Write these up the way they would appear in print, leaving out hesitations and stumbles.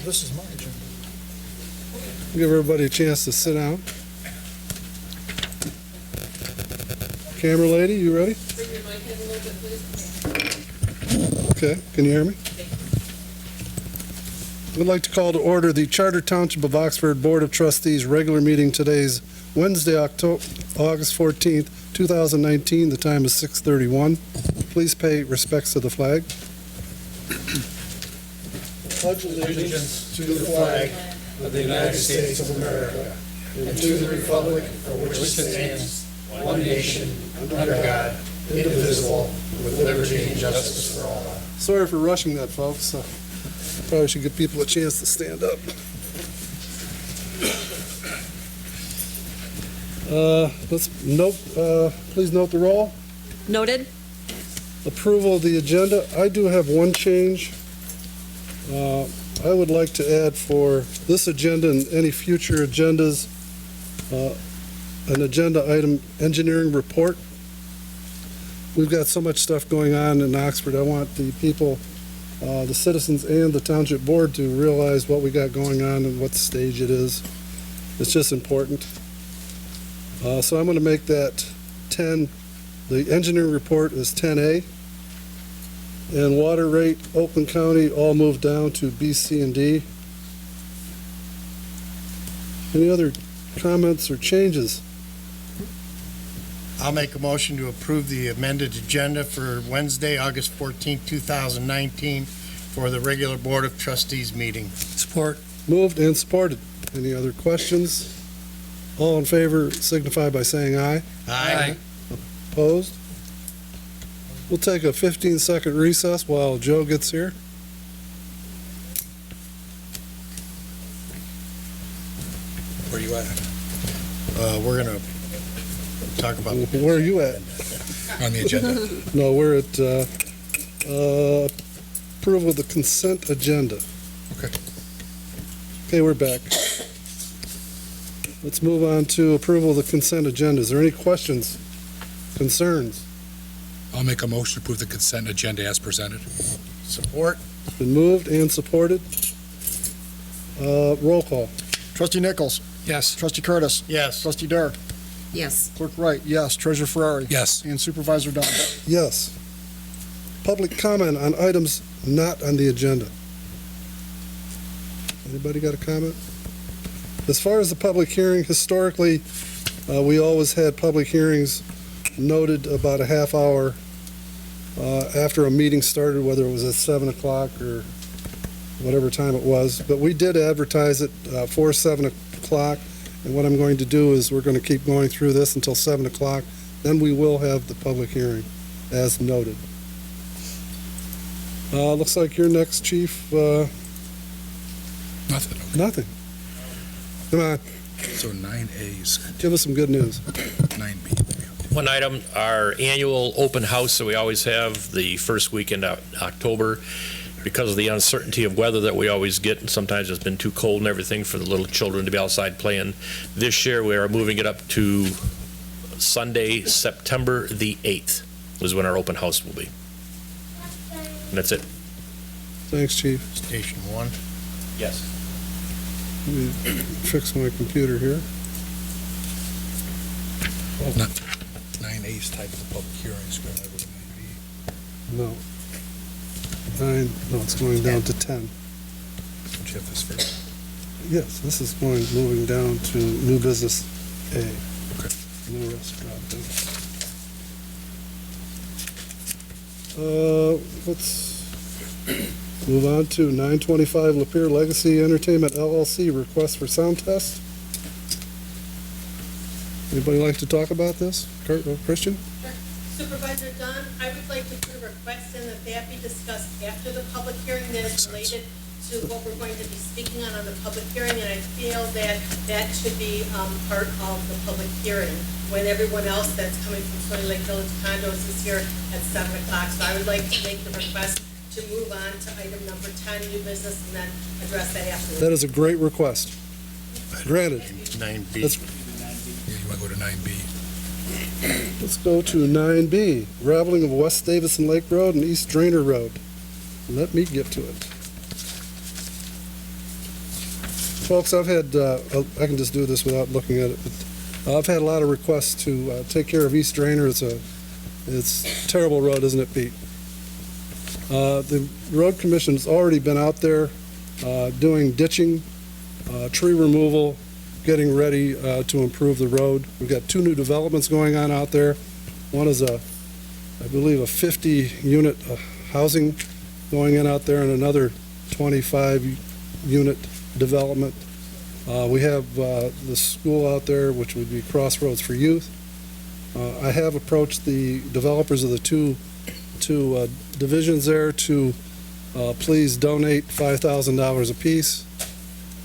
this is my agenda. Give everybody a chance to sit down. Camera lady, you ready? Bring your mic in a little bit, please. Okay, can you hear me? I'd like to call to order the Charter Township of Oxford Board of Trustees regular meeting. Today's Wednesday, August 14th, 2019. The time is 6:31. Please pay respects to the flag. Pledge Allegiance to the flag of the United States of America and to the republic for which it stands, one nation, under God, indivisible, with liberty and justice for all. Sorry for rushing that, folks. Probably should give people a chance to stand up. Please note the roll. Noted. Approval of the agenda. I do have one change. I would like to add for this agenda and any future agendas, an agenda item, engineering report. We've got so much stuff going on in Oxford. I want the people, the citizens and the township board to realize what we got going on and what stage it is. It's just important. So I'm going to make that 10. The engineering report is 10A. And water rate, Oakland County, all moved down to B, C, and D. Any other comments or changes? I'll make a motion to approve the amended agenda for Wednesday, August 14th, 2019, for the regular Board of Trustees meeting. Support. Moved and supported. Any other questions? All in favor signify by saying aye. Aye. Opposed? We'll take a 15-second recess while Joe gets here. Where you at? We're going to talk about Where are you at? On the agenda. No, we're at approval of the consent agenda. Okay. Okay, we're back. Let's move on to approval of the consent agenda. Is there any questions, concerns? I'll make a motion to approve the consent agenda as presented. support. Been moved and supported. Roll call. Trustee Nichols. Yes. Trustee Curtis. Yes. Trustee Dare. Yes. Clerk Wright, yes. Treasurer Ferrari. Yes. And Supervisor Dunn. Yes. Public comment on items not on the agenda. Anybody got a comment? As far as the public hearing, historically, we always had public hearings noted about a half hour after a meeting started, whether it was at 7 o'clock or whatever time it was. But we did advertise it for 7 o'clock, and what I'm going to do is we're going to keep going through this until 7 o'clock. Then we will have the public hearing, as noted. Looks like you're next, Chief. Nothing. Okay. Nothing. Come on, So 9A's, give us some good news. 9B. One item, our annual open house that we always have the first weekend of October, because of the uncertainty of weather that we always get, and sometimes it's been too cold and everything for the little children to be outside playing. This year, we are moving it up to Sunday, September the 8th, is when our open house will be. And that's it. Thanks, Chief. Station 1. Yes. Let me fix my computer here. 9A's type of public hearings. Going over to 9B. No. 9, no, it's going down to 10. Don't you have this first? Yes, this is moving down to new business A. Okay. No restaurant. Let's move on to 925 Lapeer Legacy Entertainment LLC, request for sound test. Anybody like to talk about this? Christian? Supervisor Dunn, I would like to put a request in that be discussed after the public hearing that is related to what we're going to be speaking on the public hearing, and I feel that should be part of the public hearing when everyone else that's coming from Stoney Lake Village condos is here at 7 o'clock. So I would like to make the request to move on to item number 10, new business, and then address that afterwards. That is a great request. Granted. 9B. Yeah, you want to go to 9B? Let's go to 9B, graveling of West Davison Lake Road and East Drainer Road. Let me get to it. Folks, I've had, I can just do this without looking at it, but I've had a lot of requests to take care of East Drainer. It's a terrible road, isn't it, Pete? The road commission's already been out there doing ditching, tree removal, getting ready to improve the road. We've got 2 new developments going on out there. One is I believe, a 50-unit housing going in out there, and another 25-unit development. We have the school out there, which would be Crossroads for Youth. I have approached the developers of the two divisions there to please donate $5,000 apiece.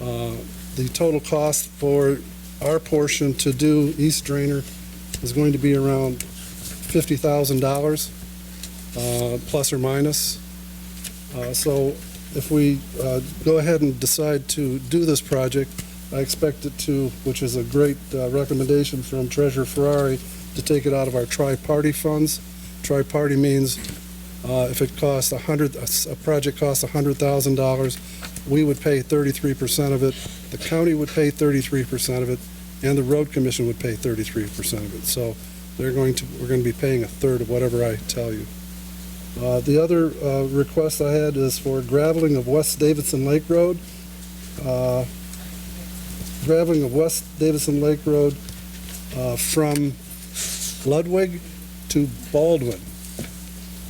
The total cost for our portion to do East Drainer is going to be around $50,000, plus or minus. So if we go ahead and decide to do this project, I expect it to, which is a great recommendation from Treasurer Ferrari, to take it out of our tri-party funds. Tri-party means if it costs a project costs $100,000, we would pay 33% of it, the county would pay 33% of it, and the road commission would pay 33% of it. So we're going to be paying a third of whatever I tell you. The other request I had is for graveling of West Davidson Lake Road. Graveling of West Davidson Lake Road from Ludwig to Baldwin.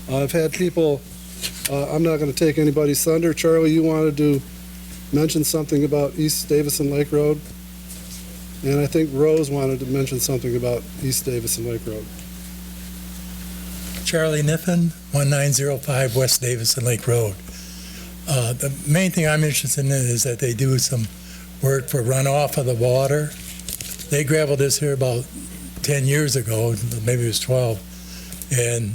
I've had people, I'm not going to take anybody's thunder. Charlie, you wanted to mention something about East Davison Lake Road? And I think Rose wanted to mention something about East Davison Lake Road. Charlie Niffen, 1905 West Davison Lake Road. The main thing I'm interested in is that they do some work for runoff of the water. They gravelled this here about 10 years ago, maybe it was 12, and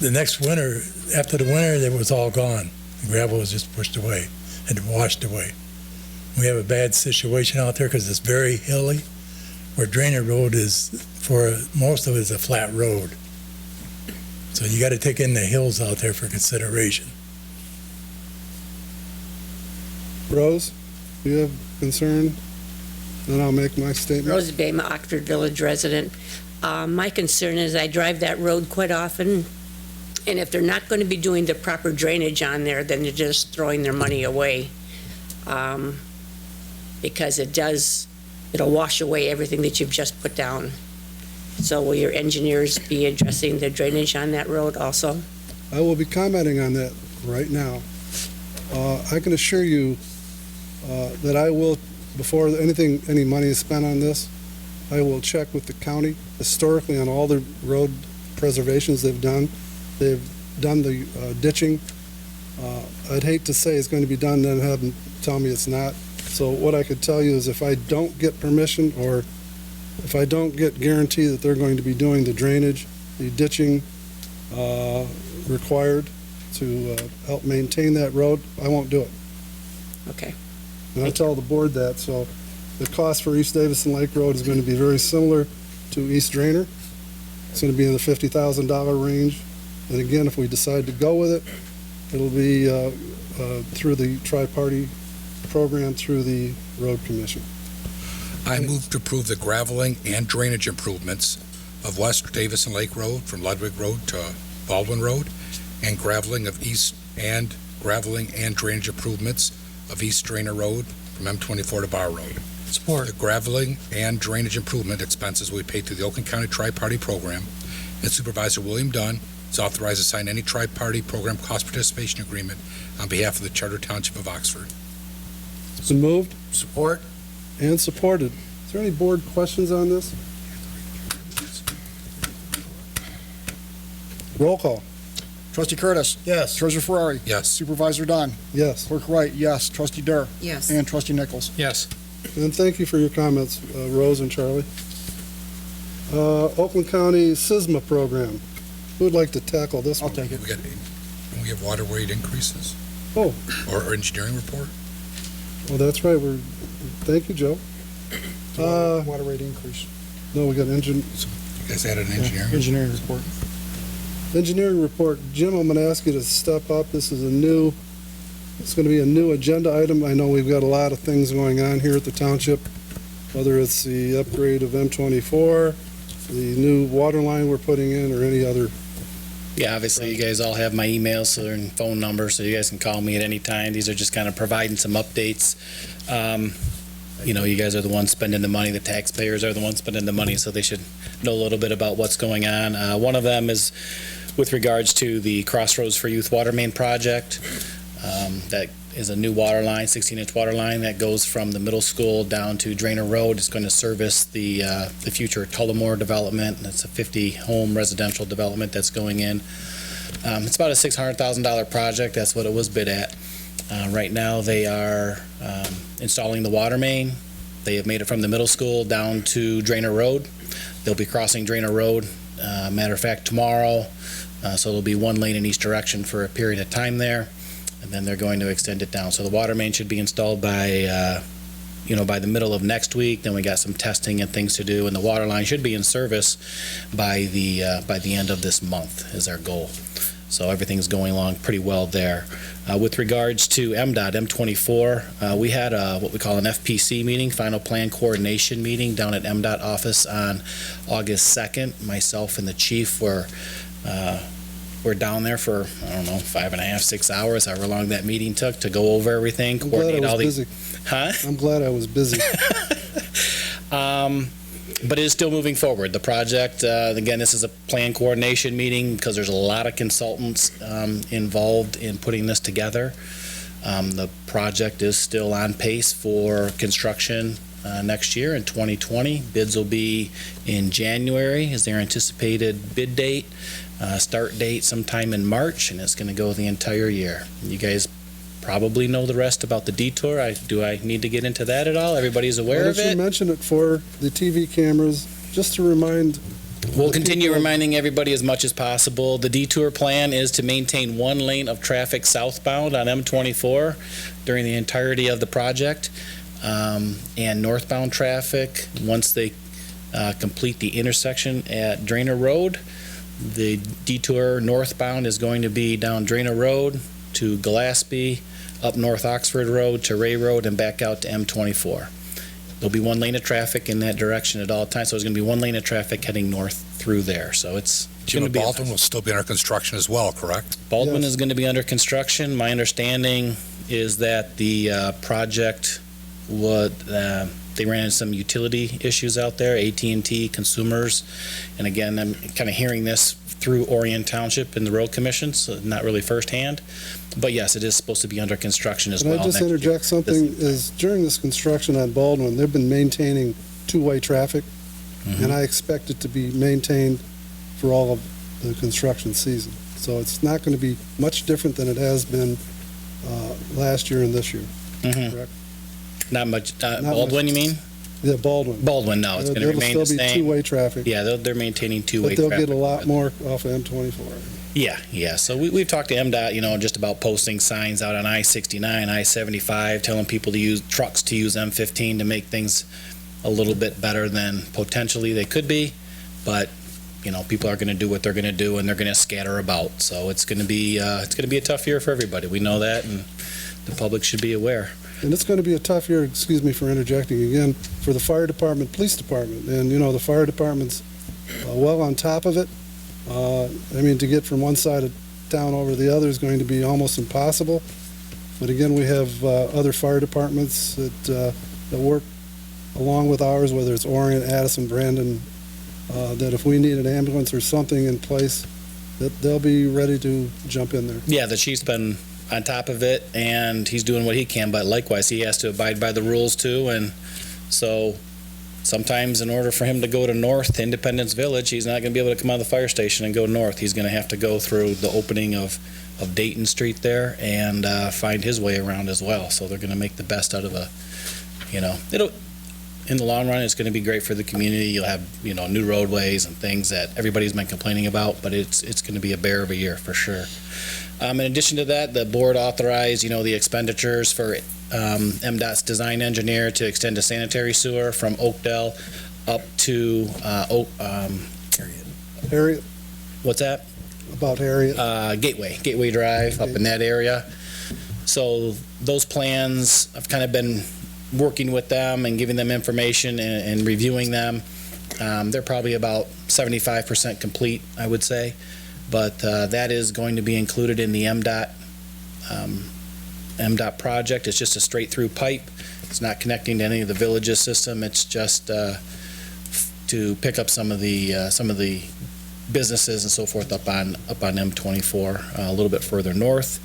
the next winter, after the winter, it was all gone. The gravel was just pushed away and washed away. We have a bad situation out there because it's very hilly, where Drainer Road is, for most of it, is a flat road. So you got to take in the hills out there for consideration. Rose, you have concern? Then I'll make my statement. Rose Bama, Oxford Village resident. My concern is I drive that road quite often, and if they're not going to be doing the proper drainage on there, then they're just throwing their money away. Because it'll wash away everything that you've just put down. So will your engineers be addressing the drainage on that road also? I will be commenting on that right now. I can assure you that I will, before any money is spent on this, I will check with the county historically on all the road preservations they've done. They've done the ditching. I'd hate to say it's going to be done, then have them tell me it's not. So what I could tell you is if I don't get permission, or if I don't get guarantee that they're going to be doing the drainage, the ditching required to help maintain that road, I won't do it. Okay. And I tell the board that, so the cost for East Davison Lake Road is going to be very similar to East Drainer. It's going to be in the $50,000 range. And again, if we decide to go with it, it'll be through the tri-party program through the road commission. I move to approve the graveling and drainage improvements of West Davison Lake Road from Ludwig Road to Baldwin Road, and graveling and drainage improvements of East Drainer Road from M24 to Bar Road. Support. The graveling and drainage improvement expenses will be paid through the Oakland County Tri-Party Program, and Supervisor William Dunn is authorized to sign any Tri-Party Program cost participation agreement on behalf of the Charter Township of Oxford. It's been moved Support? and supported. Is there any board questions on this? Roll call. Trustee Curtis. Yes. Treasurer Ferrari. Yes. Supervisor Dunn. Yes. Clerk Wright, yes. Trustee Dur. Yes. And Trustee Nichols. Yes. And thank you for your comments, Rose and Charlie. Oakland County SISMA program. Who would like to tackle this I'll one? take it. We have water rate increases? Oh. Or engineering report? Well, that's right. Thank you, Joe. Water rate increase. No, we got You guys added an engineering? Engineering report. engineering report. Jim, I'm going to ask you to step up. This is a new It's going to be a new agenda item. I know we've got a lot of things going on here at the township, whether it's the upgrade of M24, the new water line we're putting in, or any other. Yeah, obviously, you guys all have my emails and phone number, so you guys can call me at any time. These are just kind of providing some updates. You guys are the ones spending the money, the taxpayers are the ones spending the money, so they should know a little bit about what's going on. One of them is with regards to the Crossroads for Youth water main project. That is a new water line, 16-inch water line that goes from the middle school down to Drainer Road. It's going to service the future Tullamore development. That's a 50-home residential development that's going in. It's about a $600,000 project. That's what it was bid at. Right now, they are installing the water main. They have made it from the middle school down to Drainer Road. They'll be crossing Drainer Road, matter of fact, tomorrow. So there'll be one lane in each direction for a period of time there, and then they're going to extend it down. So the water main should be installed by the middle of next week. Then we got some testing and things to do, and the water line should be in service by the end of this month is our goal. So everything's going along pretty well there. With regards to MDOT, M24, we had what we call an FPC meeting, Final Plan Coordination meeting, down at MDOT office on August 2nd. Myself and the chief were down there for, 5.5, 6 hours, however long that meeting took, to go over everything, I'm glad I coordinate all was the... busy. Huh? I'm glad I was busy. But it is still moving forward. The project, again, this is a plan coordination meeting because there's a lot of consultants involved in putting this together. The project is still on pace for construction next year in 2020. Bids will be in January is their anticipated bid date. Start date sometime in March, and it's going to go the entire year. You guys probably know the rest about the detour. Do I need to get into that at all? Everybody's aware of Why don't it? you mention it for the TV cameras, just to remind. We'll the continue people- reminding everybody as much as possible. The detour plan is to maintain one lane of traffic southbound on M24 during the entirety of the project, and northbound traffic, once they complete the intersection at Drainer Road, the detour northbound is going to be down Drainer Road to Gillespie, up North Oxford Road to Ray Road, and back out to M24. There'll be one lane of traffic in that direction at all times, so there's going to be one lane of traffic heading north through there. So it's Jim, going to be... Baldwin will still be under construction as well, correct? Baldwin Yes. is going to be under construction. My understanding is that the project would... They ran into some utility issues out there, AT&T, consumers, and again, I'm kind of hearing this through Orion Township and the road commission, so not really firsthand. But yes, it is supposed to be under construction as Can well. I just next year. interject something? Is during this construction on Baldwin, they've been maintaining two-way traffic, and I expect it to be maintained for all of the construction season. So it's not going to be much different than it has been last year and this year. Mhm. Correct. Not much. Not Baldwin, much. you mean? Yeah, Baldwin. Baldwin, no, it's going to remain the It'll still be same. two-way traffic, Yeah, they're maintaining two-way but they'll traffic. get a lot more off of M24. Yeah. So we've talked to MDOT, just about posting signs out on I-69, I-75, telling people to use trucks to use M15 to make things a little bit better than potentially they could be. But, people are going to do what they're going to do, and they're going to scatter about. So it's going to be a tough year for everybody. We know that, and the public should be aware. And it's going to be a tough year, excuse me for interjecting again, for the fire department, police department. And, the fire department's well on top of it. To get from one side of town over to the other is going to be almost impossible. But again, we have other fire departments that work along with ours, whether it's Orion, Addison, Brandon, that if we need an ambulance or something in place, that they'll be ready to jump in there. Yeah, the chief's been on top of it, and he's doing what he can, but likewise, he has to abide by the rules too, and so sometimes in order for him to go to North Independence Village, he's not going to be able to come out of the fire station and go north. He's going to have to go through the opening of Dayton Street there and find his way around as well, so they're going to make the best out of in the long run, it's going to be great for the community. You'll have, new roadways and things that everybody's been complaining about, but it's going to be a bear of a year for sure. In addition to that, the board authorized, the expenditures for MDOT's design engineer to extend a sanitary sewer from Oakdale up to Harriet, what's that? about Harriet. Gateway Drive up in that area. So those plans, I've kind of been working with them and giving them information and reviewing them. They're probably about 75% complete, I would say. But that is going to be included in the MDOT project. It's just a straight-through pipe. It's not connecting to any of the villages system. It's just to pick up some of the businesses and so forth up on M24 a little bit further north.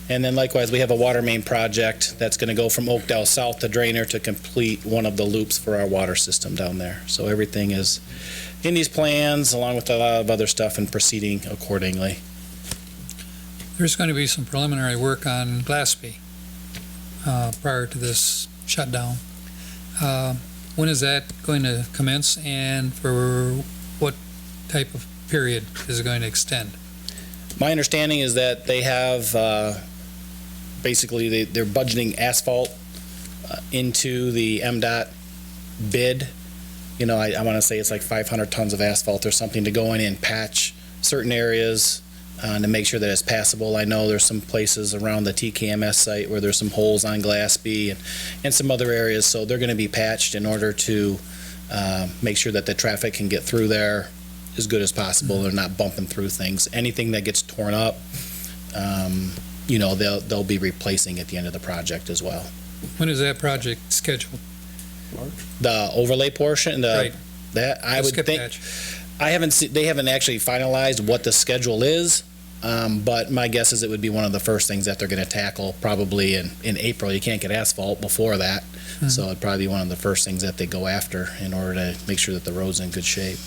And then likewise, we have a water main project that's going to go from Oakdale South to Drainer to complete one of the loops for our water system down there. So everything is in these plans, along with a lot of other stuff, and proceeding accordingly. There's going to be some preliminary work on Glassby prior to this shutdown. When is that going to commence, and for what type of period is it going to extend? My understanding is that they have, basically, they're budgeting asphalt into the MDOT bid. You know, I want to say it's like 500 tons of asphalt or something to go in and patch certain areas to make sure that it's passable. I know there's some places around the TKMS site where there's some holes on Glassby and some other areas, so they're going to be patched in order to make sure that the traffic can get through there as good as possible. They're not bumping through things. Anything that gets torn up, you know, they'll be replacing at the end of the project as well. When is that project scheduled? The overlay portion, Right. that I The would skip think, patch. I haven't seen, they haven't actually finalized what the schedule is, but my guess is it would be one of the first things that they're going to tackle probably in April. You can't get asphalt before that, so it'd probably be one of the first things that they go after in order to make sure that the road's in good shape.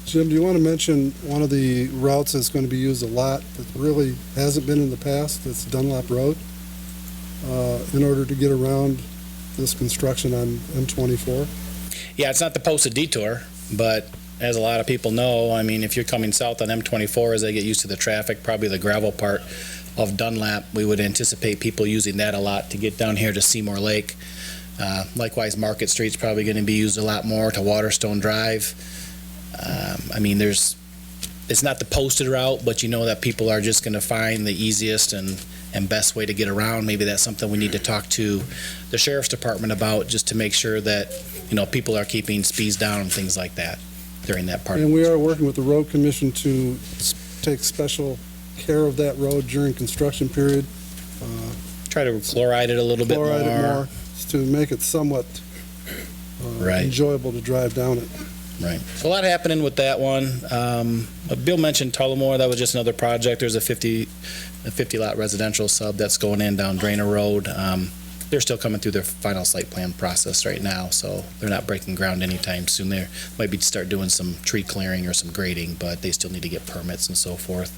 Jim, do you want to mention one of the routes that's going to be used a lot that really hasn't been in the past? That's Dunlop Road, in order to get around this construction on M24? Yeah, it's not the posted detour, but as a lot of people know, I mean, if you're coming south on M24, as they get used to the traffic, probably the gravel part of Dunlap, we would anticipate people using that a lot to get down here to Seymour Lake. Likewise, Market Street's probably going to be used a lot more to Waterstone Drive. I mean, it's not the posted route, but you know that people are just going to find the easiest and best way to get around. Maybe that's something we need to talk to the sheriff's department about, just to make sure that, you know, people are keeping speeds down and things like that during that part. And we are working with the road commission to take special care of that road during construction period. Try to fluoride it a little bit more. Fluoride it more, to make it somewhat Right. enjoyable to drive down it. Right. So a lot happening with that one. Bill mentioned Tullamore. That was just another project. There's a 50-lot residential sub that's going in down Drainer Road. They're still coming through their final site plan process right now, so they're not breaking ground anytime soon. They might be to start doing some tree clearing or some grading, but they still need to get permits and so forth.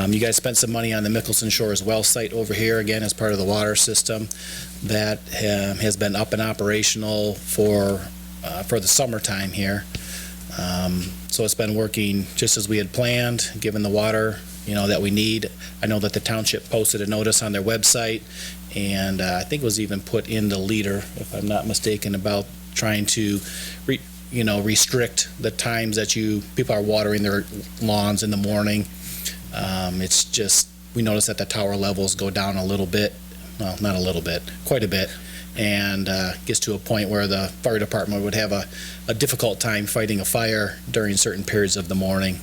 You guys spent some money on the Mickelson Shores well site over here, again, as part of the water system. That has been up and operational for the summertime here. So it's been working just as we had planned, given the water, you know, that we need. I know that the township posted a notice on their website, and I think it was even put in the leader, if I'm not mistaken, about trying to restrict the times that people are watering their lawns in the morning. It's just, we noticed that the tower levels go down a little bit, well, not a little bit, quite a bit, and gets to a point where the fire department would have a difficult time fighting a fire during certain periods of the morning.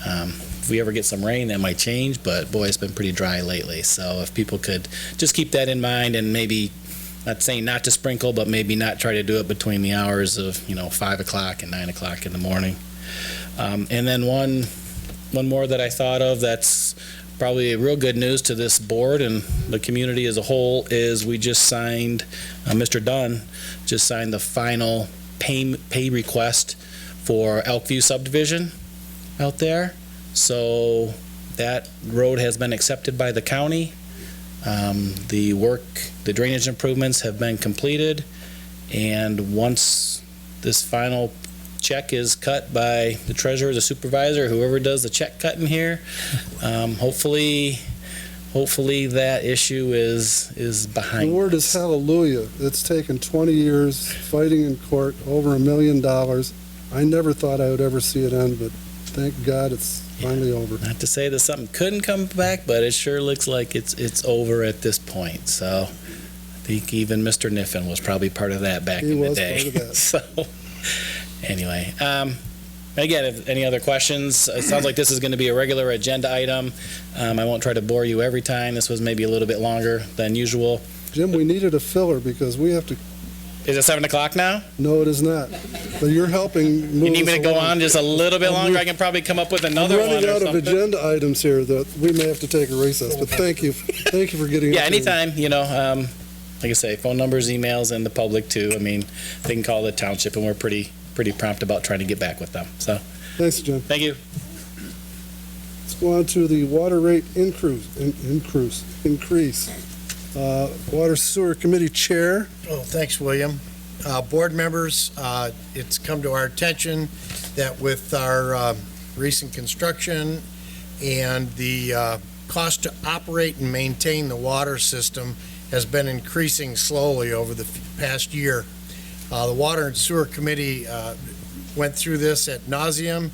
If we ever get some rain, that might change, but boy, it's been pretty dry lately. So if people could just keep that in mind, and maybe, not saying not to sprinkle, but maybe not try to do it between the hours of 5 o'clock and 9 o'clock in the morning. And then one more that I thought of that's probably real good news to this board and the community as a whole is we just signed, Mr. Dunn just signed the final pay request for Elkview subdivision out there. So that road has been accepted by the county. The drainage improvements have been completed, and once this final check is cut by the treasurer, the supervisor, whoever does the check cutting here, hopefully that issue is behind. The word is hallelujah. It's taken 20 years fighting in court, over $1 million. I never thought I would ever see it end, but Thank God it's finally over. Not to say that something couldn't come back, but it sure looks like it's over at this point. So I think even Mr. Niffen was probably part of that back He in the was day. part of that. So anyway, again, if any other questions, it sounds like this is going to be a regular agenda item. I won't try to bore you every time. This was maybe a little bit longer than usual. Jim, we needed a filler because we have to, Is it 7 o'clock now? no, it is not. But you're helping move You need me us to go along. on just a little bit I'm longer? re- I can probably come up with I'm another one running or out of something. agenda items here that we may have to take a recess, but thank you. Thank you for getting. Yeah, us in. anytime, like I say, phone numbers, emails, and the public too. I mean, they can call the township, and we're pretty prompt about trying to get back with them. So, Thanks, Jim. thank you. Let's go on to the water rate increase. Water Sewer Committee Chair. Oh, thanks, William. Board members, it's come to our attention that with our recent construction and the cost to operate and maintain the water system has been increasing slowly over the past year. The Water and Sewer Committee went through this ad nauseum,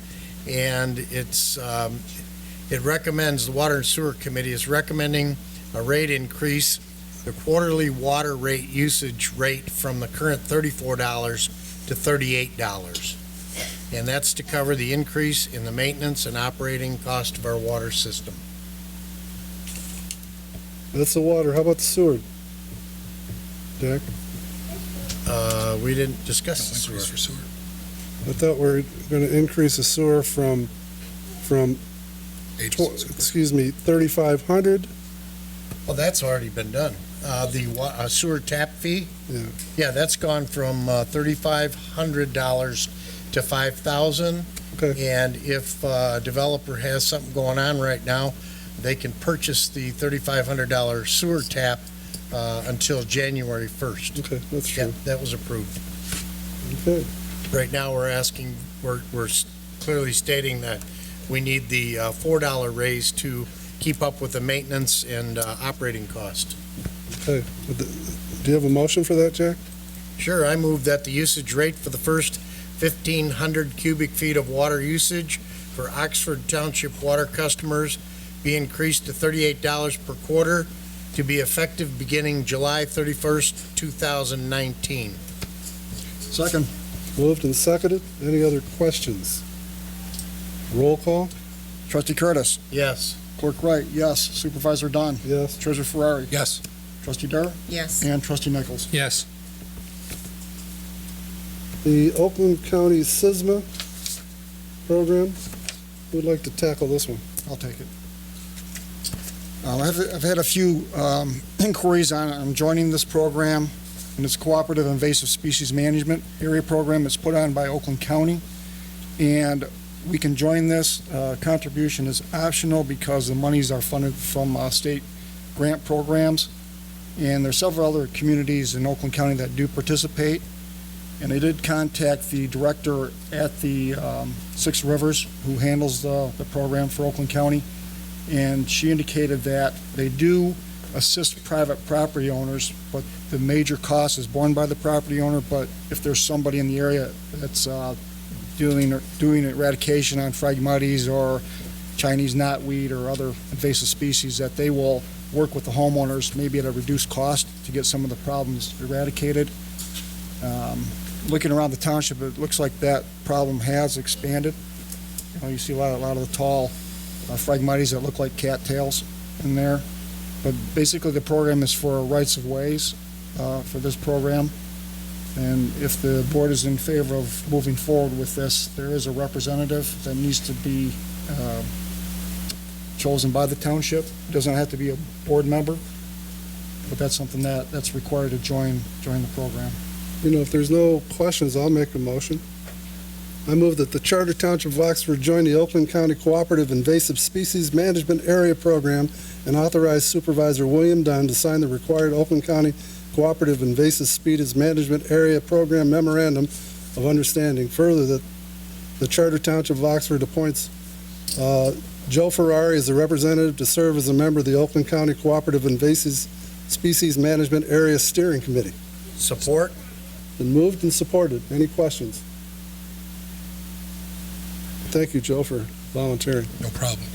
and it recommends, the Water and Sewer Committee is recommending a rate increase, the quarterly water rate usage rate from the current $34 to $38. And that's to cover the increase in the maintenance and operating cost of our water system. That's the water. How about the sewer? Jack? We didn't discuss the sewer. I thought we were going to increase the sewer from 3,500. Well, that's already been done. The sewer tap fee? Yeah. Yeah, that's gone from $3,500 to $5,000. Okay. And if a developer has something going on right now, they can purchase the $3,500 sewer tap until January 1st. Okay, that's Yeah, true. that was approved. Okay. Right now, we're clearly stating that we need the $4 raise to keep up with the maintenance and operating cost. Okay. Do you have a motion for that, Jack? Sure, I move that the usage rate for the first 1,500 cubic feet of water usage for Oxford Township water customers be increased to $38 per quarter to be effective beginning July 31st, 2019. Second. Moved and seconded. Any other questions? Roll call? Trustee Curtis. Yes. Clerk Wright, yes. Supervisor Dunn. Yes. Treasurer Ferrari. Yes. Trustee Dur. Yes. And Trustee Nichols. Yes. The Oakland County SISMA program. Who would like to tackle this one? I'll take it. I've had a few inquiries on joining this program, and it's Cooperative Invasive Species Management Area Program. It's put on by Oakland County, and we can join this. Contribution is optional because the monies are funded from state grant programs, and there's several other communities in Oakland County that do participate. And I did contact the director at the Six Rivers, who handles the program for Oakland County, and she indicated that they do assist private property owners, but the major cost is borne by the property owner. But if there's somebody in the area that's doing eradication on Phragmites or Chinese knotweed or other invasive species, that they will work with the homeowners, maybe at a reduced cost, to get some of the problems eradicated. Looking around the township, it looks like that problem has expanded. You see a lot of the tall Phragmites that look like cattails in there. But basically, the program is for rights of ways for this program. And if the board is in favor of moving forward with this, there is a representative that needs to be chosen by the township. It doesn't have to be a board member, but that's something that's required to join the program. You know, if there's no questions, I'll make a motion. I move that the Charter Township of Oxford join the Oakland County Cooperative Invasive Species Management Area Program and authorize Supervisor William Dunn to sign the required Oakland County Cooperative Invasive Species Management Area Program Memorandum of Understanding. Further, that the Charter Township of Oxford appoints Joe Ferrari as a representative to serve as a member of the Oakland County Cooperative Invasive Species Management Area Steering Committee. Support? Been moved and supported. Any questions? Thank you, Joe, for volunteering. No problem.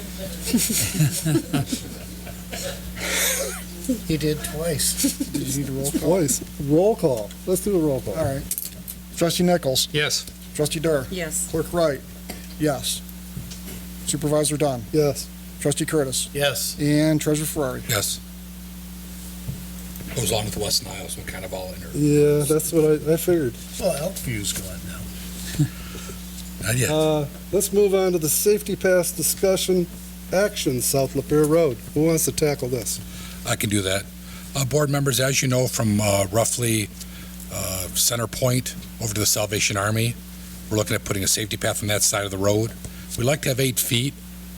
He did twice. Did you need a roll call? Twice. Roll call. Let's do a roll call. All right. Trustee Nichols? Yes. Trustee Dur? Yes. Clerk Wright? Yes. Supervisor Dunn? Yes. Trustee Curtis? Yes. And Treasurer Ferrari? Yes. Goes along with the West Nile, so we're kind of all in there. Yeah, that's what I figured. Well, Elkview's gone now. Not yet. Let's move on to the safety pass discussion action, South Lapeer Road. Who wants to tackle this? I can do that. Board members, as you know, from roughly Center Point over to the Salvation Army, we're looking at putting a safety path on that side of the road. We like to have 8 feet,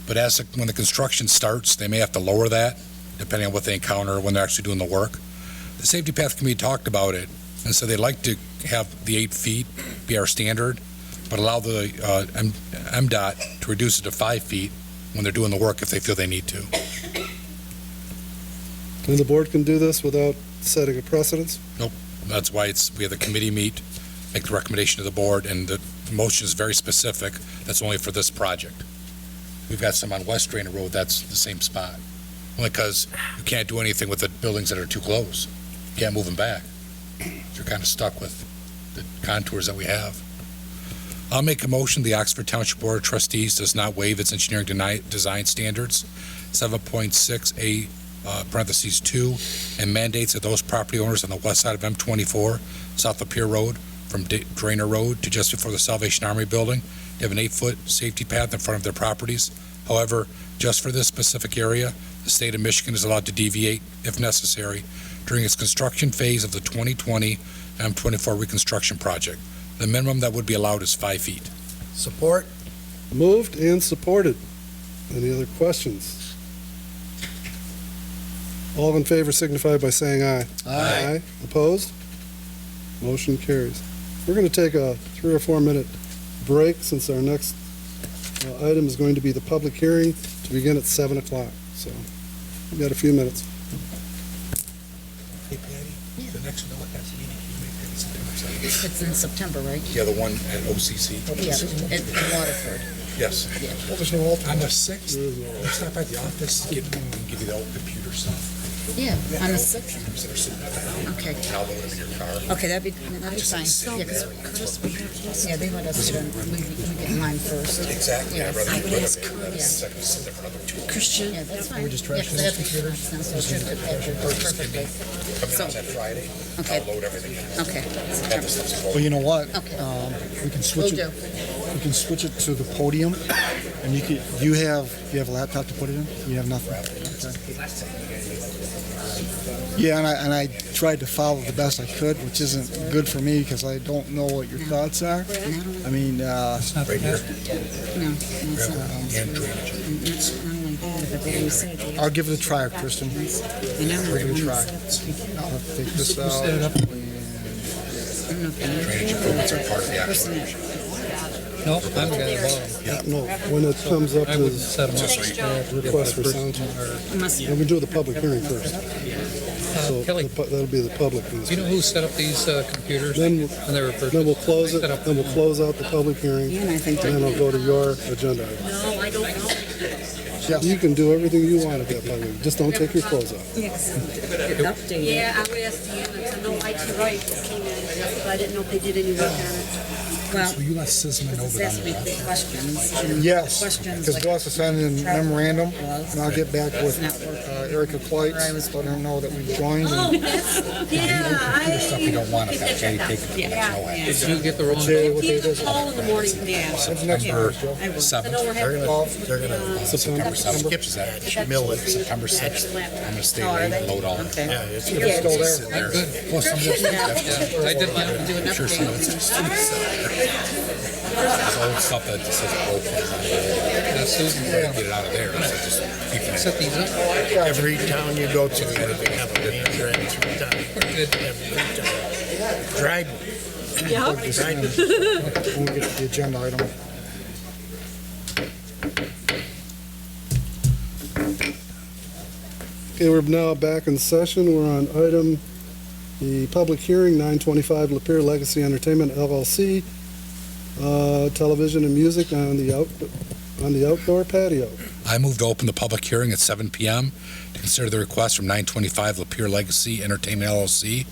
but when the construction starts, they may have to lower that, depending on what they encounter when they're actually doing the work. The safety path committee talked about it, and so they'd like to have the 8 feet be our standard, but allow the MDOT to reduce it to 5 feet when they're doing the work if they feel they need to. And the board can do this without setting a precedence? That's why we have the committee meet, make the recommendation to the board, and the motion is very specific. That's only for this project. We've got some on West Drainer Road, that's the same spot. Only because you can't do anything with the buildings that are too close. You can't move them back. You're kind of stuck with the contours that we have. I'll make a motion, the Oxford Township Board of Trustees does not waive its engineering design standards, 7.6A, parentheses 2, and mandates that those property owners on the west side of M24, South Lapeer Road, from Drainer Road to just before the Salvation Army building, have an 8-foot safety path in front of their properties. However, just for this specific area, the state of Michigan is allowed to deviate, if necessary, during its construction phase of the 2020 M24 reconstruction project. The minimum that would be allowed is 5 feet. Support? Moved and supported. Any other questions? All in favor signify by saying aye. Aye. Opposed? Motion carries. We're going to take a 3 or 4 minute break since our next item is going to be the public hearing to begin at 7 o'clock. So we've got a few minutes. Hey, Patty, the next meeting, you make that September 2nd. It's in September, right? Yeah, the one at OCC. Yeah, in Waterford. Yes. Well, there's no alternate. On the 6th, we'll stop by the office, give you the old computer stuff. Yeah, on the 6th. That are sitting at the house. Okay. And I'll load them in your car. Okay, that'd be fine. Yeah, because Curtis, yeah, they let us sit on, we get mine first. Exactly. I'd rather I you would put ask them in the Curtis. second, sit there for another 2 hours. Christian. Yeah, that's fine. We just trash Yeah, 'cause I have the computer now, so it should fit perfectly. Come in on that Friday. Okay. I'll load everything in. Okay. Have the stuff Well, you know what? Okay. We can switch Will it. do. We can switch it to the podium, and you have a laptop to put it in? You have nothing? Okay. Yeah, and I tried to follow the best I could, which isn't good for me because I don't know what your thoughts are. I mean, right here. No, it's not. And drainage. Not only that, but they said. I'll give it a try, Kristen. And I'm Give it a the try. one that set up. I'll take this out. I don't know if they Drainage improvements are part of the actual project. Nope, I haven't got a bottom. No, when it comes up I wouldn't as set them up. request for sound check. Unless And we do the public hearing first. So Kelly, that'll be the public. do you know who set up these computers Then, when they were purchased? then we'll close it, Set up- then we'll close out the public hearing, and I think and then we'll go to your agenda. item. no, I don't know. You can do everything you want at that public, hearing. Just don't take your clothes off. Updated. Yeah, I would ask you, it's a no IT right came in, but I didn't know if they did any work on it. Well, So you let Sisman it's asked me quick questions. and Yes, Questions because like. Bill has to send in memorandum, Was. and I'll get back with Not working. Erica Kleitz, let her know that we joined. Oh, and that's, yeah, stuff you don't want, if that's Jay, take it. Yeah. Did you get the wrong Jay, date? what Give date them is a it? call in the morning. Yeah. What's next September one, Joe? 7th. They're gonna September 7th, which is that mill it. September 6th. I'm gonna stay Oh, are late, they? load all of it. Okay. Yeah, it's It's still there. Sit there. Good. Well, some of the Yeah, I did mine. Do an I'm sure some of update. it's there's old stuff that just says broken. Yeah, Susan, Get it out of there, so just keep it. set these up. every town you go to, they have a main drain through town. Good. Every town. Dryden. Yeah. Dryden. When we get to the agenda item. Okay, we're now back in session. We're on item, the public hearing, 925 Lapeer Legacy Entertainment LLC, television and music on the outdoor patio. I move to open the public hearing at 7 p.m. to consider the request from 925 Lapeer Legacy Entertainment LLC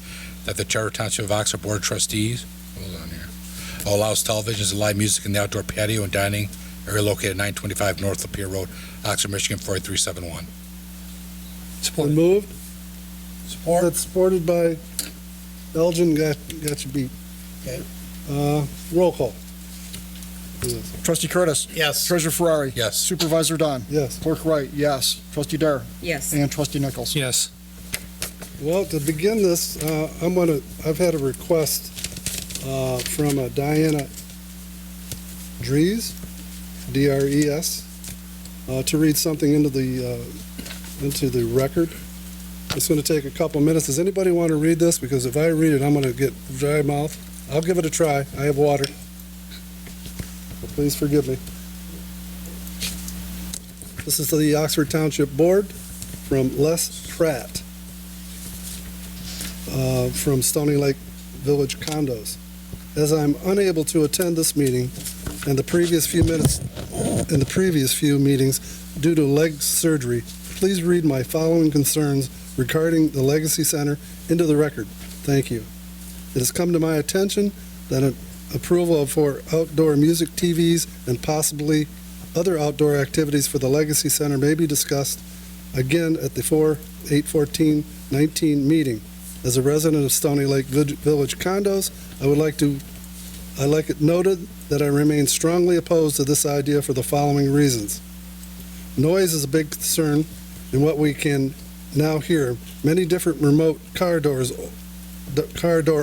that the Charter Township of Oxford Board of Trustees, hold on here, allows televisions and live music in the outdoor patio and dining area located at 925 North Lapeer Road, Oxford, Michigan, 48371. Been moved. Support. That's supported by Elgin. Got you beat. Okay. Roll call. Trustee Curtis. Yes. Treasurer Ferrari. Yes. Supervisor Dunn. Yes. Clerk Wright, yes. Trustee Dare. Yes. And Trustee Nichols. Yes. Well, to begin this, I've had a request from Diana Dres, D-R-E-S, to read something into the record. It's going to take a couple minutes. Does anybody want to read this? Because if I read it, I'm going to get dry mouth. I'll give it a try. I have water. So please forgive me. This is the Oxford Township Board from Les Pratt from Stony Lake Village Condos. As I'm unable to attend this meeting and the previous few meetings due to leg surgery, please read my following concerns regarding the Legacy Center into the record. Thank you. It has come to my attention that an approval for outdoor music TVs and possibly other outdoor activities for the Legacy Center may be discussed again at the 4/8/14/19 meeting. As a resident of Stony Lake Village Condos, I like it noted that I remain strongly opposed to this idea for the following reasons. Noise is a big concern in what we can now hear. Many different remote car door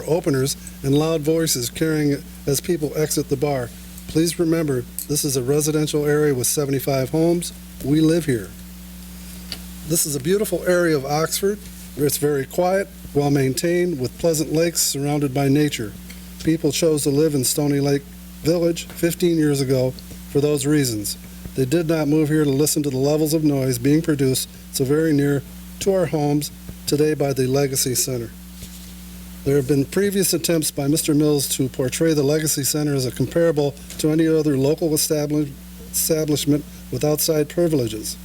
openers and loud voices carrying as people exit the bar. Please remember, this is a residential area with 75 homes. We live here. This is a beautiful area of Oxford where it's very quiet, well maintained, with pleasant lakes surrounded by nature. People chose to live in Stony Lake Village 15 years ago for those reasons. They did not move here to listen to the levels of noise being produced so very near to our homes today by the Legacy Center. There have been previous attempts by Mr. Mills to portray the Legacy Center as a comparable to any other local establishment with outside privileges.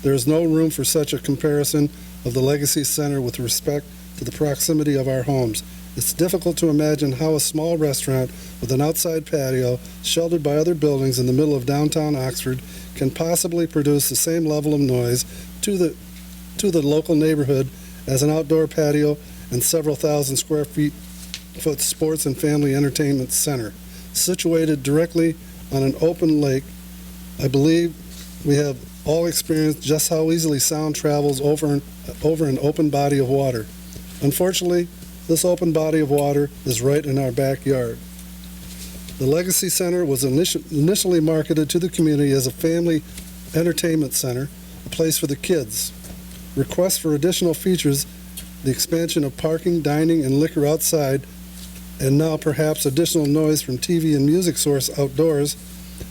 There is no room for such a comparison of the Legacy Center with respect to the proximity of our homes. It's difficult to imagine how a small restaurant with an outside patio, sheltered by other buildings in the middle of downtown Oxford, can possibly produce the same level of noise to the local neighborhood as an outdoor patio and several thousand square foot sports and family entertainment center. Situated directly on an open lake, I believe we have all experienced just how easily sound travels over an open body of water. Unfortunately, this open body of water is right in our backyard. The Legacy Center was initially marketed to the community as a family entertainment center, a place for the kids. Requests for additional features, the expansion of parking, dining, and liquor outside, and now perhaps additional noise from TV and music source outdoors,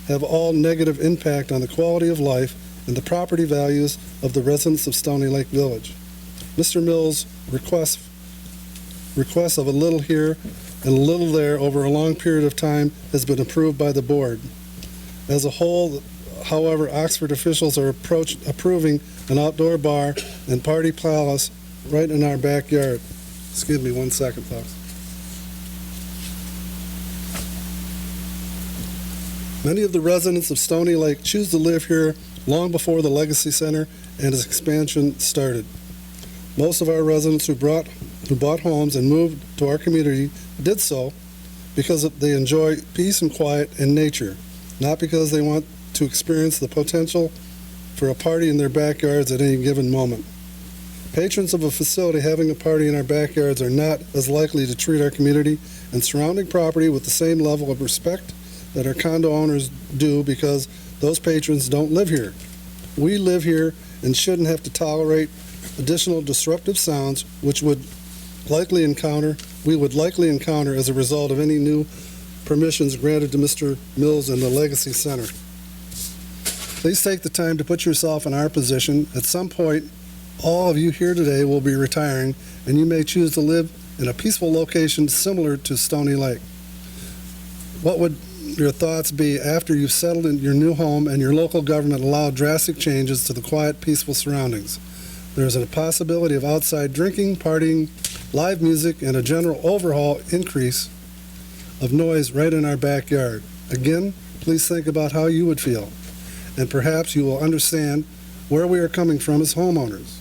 have all negative impact on the quality of life and the property values of the residents of Stony Lake Village. Mr. Mills' requests of a little here and a little there over a long period of time has been approved by the board. As a whole, however, Oxford officials are approving an outdoor bar and party palace right in our backyard. Excuse me 1 second, folks. Many of the residents of Stony Lake choose to live here long before the Legacy Center and its expansion started. Most of our residents who bought homes and moved to our community did so because they enjoy peace and quiet and nature, not because they want to experience the potential for a party in their backyards at any given moment. Patrons of a facility having a party in our backyards are not as likely to treat our community and surrounding property with the same level of respect that our condo owners do because those patrons don't live here. We live here and shouldn't have to tolerate additional disruptive sounds we would likely encounter as a result of any new permissions granted to Mr. Mills and the Legacy Center. Please take the time to put yourself in our position. At some point, all of you here today will be retiring, and you may choose to live in a peaceful location similar to Stony Lake. What would your thoughts be after you've settled in your new home and your local government allowed drastic changes to the quiet, peaceful surroundings? There's a possibility of outside drinking, partying, live music, and a general overhaul increase of noise right in our backyard. Again, please think about how you would feel, and perhaps you will understand where we are coming from as homeowners.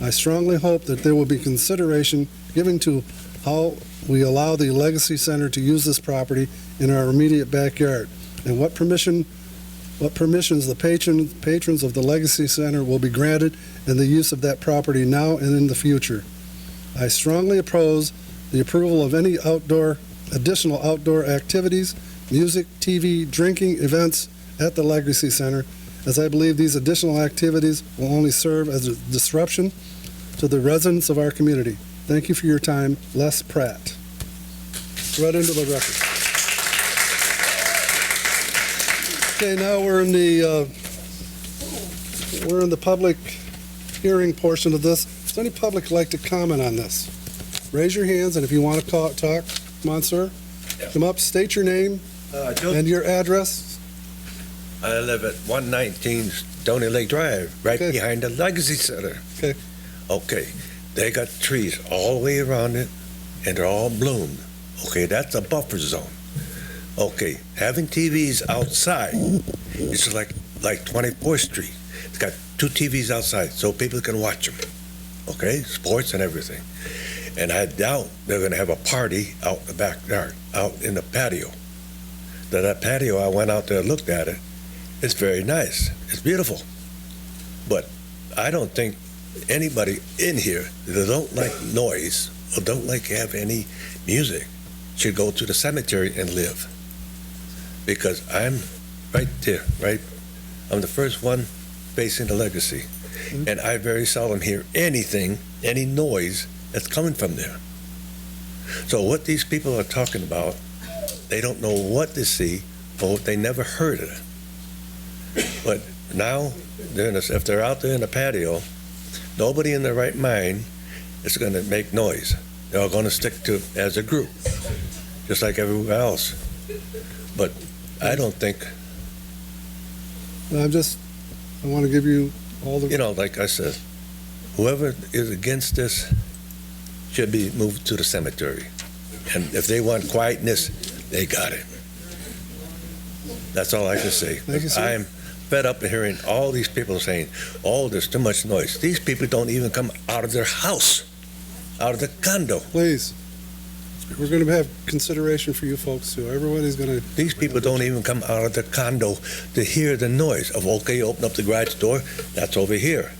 I strongly hope that there will be consideration given to how we allow the Legacy Center to use this property in our immediate backyard, and what permissions the patrons of the Legacy Center will be granted in the use of that property now and in the future. I strongly oppose the approval of any additional outdoor activities, music, TV, drinking events at the Legacy Center, as I believe these additional activities will only serve as a disruption to the residents of our community. Thank you for your time. Les Pratt. Right into the record. Okay, now we're in the public hearing portion of this. Does any public like to comment on this? Raise your hands, and if you want to talk, come on, sir. Come up, state your name and your address. I live at 119 Stony Lake Drive, right behind the Legacy Center. Okay. Okay, they got trees all the way around it, and they're all bloomed. Okay, that's a buffer zone. Okay, having TVs outside, it's like 24th Street. It's got 2 TVs outside so people can watch them. Okay, sports and everything. And I doubt they're going to have a party out in the backyard, out in the patio. That patio, I went out there and looked at it. It's very nice. It's beautiful. But I don't think anybody in here that don't like noise or don't like to have any music should go to the cemetery and live. Because I'm right there, right? I'm the first one facing the Legacy. And I very seldom hear anything, any noise that's coming from there. So what these people are talking about, they don't know what to see, or they never heard of it. But now, if they're out there in the patio, nobody in their right mind is going to make noise. They're all going to stick to as a group, just like everywhere else. But I don't think... I want to give you all the... like I said, whoever is against this should be moved to the cemetery. And if they want quietness, they got it. That's all I can say. Thank you, sir. I'm fed up of hearing all these people saying, oh, there's too much noise. These people don't even come out of their house, out of the condo. Please. We're going to have consideration for you folks, too. Everybody's going to... These people don't even come out of the condo to hear the noise of, okay, open up the garage door, that's over here.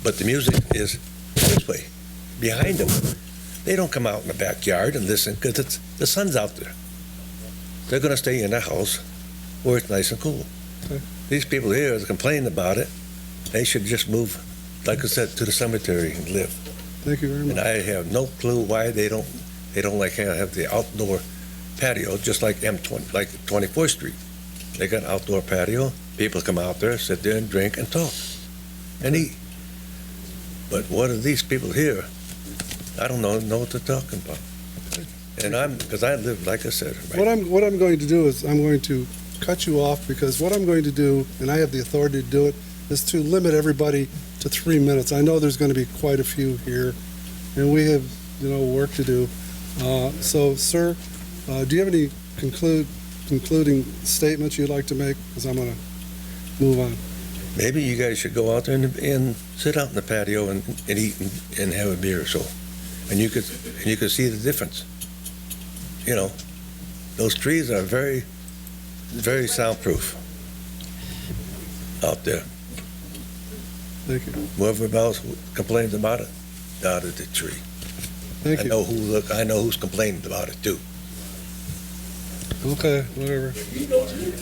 But the music is this way, behind them. They don't come out in the backyard and listen because the sun's out there. They're going to stay in their house where it's nice and cool. Okay. These people here are complaining about it. They should just move, like I said, to the cemetery and live. Thank you very much. And I have no clue why they don't like have the outdoor patio, just like 24th Street. They got an outdoor patio. People come out there, sit there and drink and talk and eat. But what are these people here? I don't know what they're talking about. And because I live, like I said. Right. What I'm going to do is I'm going to cut you off, because what I'm going to do, and I have the authority to do it, is to limit everybody to 3 minutes. I know there's going to be quite a few here, and we have, work to do. So, sir, do you have any concluding statements you'd like to make? Because I'm going to move on. Maybe you guys should go out there and sit out in the patio and eat and have a beer or so, and you could see the difference. Those trees are very, very soundproof out there. Thank you. Whoever else complains about it, out of the tree. Thank you. I know who's complaining about it too. Okay, whatever.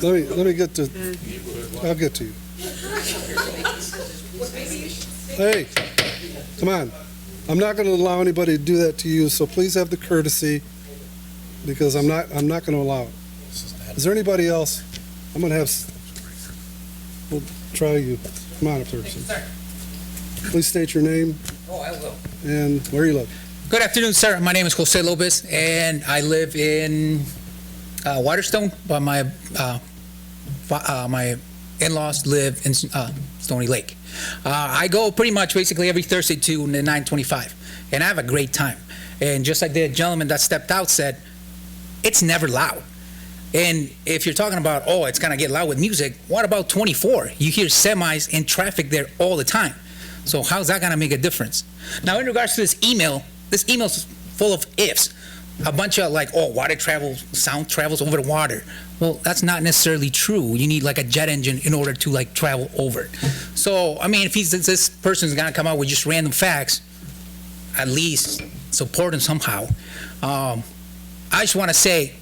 Let me get to. I'll get to you. Hey, come on. I'm not going to allow anybody to do that to you, so please have the courtesy, because I'm not going to allow it. Is there anybody else? I'm going to have... We'll try you. Come on up there, sir. Please state your name. Oh, I will. And where you live. Good afternoon, sir. My name is Jose Lopez, and I live in Waterstone, but my in-laws live in Stony Lake. I go pretty much basically every Thursday to the 925, and I have a great time. And just like the gentleman that stepped out said, it's never loud. And if you're talking about, oh, it's going to get loud with music, what about 24? You hear semis and traffic there all the time. So how's that going to make a difference? Now, in regards to this email's full of ifs. A bunch of like, oh, sound travels over the water. Well, that's not necessarily true. You need like a jet engine in order to like travel over it. So, I mean, if this person's going to come out with just random facts, at least support him somehow. I just want to say,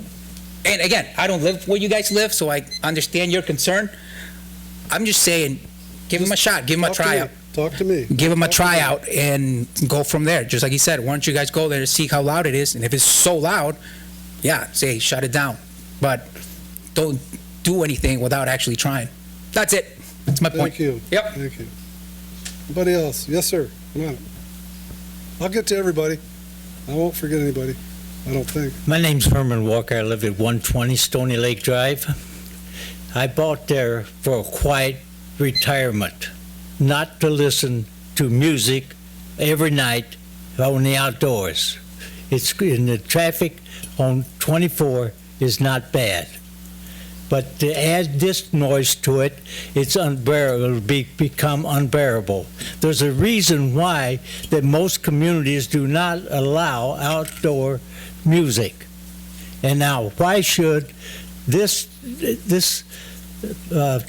and again, I don't live where you guys live, so I understand your concern. I'm just saying, give him a shot, give him a tryout. Talk to me. Give him a tryout and go from there. Just like he said, why don't you guys go there to see how loud it is? And if it's so loud, yeah, say shut it down. But don't do anything without actually trying. That's it. That's my point. Thank you. Yep. Thank you. Anybody else? Yes, sir. Come on. I'll get to everybody. I won't forget anybody, I don't think. My name's Herman Walker. I live at 120 Stony Lake Drive. I bought there for a quiet retirement, not to listen to music every night on the outdoors. It's in the traffic on 24 is not bad. But to add this noise to it, it's unbearable. It'll become unbearable. There's a reason why that most communities do not allow outdoor music. And now, why should this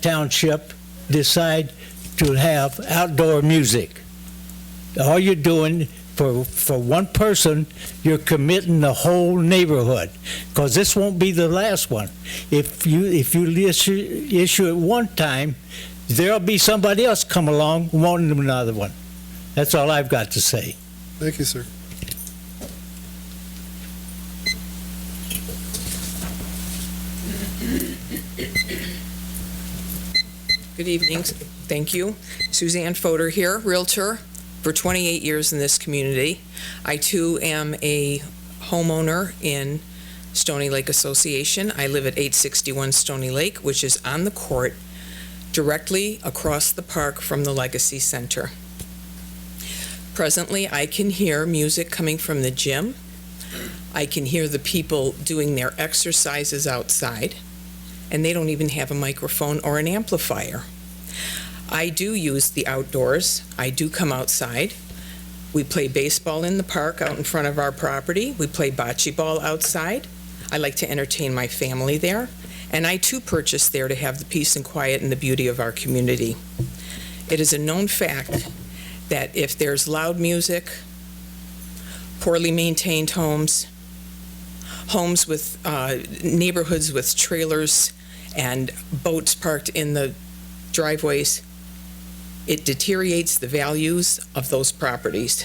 township decide to have outdoor music? All you're doing for one person, you're committing the whole neighborhood, because this won't be the last one. If you issue it one time, there'll be somebody else come along wanting another one. That's all I've got to say. Thank you, sir. Good evening. Thank you. Suzanne Fodor here, Realtor, for 28 years in this community. I too am a homeowner in Stony Lake Association. I live at 861 Stony Lake, which is on the court, directly across the park from the Legacy Center. Presently, I can hear music coming from the gym. I can hear the people doing their exercises outside, and they don't even have a microphone or an amplifier. I do use the outdoors. I do come outside. We play baseball in the park out in front of our property. We play bocce ball outside. I like to entertain my family there. And I too purchase there to have the peace and quiet and the beauty of our community. It is a known fact that if there's loud music, poorly maintained homes with neighborhoods with trailers and boats parked in the driveways, it deteriorates the values of those properties.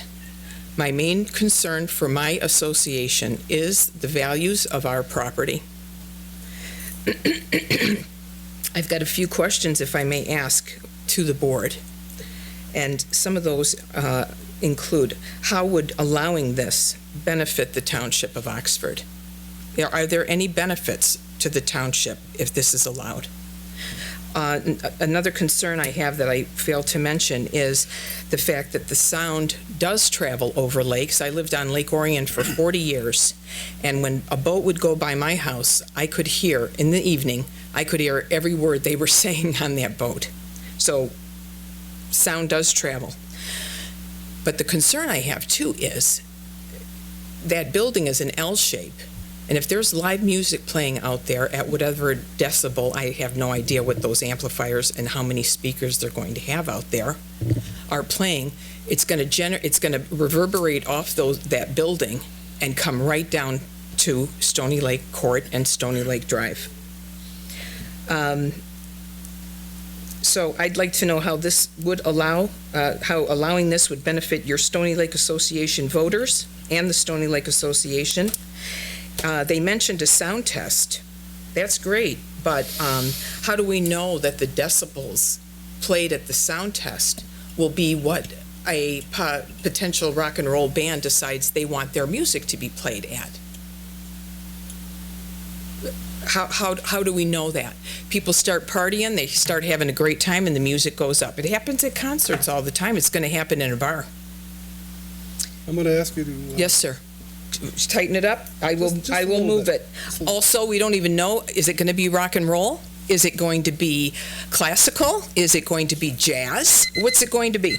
My main concern for my association is the values of our property. I've got a few questions, if I may ask, to the board. And some of those include, how would allowing this benefit the Township of Oxford? Are there any benefits to the township if this is allowed? Another concern I have that I failed to mention is the fact that the sound does travel over lakes. I lived on Lake Orion for 40 years, and when a boat would go by my house, I could hear, in the evening, I could hear every word they were saying on that boat. So sound does travel. But the concern I have too is that building is an L shape. And if there's live music playing out there at whatever decibel, I have no idea what those amplifiers and how many speakers they're going to have out there are playing, it's going to reverberate off that building and come right down to Stony Lake Court and Stony Lake Drive. So I'd like to know how this would how allowing this would benefit your Stony Lake Association voters and the Stony Lake Association. They mentioned a sound test. That's great, but how do we know that the decibels played at the sound test will be what a potential rock and roll band decides they want their music to be played at? How do we know that? People start partying, they start having a great time, and the music goes up. It happens at concerts all the time. It's going to happen in a bar. I'm going to ask you to. Yes, sir. Tighten it up. I will Just a I will little move it. Also, we don't even know, is it going to be rock and roll? Is it going to be classical? Is it going to be jazz? What's it going to be?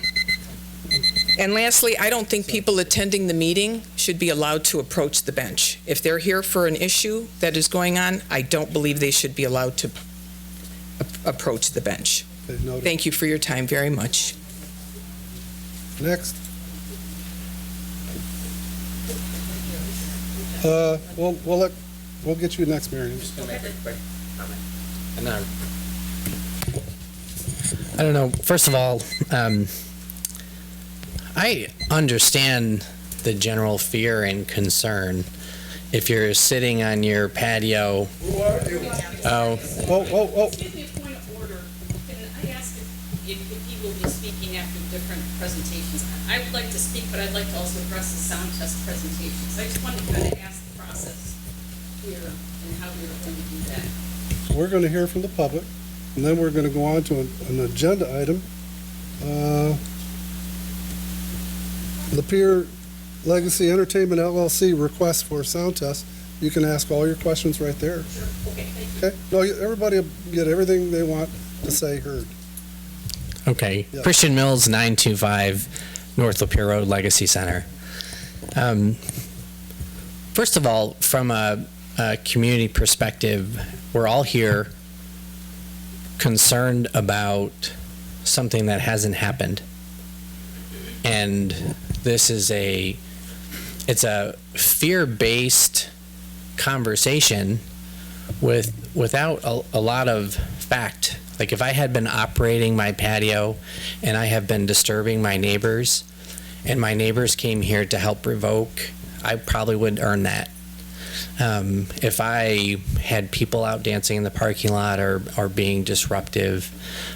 And lastly, I don't think people attending the meeting should be allowed to approach the bench. If they're here for an issue that is going on, I don't believe they should be allowed to approach the bench. Okay, noted. Thank you for your time very much. Next. We'll get you next, Marion. And I don't know. First of all, I understand the general fear and concern. If you're sitting on your patio. Oh. Whoa. Excuse me, point of order. Can I ask if he will be speaking after different presentations? I would like to speak, but I'd like to also address the sound test presentations. I just wanted to kind of ask the process here and how we were going to do that. We're going to hear from the public, and then we're going to go on to an agenda item. The Pier Legacy Entertainment LLC request for a sound test. You can ask all your questions right there. Sure. Okay, thank you. Okay? No, everybody will get everything they want to say heard. Okay. Yeah. Christian Mills, 925 North Lapeer Road, Legacy Center. First of all, from a community perspective, we're all here concerned about something that hasn't happened. And this is it's a fear-based conversation without a lot of fact. Like if I had been operating my patio and I have been disturbing my neighbors and my neighbors came here to help revoke, I probably would earn that. If I had people out dancing in the parking lot or being disruptive,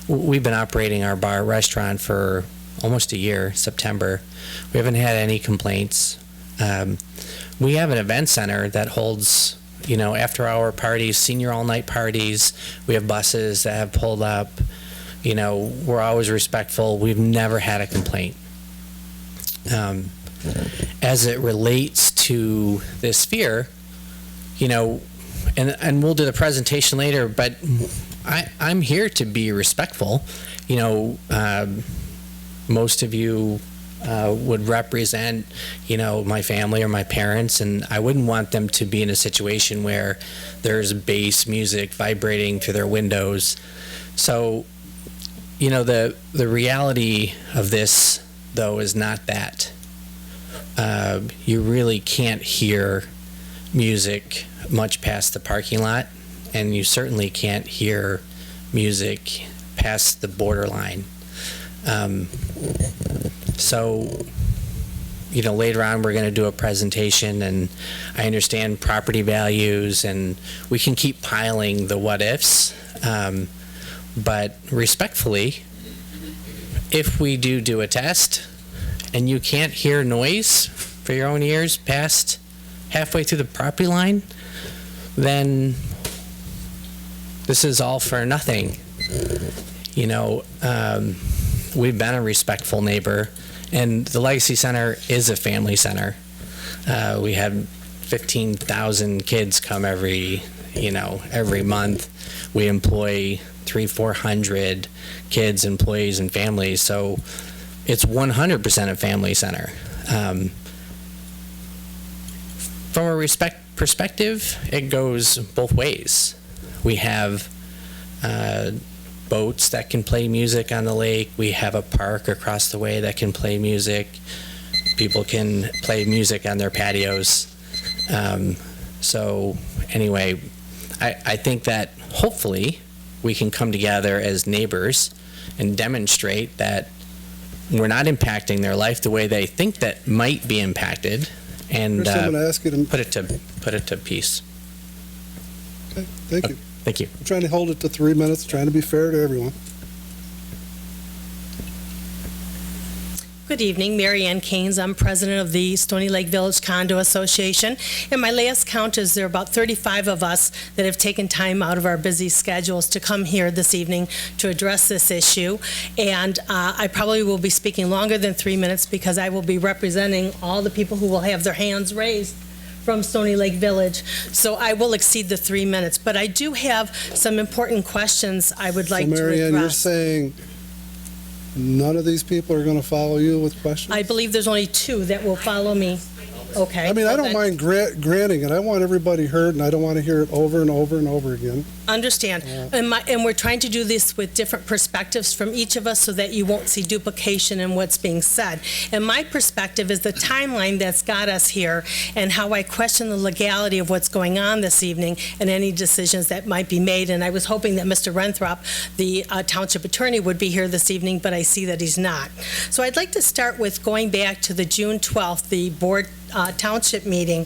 we've been operating our bar restaurant for almost a year, September. We haven't had any complaints. We have an event center that holds, after-hour parties, senior all-night parties. We have buses that have pulled up. We're always respectful. We've never had a complaint. As it relates to this fear, and we'll do the presentation later, but I'm here to be respectful. Most of you would represent, my family or my parents, and I wouldn't want them to be in a situation where there's bass music vibrating through their windows. So, the reality of this, though, is not that. You really can't hear music much past the parking lot, and you certainly can't hear music past the borderline. So, later on we're going to do a presentation, and I understand property values, and we can keep piling the what ifs, but respectfully, if we do a test and you can't hear noise for your own ears past halfway through the property line, then this is all for nothing. We've been a respectful neighbor, and the Legacy Center is a family center. We have 15,000 kids come every month. We employ 300-400 kids, employees, and families, so it's 100% a family center. From a respect perspective, it goes both ways. We have boats that can play music on the lake. We have a park across the way that can play music. People can play music on their patios. So anyway, I think that hopefully we can come together as neighbors and demonstrate that we're not impacting their life the way they think that might be impacted, and Chris, I'm going to ask you to put it to peace. Okay, thank you. Thank you. I'm trying to hold it to 3 minutes, trying to be fair to everyone. Good evening, Mary Ann Keynes. I'm president of the Stony Lake Village Condo Association. And my last count is there are about 35 of us that have taken time out of our busy schedules to come here this evening to address this issue. And I probably will be speaking longer than 3 minutes because I will be representing all the people who will have their hands raised from Stony Lake Village. So I will exceed the 3 minutes. But I do have some important questions I would like to address. So Mary Ann, you're saying none of these people are going to follow you with questions? I believe there's only 2 that will follow me. Okay. I mean, I well don't then- mind granting it. I want everybody heard, and I don't want to hear it over and over and over again. Understand. And we're trying to do this with different perspectives from each of us so that you won't see duplication in what's being said. And my perspective is the timeline that's got us here and how I question the legality of what's going on this evening and any decisions that might be made. And I was hoping that Mr. Renthrop, the township attorney, would be here this evening, but I see that he's not. So I'd like to start with going back to the June 12th, the board township meeting.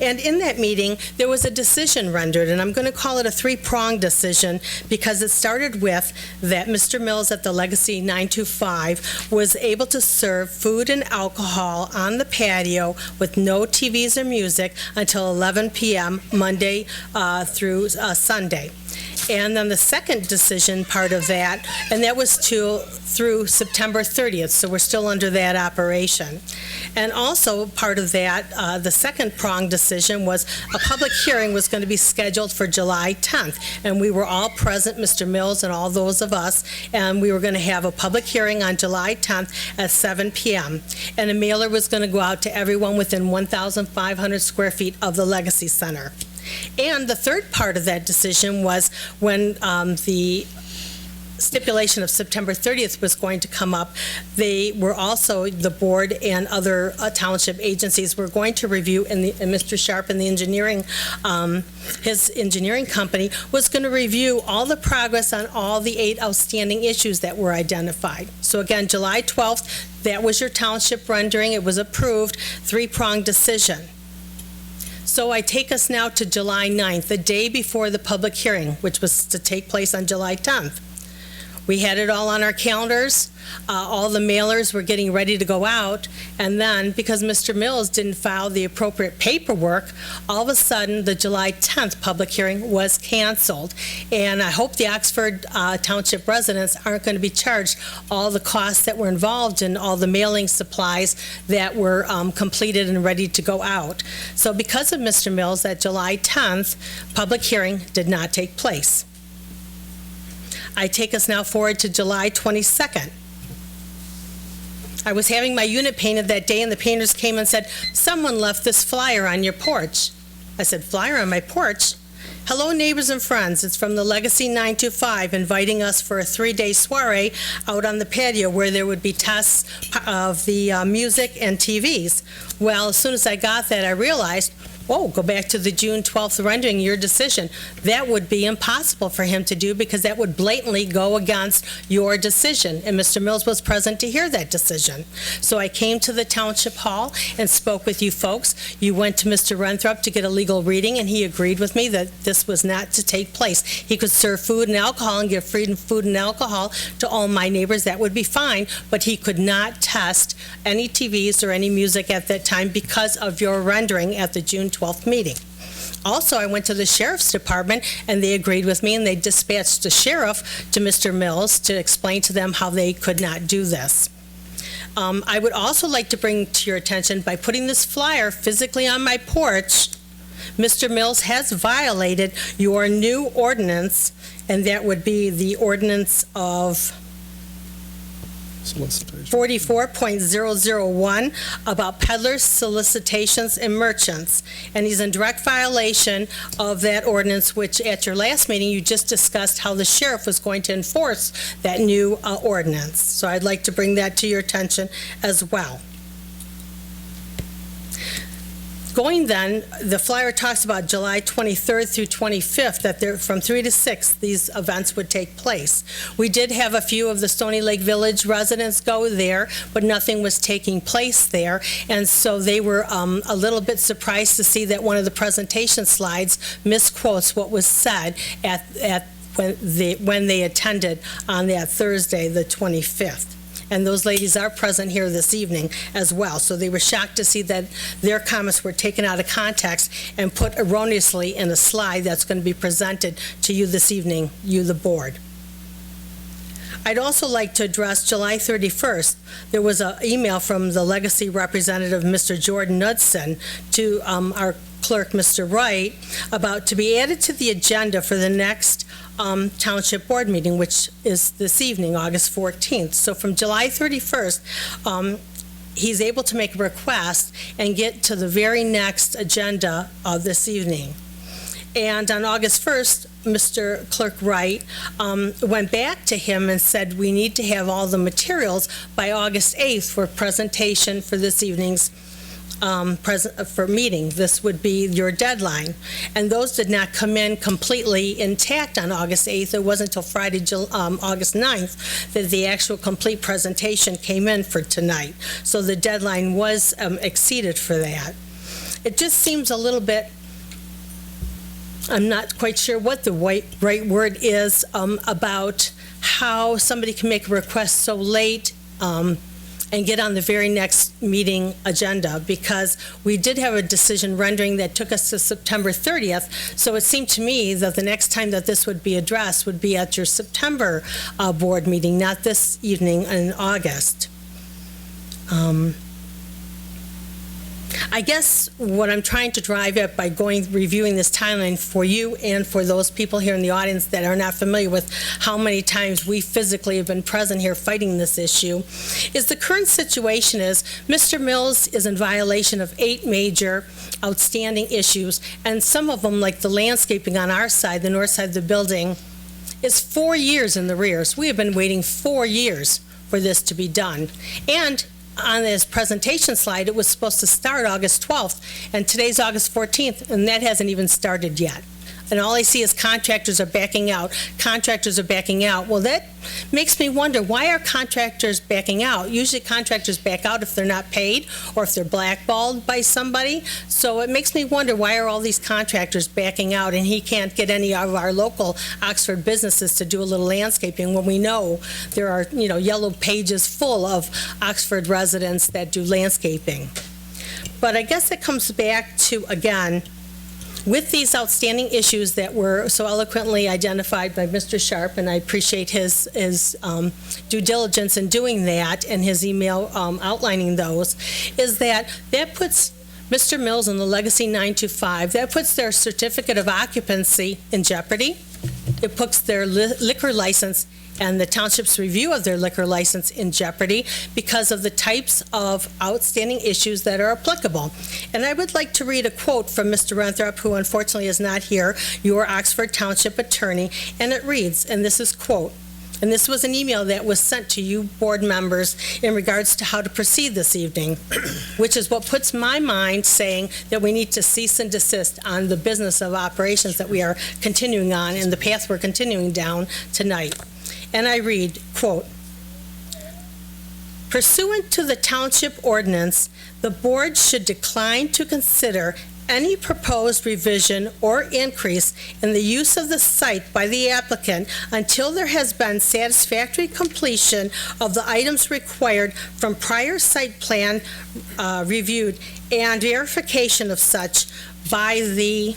And in that meeting, there was a decision rendered, and I'm going to call it a 3-pronged decision because it started with that Mr. Mills at the Legacy 925 was able to serve food and alcohol on the patio with no TVs or music until 11 p.m. Monday through Sunday. And then the second decision part of that, and that was through September 30th, so we're still under that operation. And also part of that, the second prong decision was a public hearing was going to be scheduled for July 10th. And we were all present, Mr. Mills and all those of us, and we were going to have a public hearing on July 10th at 7 p.m. And a mailer was going to go out to everyone within 1,500 square feet of the Legacy Center. And the third part of that decision was when the stipulation of September 30th was going to come up, they were also, the board and other township agencies were going to review, and Mr. Sharp and the engineering, his engineering company was going to review all the progress on all the 8 outstanding issues that were identified. So again, July 12th, that was your township rendering. It was approved, 3-pronged decision. So I take us now to July 9th, the day before the public hearing, which was to take place on July 10th. We had it all on our calendars. All the mailers were getting ready to go out. And then, because Mr. Mills didn't file the appropriate paperwork, all of a sudden, the July 10th public hearing was canceled. And I hope the Oxford Township residents aren't going to be charged all the costs that were involved in all the mailing supplies that were completed and ready to go out. So because of Mr. Mills, that July 10th public hearing did not take place. I take us now forward to July 22nd. I was having my unit painted that day, and the painters came and said, "Someone left this flyer on your porch." I said, "Flyer on my porch?" "Hello, neighbors and friends. It's from the Legacy 925 inviting us for a 3-day soiree out on the patio where there would be tests of the music and TVs. Well, as soon as I got that, I realized, go back to the June 12th rendering, your decision. That would be impossible for him to do because that would blatantly go against your decision. And Mr. Mills was present to hear that decision. So I came to the Township Hall and spoke with you folks. You went to Mr. Renthrop to get a legal reading, and he agreed with me that this was not to take place. He could serve food and alcohol and give free food and alcohol to all my neighbors. That would be fine, but he could not test any TVs or any music at that time because of your rendering at the June 12th meeting. Also, I went to the sheriff's department, and they agreed with me, and they dispatched the sheriff to Mr. Mills to explain to them how they could not do this. I would also like to bring to your attention, by putting this flyer physically on my porch, Mr. Mills has violated your new ordinance, and that would be the ordinance of 44.001 about peddlers, solicitations, and merchants. And he's in direct violation of that ordinance, which at your last meeting, you just discussed how the sheriff was going to enforce that new ordinance. So I'd like to bring that to your attention as well. Going then, the flyer talks about July 23rd through 25th, that there, from 3 to 6, these events would take place. We did have a few of the Stony Lake Village residents go there, but nothing was taking place there. And so they were a little bit surprised to see that one of the presentation slides misquotes what was said when they attended on that Thursday, the 25th. and those ladies are present here this evening as well. So they were shocked to see that their comments were taken out of context and put erroneously in a slide that's going to be presented to you this evening, you, the board. I'd also like to address July 31st. There was an email from the Legacy representative, Mr. Jordan Knudsen, to our clerk, Mr. Wright, about to be added to the agenda for the next Township Board meeting, which is this evening, August 14th. So from July 31st, he's able to make a request and get to the very next agenda of this evening. And on August 1st, Mr. Clerk Wright went back to him and said, we need to have all the materials by August 8th for presentation for this evening's for meeting. This would be your deadline. And those did not come in completely intact on August 8th. It wasn't until Friday, August 9th, that the actual complete presentation came in for tonight. So the deadline was exceeded for that. It just seems a little bit, I'm not quite sure what the right word is about how somebody can make a request so late and get on the very next meeting agenda, because we did have a decision rendering that took us to September 30th. So it seemed to me that the next time that this would be addressed would be at your September board meeting, not this evening in August. I guess what I'm trying to drive at by reviewing this timeline for you and for those people here in the audience that are not familiar with how many times we physically have been present here fighting this issue, is the current situation is Mr. Mills is in violation of 8 major outstanding issues, and some of them, like the landscaping on our side, the north side of the building, is 4 years in the rears. We have been waiting 4 years for this to be done. And on this presentation slide, it was supposed to start August 12th, and today's August 14th, and that hasn't even started yet. And all I see is contractors are backing out. Contractors are backing out. Well, that makes me wonder, why are contractors backing out? Usually contractors back out if they're not paid or if they're blackballed by somebody. So it makes me wonder, why are all these contractors backing out and he can't get any of our local Oxford businesses to do a little landscaping when we know there are, yellow pages full of Oxford residents that do landscaping. But I guess it comes back to, again, with these outstanding issues that were so eloquently identified by Mr. Sharp, and I appreciate his due diligence in doing that and his email outlining those, is that puts Mr. Mills and the Legacy 925, that puts their certificate of occupancy in jeopardy. It puts their liquor license and the township's review of their liquor license in jeopardy because of the types of outstanding issues that are applicable. And I would like to read a quote from Mr. Renthrop, who unfortunately is not here, your Oxford Township attorney, and it reads, and this is quote, and this was an email that was sent to you board members in regards to how to proceed this evening, which is what puts my mind saying that we need to cease and desist on the business of operations that we are continuing on and the path we're continuing down tonight. And I read, quote, pursuant to the township ordinance, the board should decline to consider any proposed revision or increase in the use of the site by the applicant until there has been satisfactory completion of the items required from prior site plan reviewed and verification of such by the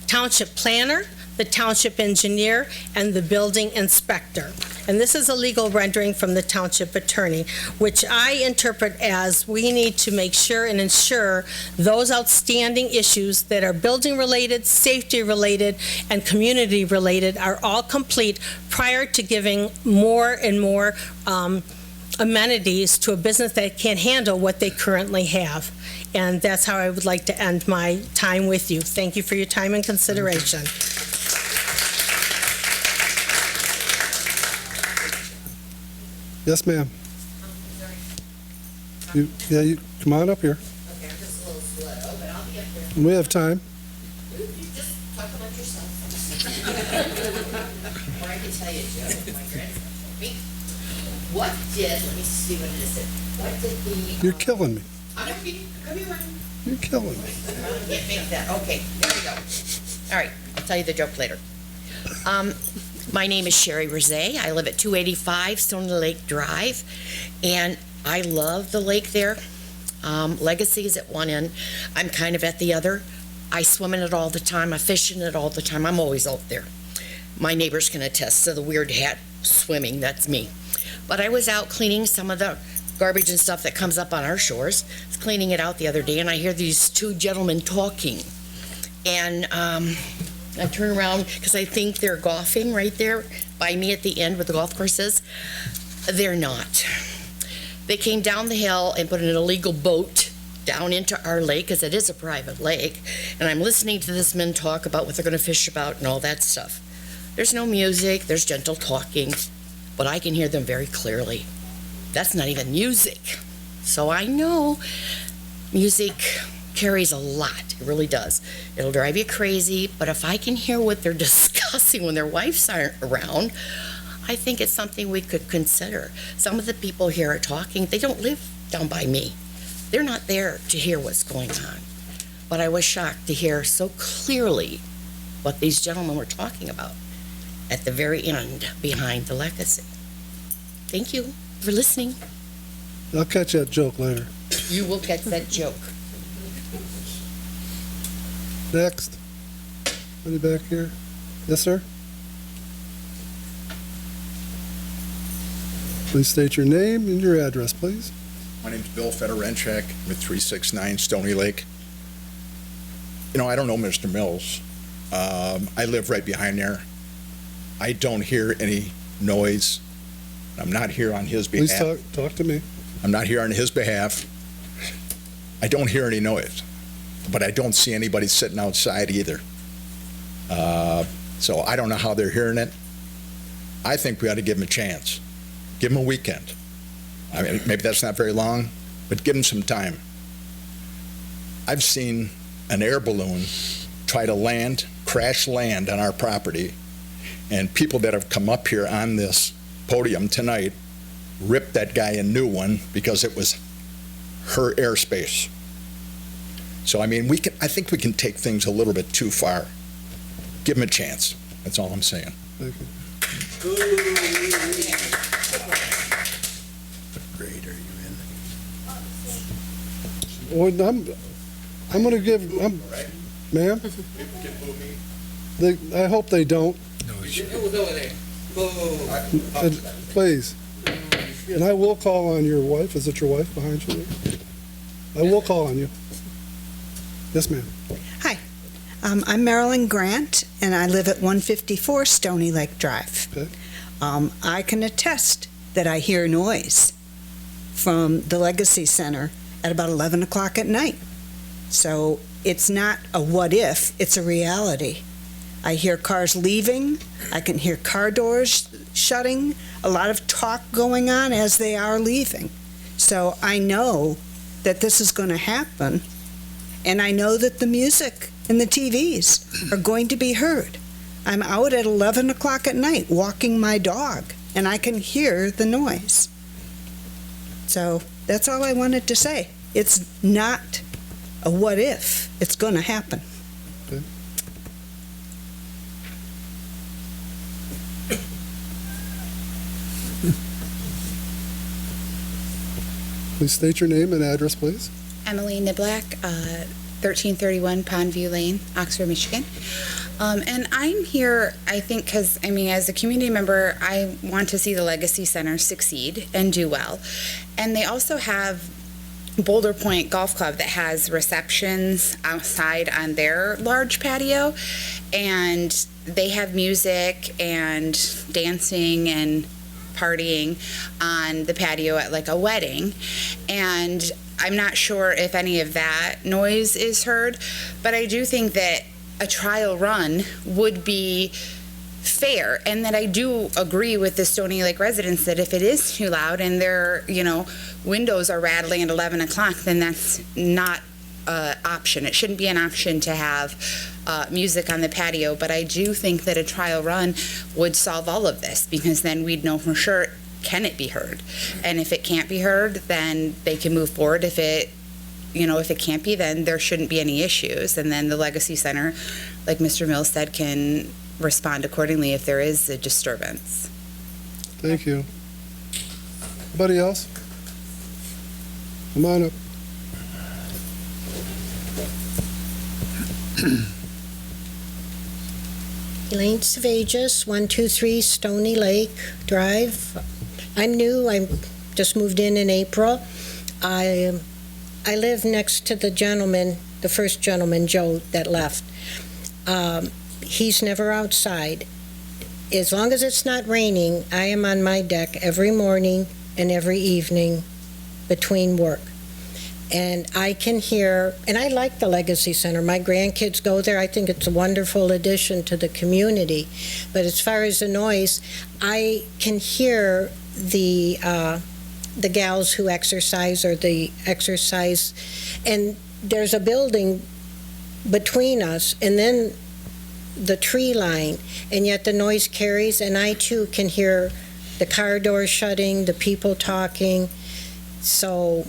township planner, the township engineer, and the building inspector. And this is a legal rendering from the township attorney, which I interpret as we need to make sure and ensure those outstanding issues that are building related, safety related, and community related are all complete prior to giving more and more amenities to a business that can't handle what they currently have. And that's how I would like to end my time with you. Thank you for your time and consideration. Yes, ma'am. You come on up here. Okay, I'm just a little slow, but I'll be up there. We have time. You just talk about yourself. Or I can tell you a joke my grandson told me. Let me see what it is. What did the... You're killing me. Come here, Ryan. You're killing me. I can't make that. Okay, there we go. All right, I'll tell you the joke later. My name is Sherry Rosé. I live at 285 Stony Lake Drive, and I love the lake there. Legacy is at one end. I'm kind of at the other. I swim in it all the time. I fish in it all the time. I'm always out there. My neighbors can attest to the weird hat swimming. That's me. But I was out cleaning some of the garbage and stuff that comes up on our shores. I was cleaning it out the other day, and I hear these two gentlemen talking. And I turn around because I think they're golfing right there by me at the end where the golf course is. They're not. They came down the hill and put an illegal boat down into our lake, because it is a private lake, and I'm listening to this men talk about what they're going to fish about and all that stuff. There's no music, there's gentle talking, but I can hear them very clearly. That's not even music. So I know music carries a lot. It really does. It'll drive you crazy, but if I can hear what they're discussing when their wives aren't around, I think it's something we could consider. Some of the people here are talking. They don't live down by me. They're not there to hear what's going on. But I was shocked to hear so clearly what these gentlemen were talking about at the very end behind the legacy. Thank you for listening. I'll catch that joke later. You will catch that joke. Next. Any back here? Yes, sir? Please state your name and your address, please. My name's Bill Fedorenchek. I'm at 369 Stony Lake. You know, I don't know Mr. Mills. I live right behind there. I don't hear any noise. I'm not here on his behalf. Please talk to me. I'm not here on his behalf. I don't hear any noise, but I don't see anybody sitting outside either. So I don't know how they're hearing it. I think we ought to give them a chance. Give them a weekend. I mean, maybe that's not very long, but give them some time. I've seen an air balloon try to crash land on our property, and people that have come up here on this podium tonight ripped that guy a new one because it was her airspace. So, I mean, I think we can take things a little bit too far. Give them a chance. That's all I'm saying. Thank you. What grade are you in? Well, I'm going to give, ma'am? I hope they don't. Please. And I will call on your wife. Is it your wife behind you? I will call on you. Yes, ma'am. Hi. I'm Marilyn Grant, and I live at 154 Stony Lake Drive. Okay. I can attest that I hear noise from the Legacy Center at about 11 o'clock at night. So it's not a what if, it's a reality. I hear cars leaving. I can hear car doors shutting, a lot of talk going on as they are leaving. So I know that this is going to happen, and I know that the music and the TVs are going to be heard. I'm out at 11 o'clock at night walking my dog, and I can hear the noise. So that's all I wanted to say. It's not a what if, it's going to happen. Okay. Please state your name and address, please. Emily Niblack, 1331 Pondview Lane, Oxford, Michigan. And I'm here, I think, because, I mean, as a community member, I want to see the Legacy Center succeed and do well. And they also have Boulder Point Golf Club that has receptions outside on their large patio. And they have music and dancing and partying on the patio at like a wedding. And I'm not sure if any of that noise is heard, but I do think that a trial run would be fair, and that I do agree with the Stony Lake residents that if it is too loud and their, windows are rattling at 11 o'clock, then that's not an option. It shouldn't be an option to have music on the patio, but I do think that a trial run would solve all of this, because then we'd know for sure, can it be heard? And if it can't be heard, then they can move forward. If it can't be, then there shouldn't be any issues. And then the Legacy Center, like Mr. Mills said, can respond accordingly if there is a disturbance. Thank you. Anybody else? Come on up. Elaine Savages, 123 Stony Lake Drive. I'm new. I just moved in April. I live next to the gentleman, the first gentleman, Joe, that left. He's never outside. As long as it's not raining, I am on my deck every morning and every evening between work. And I can hear, and I like the Legacy Center. My grandkids go there. I think it's a wonderful addition to the community. But as far as the noise, I can hear the gals who exercise or the exercise, and there's a building between us, and then the tree line, and yet the noise carries, and I too can hear the car doors shutting, the people talking. So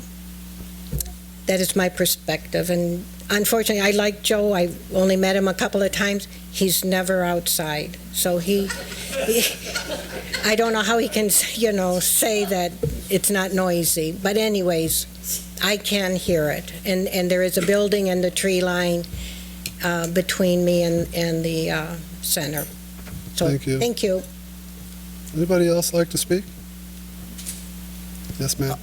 that is my perspective, and unfortunately, I like Joe. I only met him a couple of times. He's never outside, so he I don't know how he can, say that it's not noisy. But anyways, I can hear it, and there is a building and the tree line between me and the center. So Thank you. Thank you. Anybody else like to speak? Yes, ma'am.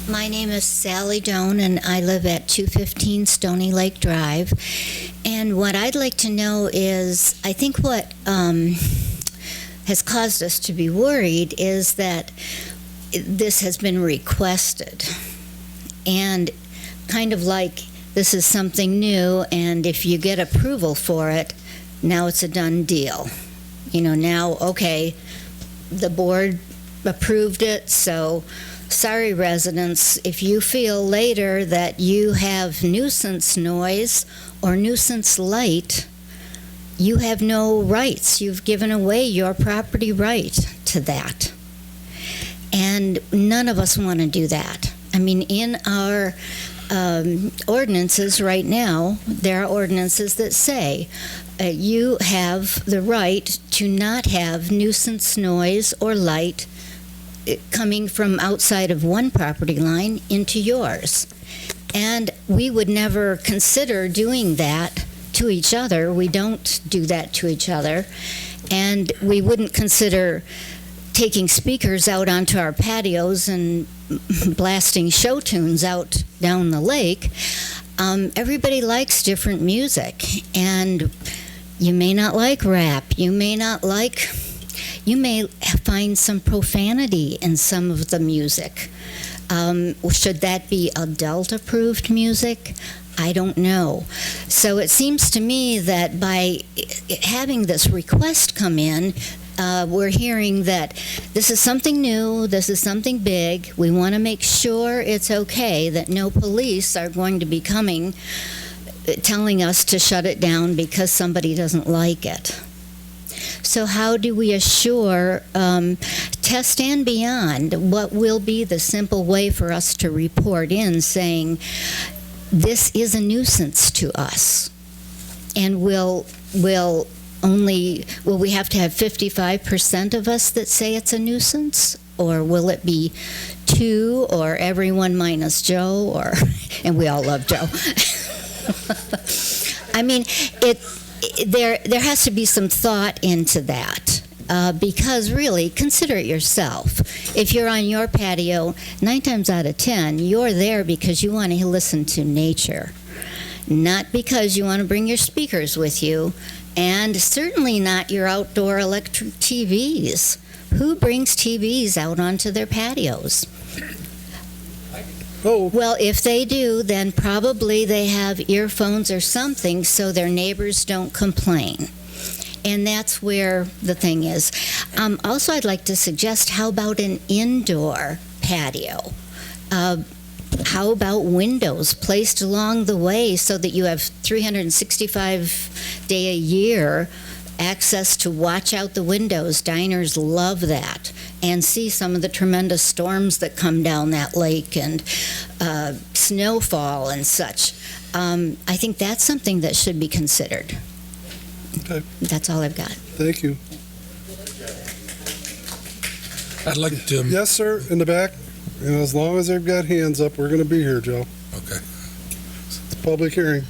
My name is Sally Doan, and I live at 215 Stony Lake Drive. And what I'd like to know is, I think what has caused us to be worried is that this has been requested. And kind of like this is something new, and if you get approval for it, now it's a done deal. Now, okay, the board approved it, so sorry, residents, if you feel later that you have nuisance noise or nuisance light, you have no rights. You've given away your property right to that. And none of us want to do that. I mean, in our ordinances right now, there are ordinances that say you have the right to not have nuisance noise or light coming from outside of one property line into yours. And we would never consider doing that to each other. We don't do that to each other. And we wouldn't consider taking speakers out onto our patios and blasting show tunes out down the lake. Everybody likes different music, and you may not like rap. You may find some profanity in some of the music. Should that be adult-approved music? I don't know. So it seems to me that by having this request come in, we're hearing that this is something new, this is something big. We want to make sure it's okay, that no police are going to be coming telling us to shut it down because somebody doesn't like it. So how do we assure, test and beyond, what will be the simple way for us to report in saying, this is a nuisance to us? And will we have to have 55% of us that say it's a nuisance? Or will it be 2, or everyone minus Joe, and we all love Joe? I mean, there has to be some thought into that, because really, consider it yourself. If you're on your patio, 9 times out of 10, you're there because you want to listen to nature, not because you want to bring your speakers with you, and certainly not your outdoor electric TVs. Who brings TVs out onto their patios? Well, if they do, then probably they have earphones or something so their neighbors don't complain. And that's where the thing is. Also, I'd like to suggest, how about an indoor patio? How about windows placed along the way so that you have 365 day a year access to watch out the windows? Diners love that. and see some of the tremendous storms that come down that lake and snowfall and such. I think that's something that should be considered. Okay. That's all I've got. Thank you. I'd like to. Yes, sir, in the back. And as long as they've got hands up, we're going to be here, Joe. Okay. It's a public hearing.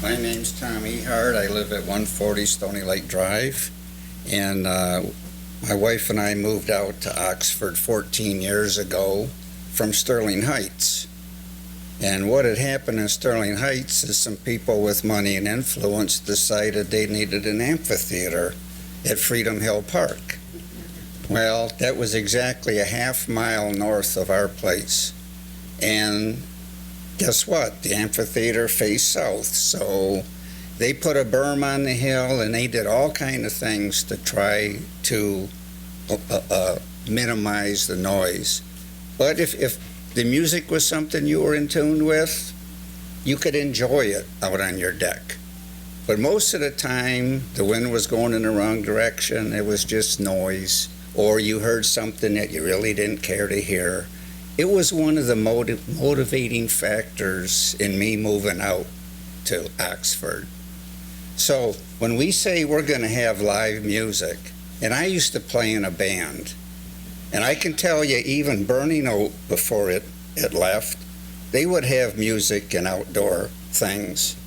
My name's Tom Ehart. I live at 140 Stony Lake Drive. And my wife and I moved out to Oxford 14 years ago from Sterling Heights. And what had happened in Sterling Heights is some people with money and influence decided they needed an amphitheater at Freedom Hill Park. Well, that was exactly a half-mile north of our place. And guess what? The amphitheater faced south, so they put a berm on the hill and they did all kind of things to try to minimize the noise. But if the music was something you were in tune with, you could enjoy it out on your deck. But most of the time, the wind was going in the wrong direction. It was just noise, or you heard something that you really didn't care to hear. It was one of the motivating factors in me moving out to Oxford. So when we say we're going to have live music, and I used to play in a band, and I can tell you, even Burning Oak, before it left, they would have music and outdoor things.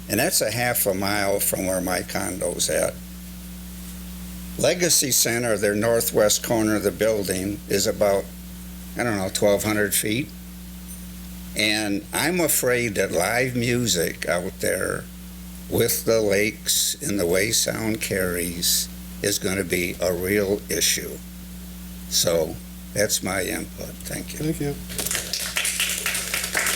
And that's a half a mile from where my condo's at. Legacy Center, their northwest corner of the building, is about, 1,200 feet. And I'm afraid that live music out there with the lakes and the way sound carries is going to be a real issue. So that's my input. Thank you. Thank you.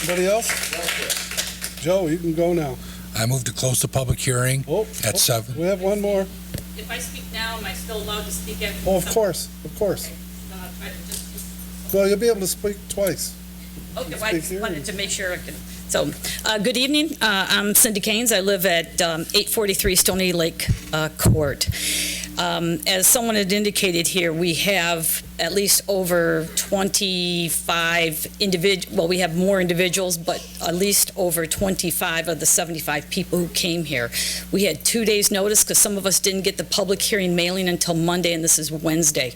Anybody else? Joe, you can go now. I move to close the public hearing at 7. We have one more. If I speak now, am I still allowed to speak after? Oh, of course, of course. Well, you'll be able to speak twice. Okay, well, I just wanted to make sure I could. So, good evening. I'm Cindy Caines. I live at 843 Stony Lake Court. As someone had indicated here, we have at least over 25 well, we have more individuals, but at least over 25 of the 75 people who came here. We had 2 days' notice because some of us didn't get the public hearing mailing until Monday, and this is Wednesday.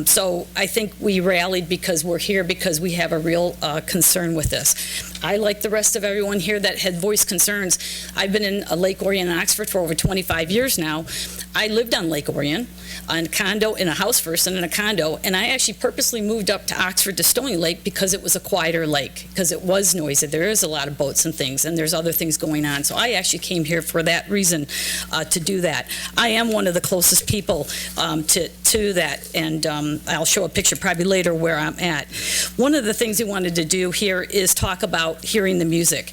So I think we rallied because we're here because we have a real concern with this. I, like the rest of everyone here that had voiced concerns, I've been in Lake Orion and Oxford for over 25 years now. I lived on Lake Orion, in a condo, in a house first and in a condo, and I actually purposely moved up to Oxford to Stony Lake because it was a quieter lake, because it was noisy. There is a lot of boats and things, and there's other things going on. So I actually came here for that reason, to do that. I am one of the closest people to that, and I'll show a picture probably later where I'm at. One of the things we wanted to do here is talk about hearing the music.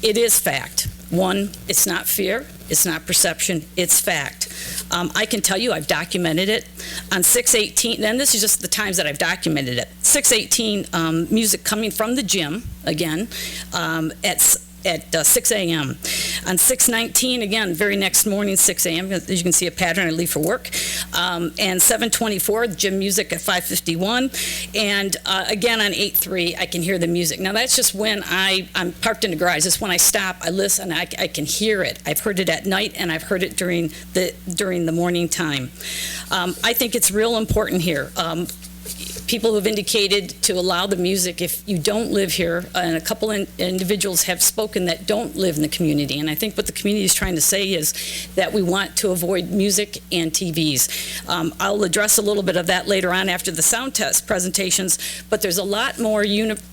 It is fact. One, it's not fear, it's not perception, it's fact. I can tell you, I've documented it. On 6/18, and this is just the times that I've documented it. 6/18, music coming from the gym, again, at 6 a.m. On 6/19, again, very next morning, 6 a.m., as you can see a pattern, I leave for work. And 7/24, gym music at 5:51. And again, on 8/3, I can hear the music. Now, that's just when I'm parked in the garage. It's when I stop, I listen, I can hear it. I've heard it at night, and I've heard it during the morning time. I think it's real important here. People have indicated to allow the music if you don't live here, and a couple individuals have spoken that don't live in the community. And I think what the community is trying to say is that we want to avoid music and TVs. I'll address a little bit of that later on after the sound test presentations, but there's a lot more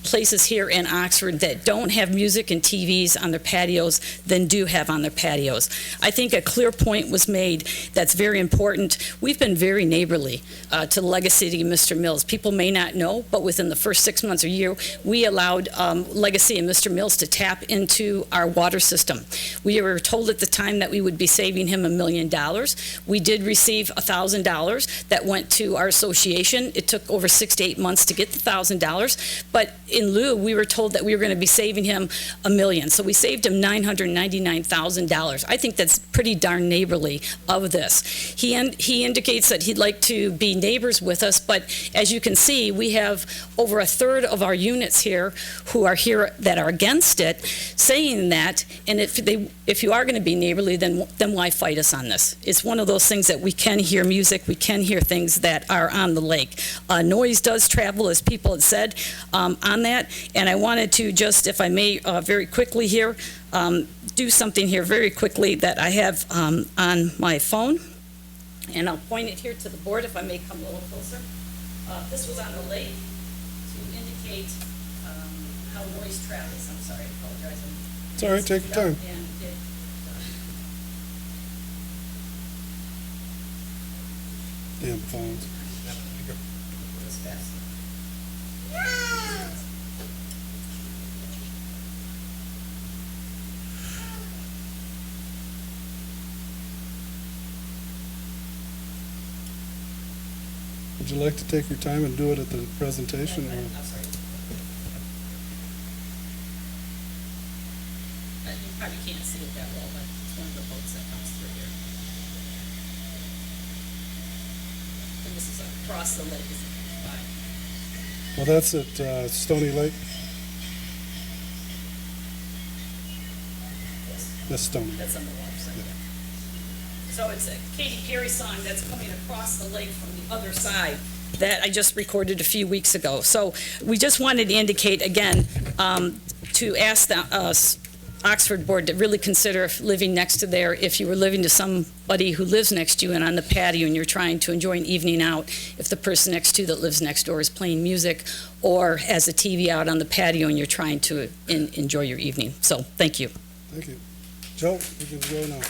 places here in Oxford that don't have music and TVs on their patios than do have on their patios. I think a clear point was made that's very important. We've been very neighborly to the legacy of Mr. Mills. People people may not know, but within the first 6 months or year, we allowed Legacy and Mr. Mills to tap into our water system. We were told at the time that we would be saving him $1 million. We did receive $1,000 that went to our association. It took over 6 to 8 months to get the $1,000, but in lieu, we were told that we were going to be saving him $1 million. So we saved him $999,000. I think that's pretty darn neighborly of this. He indicates that he'd like to be neighbors with us, but as you can see, we have over a third of our units here who are here that are against it, saying that, and if you are going to be neighborly, then why fight us on this? It's one of those things that we can hear music, we can hear things that are on the lake. Noise does travel, as people had said, on that, and I wanted to just, if I may, very quickly here, do something here very quickly that I have on my phone, and I'll point it here to the board if I may come a little closer. This was on the lake to indicate how noise travels. I'm sorry, I apologize. It's all right, take your time. Damn phones. Would you like to take your time and do it at the presentation? Or? I'm sorry. You probably can't see it that well, but it's one of the boats that comes through here. And this is across the lake as it comes by. Well, that's at Stony Lake. That's Stony. That's on the water side. Yeah. So it's a Katy Perry song that's coming across the lake from the other side that I just recorded a few weeks ago. So we just wanted to indicate again to ask the Oxford Board to really consider living next to there. If you were living to somebody who lives next to you and on the patio and you're trying to enjoy an evening out, if the person next to you that lives next door is playing music or has a TV out on the patio and you're trying to enjoy your evening. So thank you. Thank you. Joe, you can go now.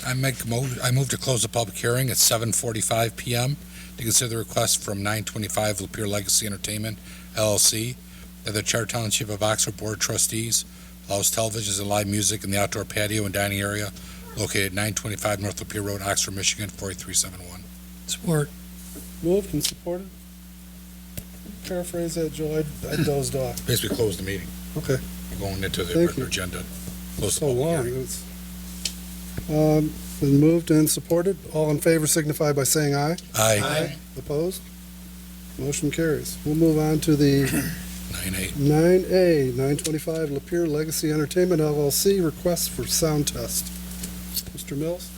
I move to close the public hearing at 7:45 PM to consider the request from 925 Lapeer Legacy Entertainment, LLC, that the Charter Township of Oxford Board of Trustees allows televisions and live music in the outdoor patio and dining area located at 925 North Lapeer Road, Oxford, Michigan, 48371. Support. Moved and supported. Paraphrase that, Joe. I dozed off. Basically close the meeting. Okay. We're going into the Thank regular you. agenda. Close the So public long. hearing. It's been moved and supported. All in favor signify by saying aye. Aye. Opposed? Motion carries. We'll move on to the 9A. 9A, 925 Lapeer Legacy Entertainment LLC, request for sound test. Mr. Mills?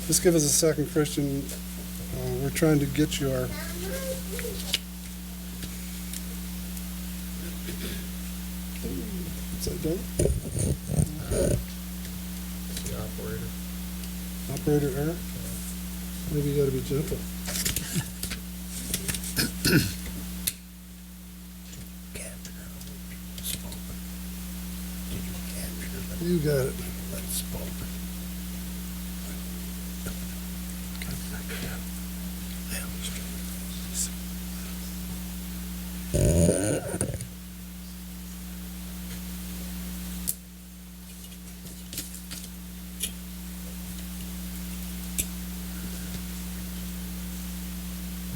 Just give us a second, Christian. We're trying to get you our... Is that done? Operator error? Maybe you gotta be gentle. You got it.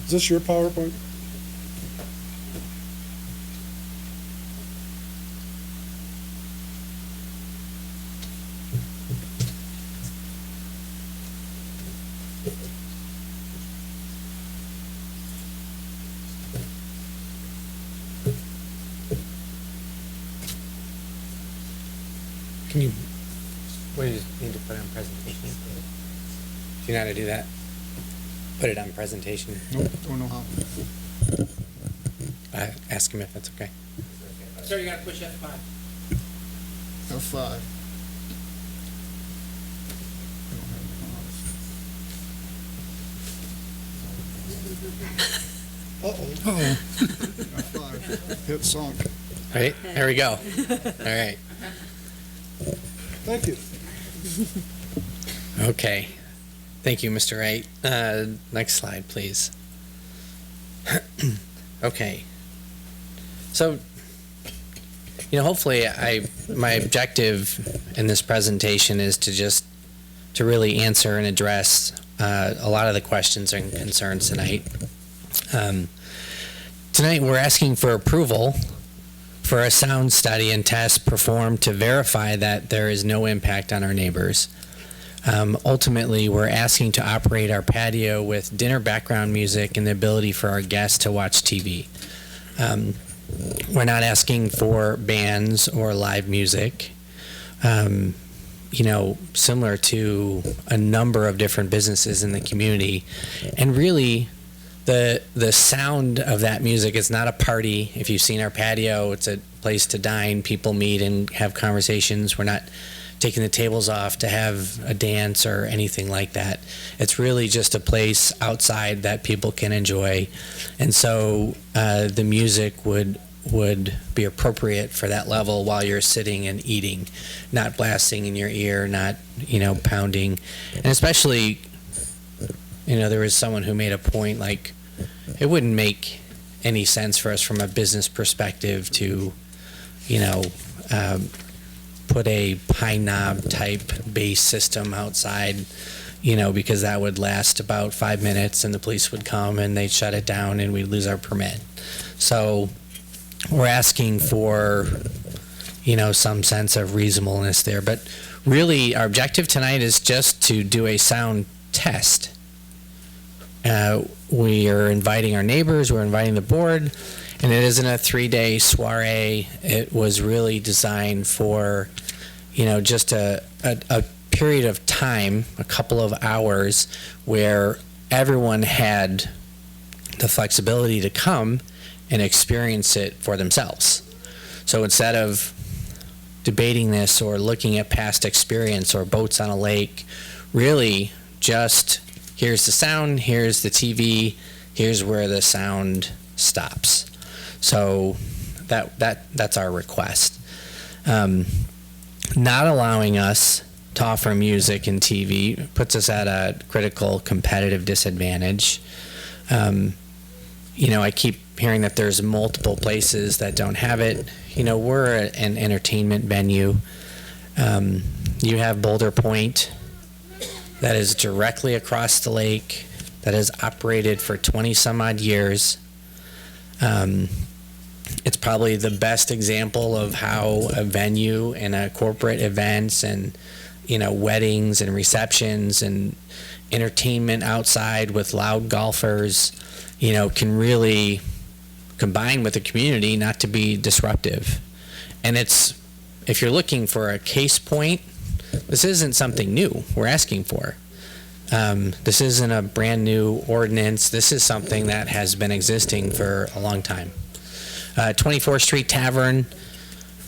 Is this your PowerPoint? Can you, what do you need to put on presentation? Do you know how to do that? Put it on presentation? Nope, don't know how. Ask him if that's okay. Sir, you gotta push F5. F5. Uh-oh. Hit sunk. Right, there we go. All right. Thank you. Okay. Thank you, Mr. Wright. Next slide, please. Okay. So, hopefully my objective in this presentation is to really answer and address a lot of the questions and concerns tonight. Tonight we're asking for approval for a sound study and test performed to verify that there is no impact on our neighbors. Ultimately, we're asking to operate our patio with dinner background music and the ability for our guests to watch TV. We're not asking for bands or live music, similar to a number of different businesses in the community. And really, the sound of that music is not a party. If you've seen our patio, it's a place to dine, people meet and have conversations. We're not taking the tables off to have a dance or anything like that. It's really just a place outside that people can enjoy. And so the music would be appropriate for that level while you're sitting and eating, not blasting in your ear, not, pounding. And especially, there was someone who made a point, like, it wouldn't make any sense for us from a business perspective to, put a pine knob type bass system outside, because that would last about 5 minutes and the police would come and they'd shut it down and we'd lose our permit. So we're asking for, some sense of reasonableness there. But really, our objective tonight is just to do a sound test. We are inviting our neighbors, we're inviting the board, and it isn't a 3-day soiree. It was really designed for, just a period of time, a couple of hours, where everyone had the flexibility to come and experience it for themselves. So instead of debating this or looking at past experience or boats on a lake, really just here's the sound, here's the TV, here's where the sound stops. So that's our request. Not allowing us to offer music and TV puts us at a critical competitive disadvantage. I keep hearing that there's multiple places that don't have it. We're an entertainment venue. You have Boulder Point that is directly across the lake, that has operated for 20 some odd years. It's probably the best example of how a venue and a corporate events and, weddings and receptions and entertainment outside with loud golfers, can really combine with the community not to be disruptive. And if you're looking for a case point, this isn't something new we're asking for. This isn't a brand new ordinance. This is something that has been existing for a long time. 24th Street Tavern,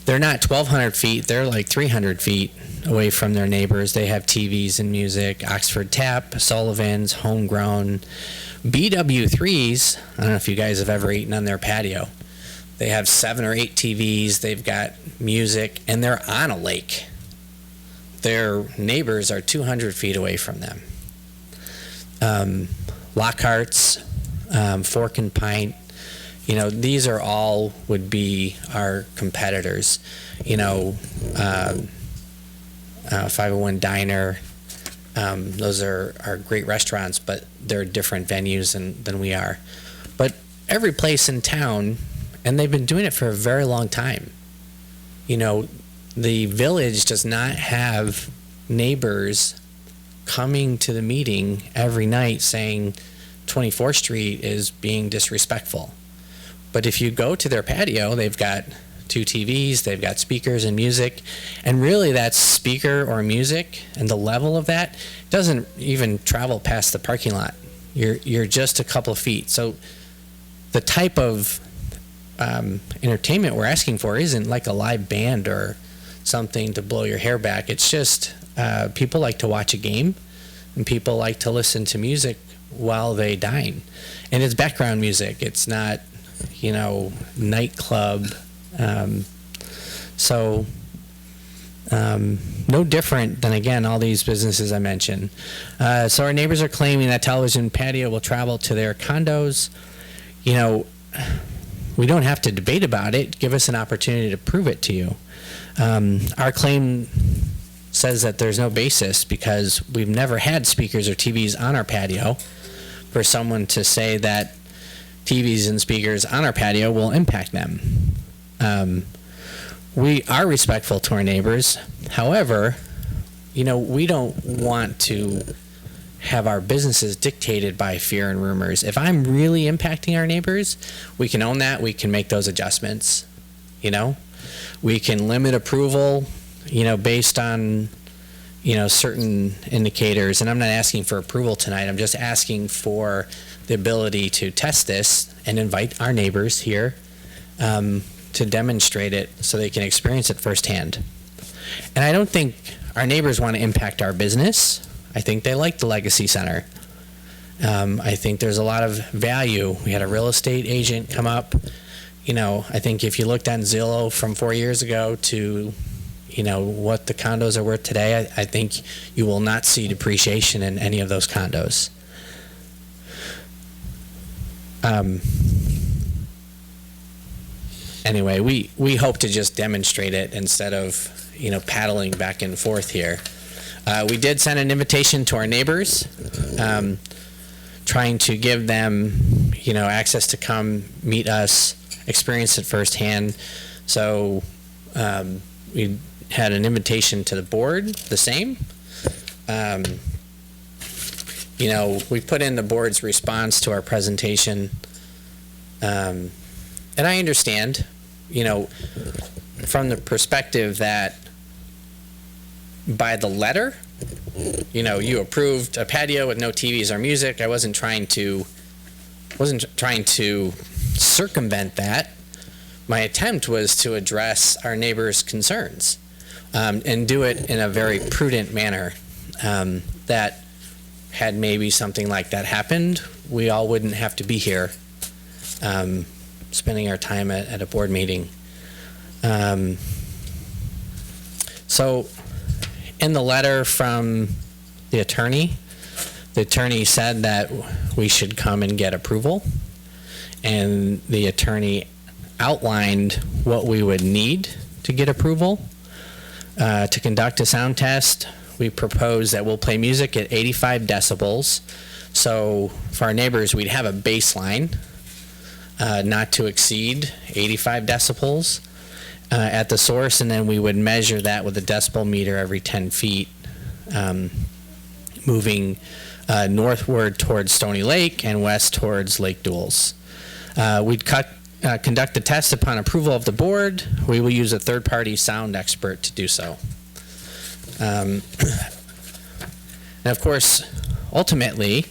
they're not 1,200 feet, they're like 300 feet away from their neighbors. They have TVs and music. Oxford Tap, Sullivan's, Homegrown. BW3's, I don't know if you guys have ever eaten on their patio. They have 7 or 8 TVs, they've got music, and they're on a lake. Their neighbors are 200 feet away from them. Lockhart's, Fork and Pint, these are all would be our competitors. 501 Diner, those are great restaurants, but they're different venues than we are. But every place in town, and they've been doing it for a very long time. The village does not have neighbors coming to the meeting every night saying 24th Street is being disrespectful. But if you go to their patio, they've got 2 TVs, they've got speakers and music, and really that speaker or music and the level of that doesn't even travel past the parking lot. You're just a couple of feet. So the type of entertainment we're asking for isn't like a live band or something to blow your hair back. It's just people like to watch a game. and people like to listen to music while they dine. And it's background music. It's not, nightclub. No different than, again, all these businesses I mentioned. So our neighbors are claiming that television patio will travel to their condos. We don't have to debate about it. Give us an opportunity to prove it to you. Our claim says that there's no basis because we've never had speakers or TVs on our patio. For someone to say that TVs and speakers on our patio will impact them. We are respectful to our neighbors. However, we don't want to have our businesses dictated by fear and rumors. If I'm really impacting our neighbors, we can own that. We can make those adjustments. We can limit approval, based on, certain indicators. And I'm not asking for approval tonight. I'm just asking for the ability to test this and invite our neighbors here to demonstrate it so they can experience it firsthand. And I don't think our neighbors want to impact our business. I think they like the Legacy Center. I think there's a lot of value. We had a real estate agent come up. I think if you looked on Zillow from 4 years ago to, what the condos are worth today, I think you will not see depreciation in any of those condos. Anyway, we hope to just demonstrate it instead of, paddling back and forth here. We did send an invitation to our neighbors, trying to give them, access to come meet us, experience it firsthand. So we had an invitation to the board, the same. We put in the board's response to our presentation. And I understand, from the perspective that by the letter, you approved a patio with no TVs or music. I wasn't trying to circumvent that. My attempt was to address our neighbors' concerns and do it in a very prudent manner. That had maybe something like that happened, we all wouldn't have to be here spending our time at a board meeting. So in the letter from the attorney said that we should come and get approval, and the attorney outlined what we would need to get approval. To conduct a sound test, we propose that we'll play music at 85 decibels. So for our neighbors, we'd have a baseline not to exceed 85 decibels at the source, and then we would measure that with a decibel meter every 10 feet, moving northward towards Stony Lake and west towards Lake Duels. We'd conduct the test upon approval of the board. We will use a third-party sound expert to do so. And of course, ultimately,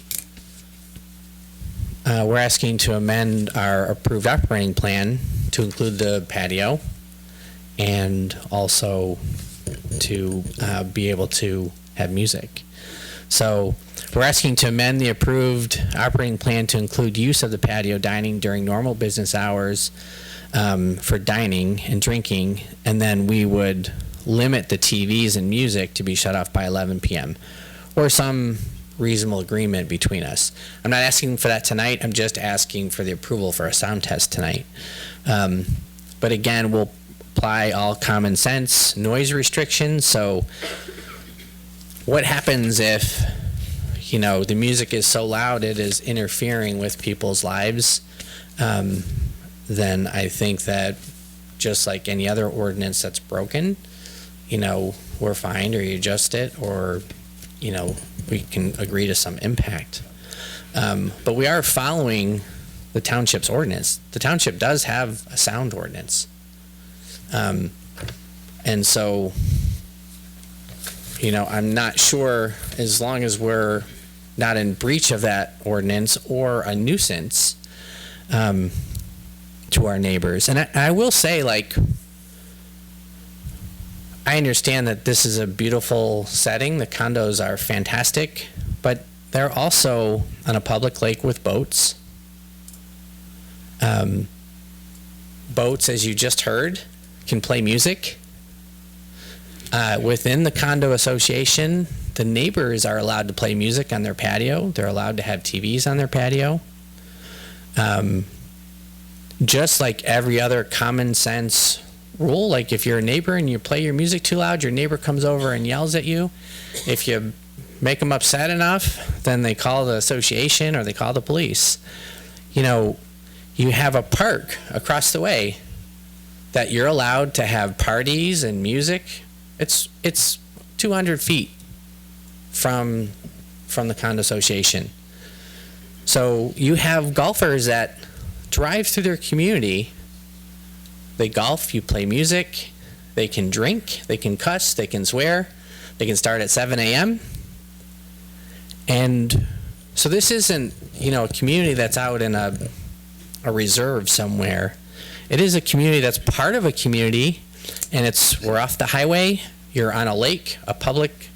we're asking to amend our approved operating plan to include the patio and also to be able to have music. So we're asking to amend the approved operating plan to include use of the patio dining during normal business hours for dining and drinking, and then we would limit the TVs and music to be shut off by 11 p.m. or some reasonable agreement between us. I'm not asking for that tonight. I'm just asking for the approval for a sound test tonight. But again, we'll apply all common sense noise restrictions. So what happens if, the music is so loud it is interfering with people's lives? Then I think that just like any other ordinance that's broken, we're fined or you adjust it, or, we can agree to some impact. But we are following the township's ordinance. The township does have a sound ordinance. And so, I'm not sure, as long as we're not in breach of that ordinance or a nuisance to our neighbors. And I will say, I understand that this is a beautiful setting. The condos are fantastic. but they're also on a public lake with boats. Boats, as you just heard, can play music. Within the condo association, the neighbors are allowed to play music on their patio. They're allowed to have TVs on their patio. Just like every other common sense rule, like if you're a neighbor and you play your music too loud, your neighbor comes over and yells at you. If you make them upset enough, then they call the association or they call the police. You know, you have a park across the way that you're allowed to have parties and music. It's 200 feet from the condo association. So you have golfers that drive through their community. They golf, you play music, they can drink, they can cuss, they can swear, they can start at 7 a.m. And so this isn't, you know, a community that's out in a reserve somewhere. It is a community that's part of a community, and we're off the highway, you're on a lake, a public,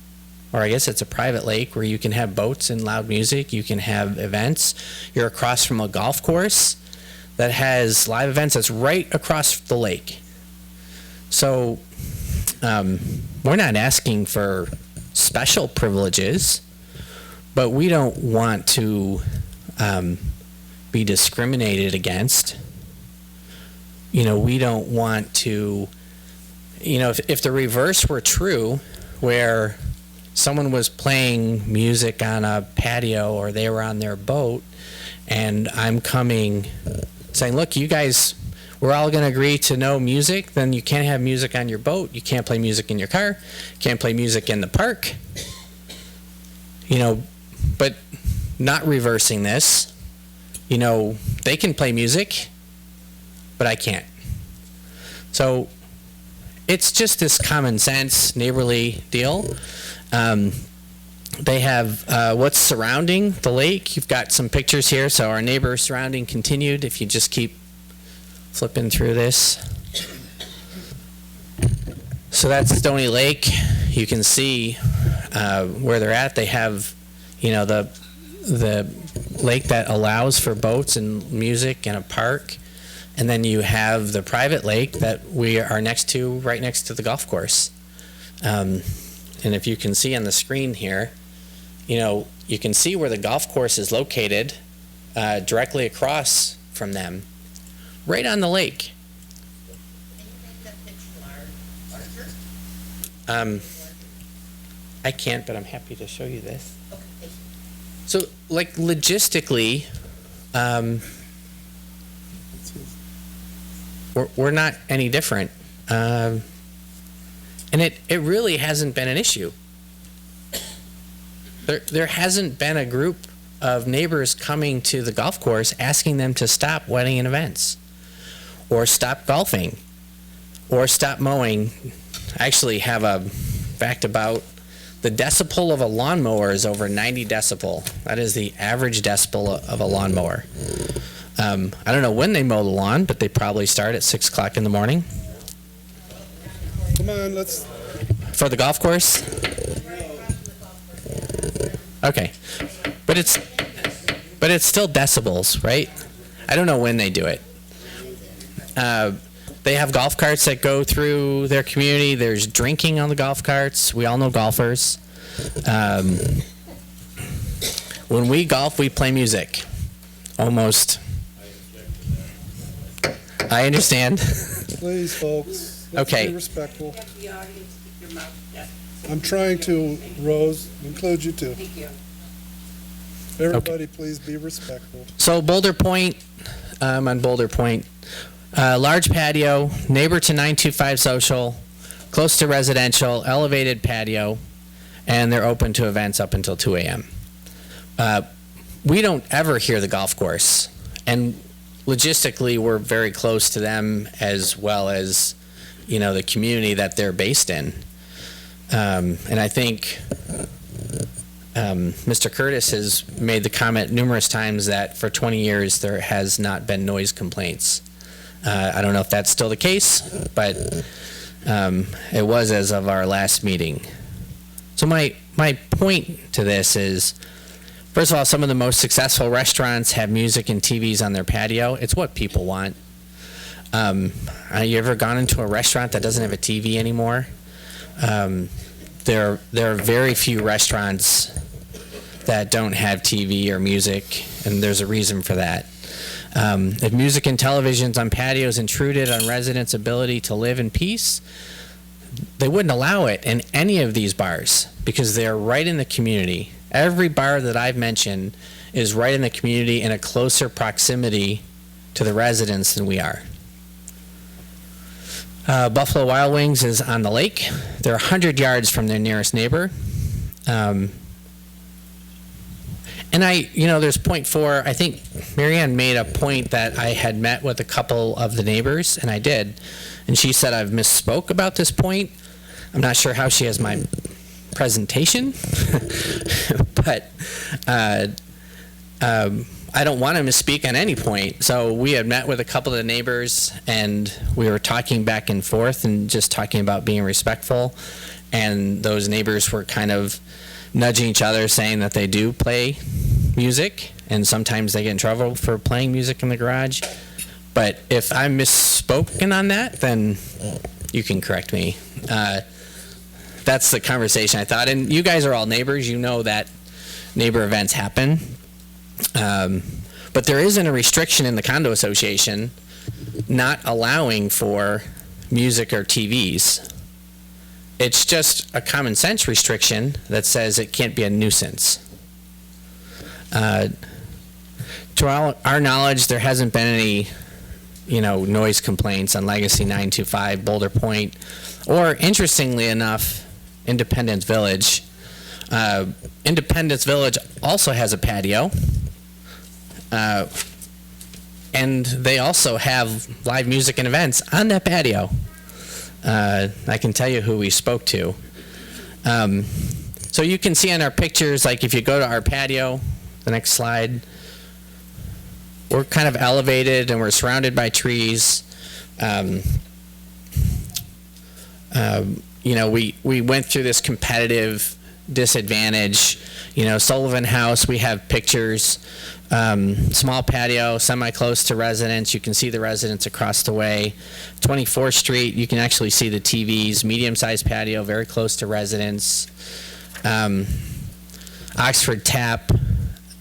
or I guess it's a private lake where you can have boats and loud music, you can have events. You're across from a golf course that has live events that's right across the lake. So we're not asking for special privileges, but we don't want to be discriminated against. You know, we don't want to, you know, if the reverse were true, where someone was playing music on a patio or they were on their boat, and I'm coming saying, look, you guys, we're all going to agree to no music, then you can't have music on your boat, you can't play music in your car, you can't play music in the park. You know, but not reversing this. You know, they can play music, but I can't. So it's just this common sense, neighborly deal. They have what's surrounding the lake. You've got some pictures here. So our neighbor surrounding continued, if you just keep flipping through this. So that's Stony Lake. You can see where they're at. They have, you know, the lake that allows for boats and music and a park. And then you have the private lake that we are next to, right next to the golf course. And if you can see on the screen here, you know, you can see where the golf course is located directly across from them, right on the lake. I can't, but I'm happy to show you this. So, like, logistically, we're not any different. And it really hasn't been an issue. There hasn't been a group of neighbors coming to the golf course asking them to stop wedding and events, or stop golfing, or stop mowing. I actually have a fact about the decibel of a lawnmower is over 90 decibel. That is the average decibel of a lawnmower. I don't know when they mow the lawn, but they probably start at 6 o'clock in the morning. Come on, let's... For the golf course? Okay. But it's still decibels, right? I don't know when they do it. They have golf carts that go through their community. There's drinking on the golf carts. We all know golfers. When we golf, we play music. Almost. I understand. Please, folks. Let's Okay. be respectful. I'm trying to, Rose, include you too. Thank you. Everybody, please be respectful. So Boulder Point, on Boulder Point, large patio, neighbor to 925 social, close to residential, elevated patio, and they're open to events up until 2 a.m. We don't ever hear the golf course, and logistically we're very close to them, as well as, you know, the community that they're based in. And I think Mr. Curtis has made the comment numerous times that for 20 years there has not been noise complaints. I don't know if that's still the case, but it was as of our last meeting. So my point to this is, first of all, some of the most successful restaurants have music and TVs on their patio. It's what people want. You ever gone into a restaurant that doesn't have a TV anymore? There are very few restaurants that don't have TV or music, and there's a reason for that. If music and televisions on patios intruded on residents' ability to live in peace, they wouldn't allow it in any of these bars because they're right in the community. Every bar that I've mentioned is right in the community in a closer proximity to the residents than we are. Buffalo Wild Wings is on the lake. They're 100 yards from their nearest neighbor. And there's point 4. I think Marianne made a point that I had met with a couple of the neighbors, and I did. And she said I've misspoke about this point. I'm not sure how she has my presentation, but I don't want to misspeak on any point. So we had met with a couple of the neighbors, and we were talking back and forth and just talking about being respectful. And those neighbors were kind of nudging each other, saying that they do play music, and sometimes they get in trouble for playing music in the garage. But if I'm misspoken on that, then you can correct me. That's the conversation I thought. And you guys are all neighbors. You know that neighbor events happen. But there isn't a restriction in the condo association not allowing for music or TVs. It's just a common sense restriction that says it can't be a nuisance. To our knowledge, there hasn't been any, noise complaints on Legacy 925, Boulder Point, or interestingly enough, Independence Village. Independence Village also has a patio. And they also have live music and events on that patio. I can tell you who we spoke to. So you can see on our pictures, like if you go to our patio, the next slide, we're kind of elevated and we're surrounded by trees. We went through this competitive disadvantage. Sullivan House, we have pictures. Small patio, semi-close to residents. You can see the residents across the way. 24th Street, you can actually see the TVs. Medium-sized patio, very close to residents. Oxford Tap,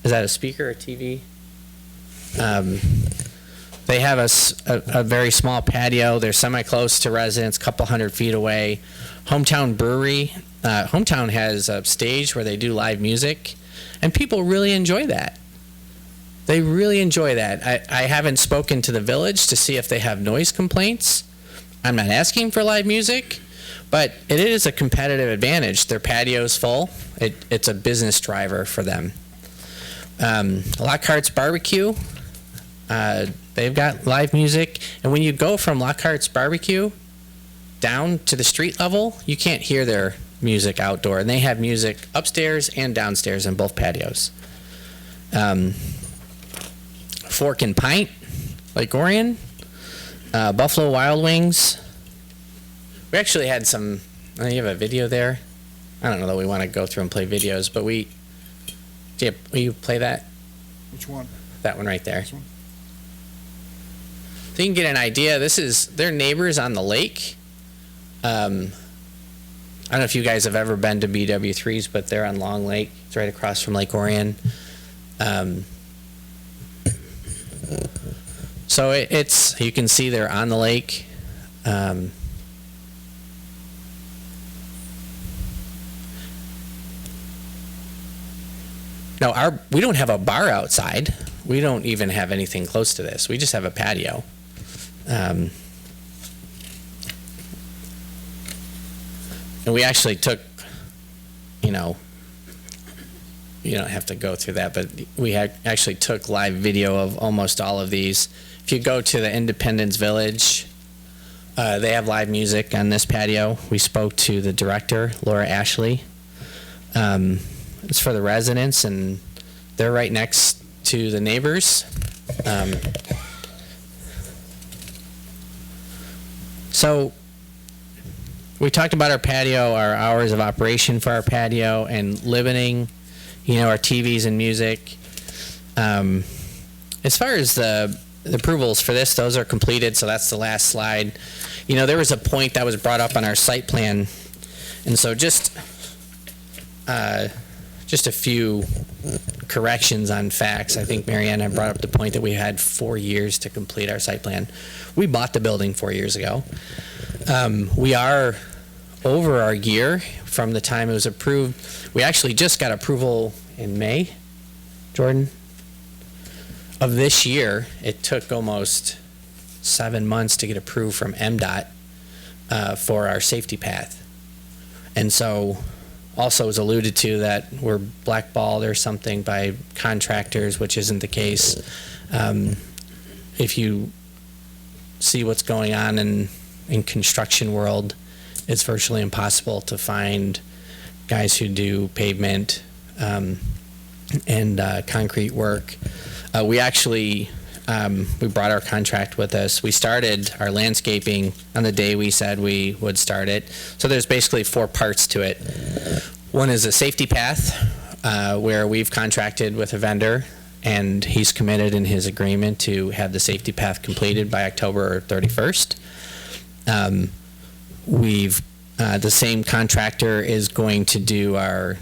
is that a speaker or TV? They have a very small patio. They're semi-close to residents, a couple 100 feet away. Hometown Brewery. Hometown has a stage where they do live music, and people really enjoy that. They really enjoy that. I haven't spoken to the village to see if they have noise complaints. I'm not asking for live music, but it is a competitive advantage. Their patio's full. It's a business driver for them. Lockhart's Barbecue, they've got live music. And when you go from Lockhart's Barbecue down to the street level, you can't hear their music outdoor. And they have music upstairs and downstairs in both patios. Fork and Pint, Lake Orion, Buffalo Wild Wings. We actually had some, you have a video there? I don't know that we want to go through and play videos, but will you play that? Which one? That one right there. This one? So you can get an idea. They're neighbors on the lake. I don't know if you guys have ever been to BW3s, but they're on Long Lake. It's right across from Lake Orion. So you can see they're on the lake. Now, we don't have a bar outside. We don't even have anything close to this. We just have a patio. And we actually took, you don't have to go through that, but we actually took live video of almost all of these. If you go to the Independence Village, they have live music on this patio. We spoke to the director, Laura Ashley. It's for the residents, and they're right next to the neighbors. So we talked about our patio, our hours of operation for our patio, and limiting, our TVs and music. As far as the approvals for this, those are completed, so that's the last slide. There was a point that was brought up on our site plan, and so just a few corrections on facts. I think Marianne had brought up the point that we had 4 years to complete our site plan. We bought the building 4 years ago. We are over our year from the time it was approved. We actually just got approval in May, Jordan, of this year. It took almost 7 months to get approved from MDOT for our safety path. And so also was alluded to that we're blackballed or something by contractors, which isn't the case. If you see what's going on in construction world, it's virtually impossible to find guys who do pavement and concrete work. We actually we brought our contract with us. We started our landscaping on the day we said we would start it. So there's basically 4 parts to it. One is a safety path, where we've contracted with a vendor, and he's committed in his agreement to have the safety path completed by October 31st. The same contractor is going to do our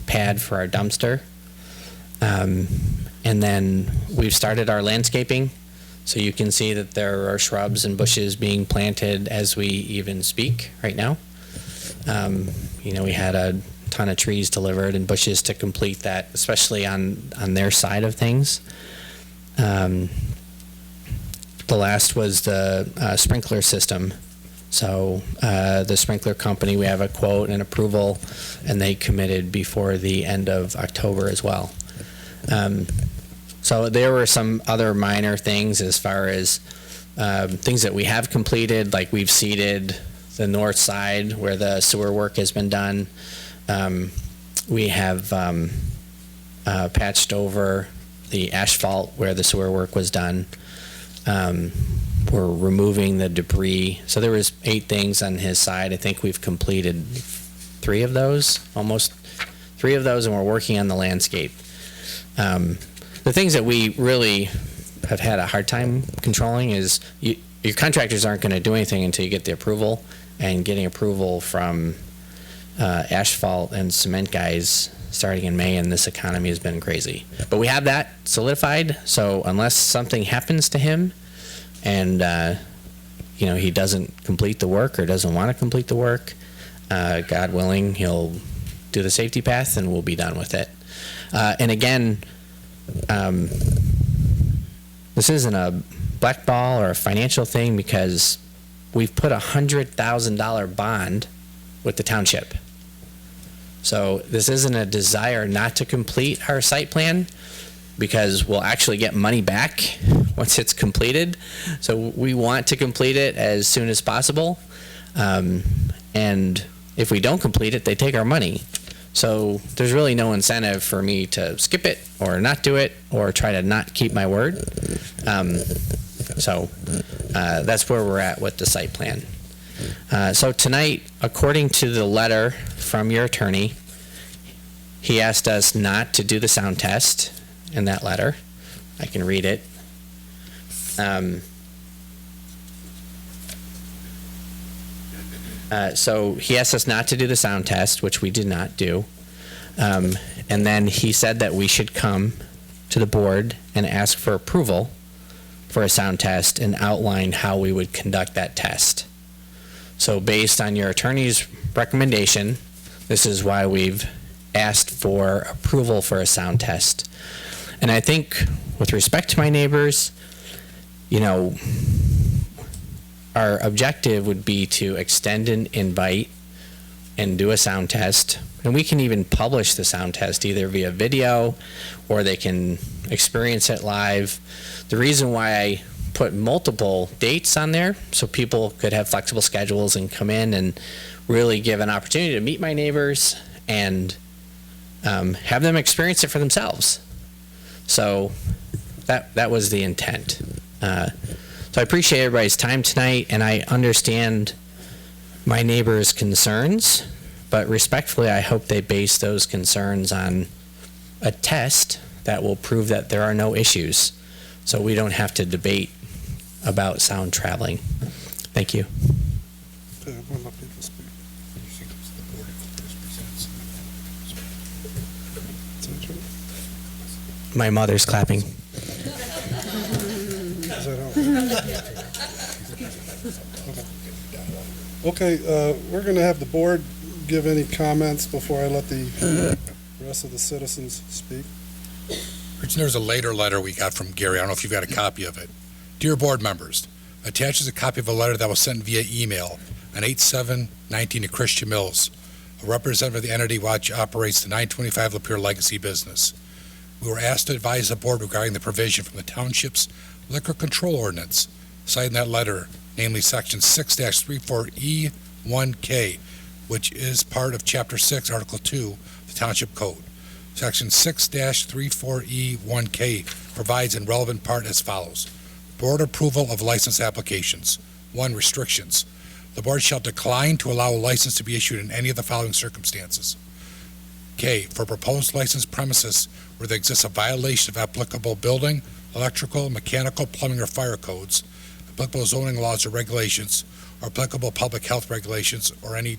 pad for our dumpster. And then we've started our landscaping, so you can see that there are shrubs and bushes being planted as we even speak right now. We had a ton of trees delivered and bushes to complete that, especially on their side of things. The last was the sprinkler system. So the sprinkler company, we have a quote and approval, and they committed before the end of October as well. So there were some other minor things as far as things that we have completed, like we've seeded the north side where the sewer work has been done. We have patched over the asphalt where the sewer work was done. We're removing the debris. So there was 8 things on his side. I think we've completed 3 of those, almost 3 of those, and we're working on the landscape. The things that we really have had a hard time controlling is your contractors aren't going to do anything until you get the approval, and getting approval from asphalt and cement guys starting in May in this economy has been crazy. But we have that solidified, so unless something happens to him and he doesn't complete the work or doesn't want to complete the work, God willing, he'll do the safety path and we'll be done with it. And again, this isn't a blackball or a financial thing, because we've put a $100,000 bond with the township. So this isn't a desire not to complete our site plan, because we'll actually get money back once it's completed. So we want to complete it as soon as possible. And if we don't complete it, they take our money. So there's really no incentive for me to skip it or not do it or try to not keep my word. So that's where we're at with the site plan. So tonight, according to the letter from your attorney, he asked us not to do the sound test in that letter. I can read it. So he asked us not to do the sound test, which we did not do. And then he said that we should come to the board and ask for approval for a sound test and outline how we would conduct that test. So based on your attorney's recommendation, this is why we've asked for approval for a sound test. And I think with respect to my neighbors, our objective would be to extend an invite and do a sound test. And we can even publish the sound test either via video or they can experience it live. The reason why I put multiple dates on there so people could have flexible schedules and come in and really give an opportunity to meet my neighbors and have them experience it for themselves. So that was the intent. So I appreciate everybody's time tonight, and I understand my neighbors' concerns, but respectfully, I hope they base those concerns on a test that will prove that there are no issues, so we don't have to debate about sound traveling. Thank you. Okay, I'm gonna let people speak. My mother's clapping. Okay, we're going to have the board give any comments before I let the rest of the citizens speak. There's a later letter we got from Gary. I don't know if you've got a copy of it. Dear board members, attached is a copy of a letter that was sent via email on 8/7/19 to Christian Mills, a representative of the entity which operates the 925 Lapeer Legacy business. We were asked to advise the board regarding the provision from the Township's liquor control ordinance, citing that letter, namely Section 6-34E1K, which is part of Chapter 6, Article 2 of the Township Code. Section 6-34E1K provides in relevant part as follows. Board approval of license applications. 1. Restrictions. The board shall decline to allow a license to be issued in any of the following circumstances. K. For proposed licensed premises where there exists a violation of applicable building, electrical, mechanical, plumbing, or fire codes, applicable zoning laws or regulations, or applicable public health regulations, or any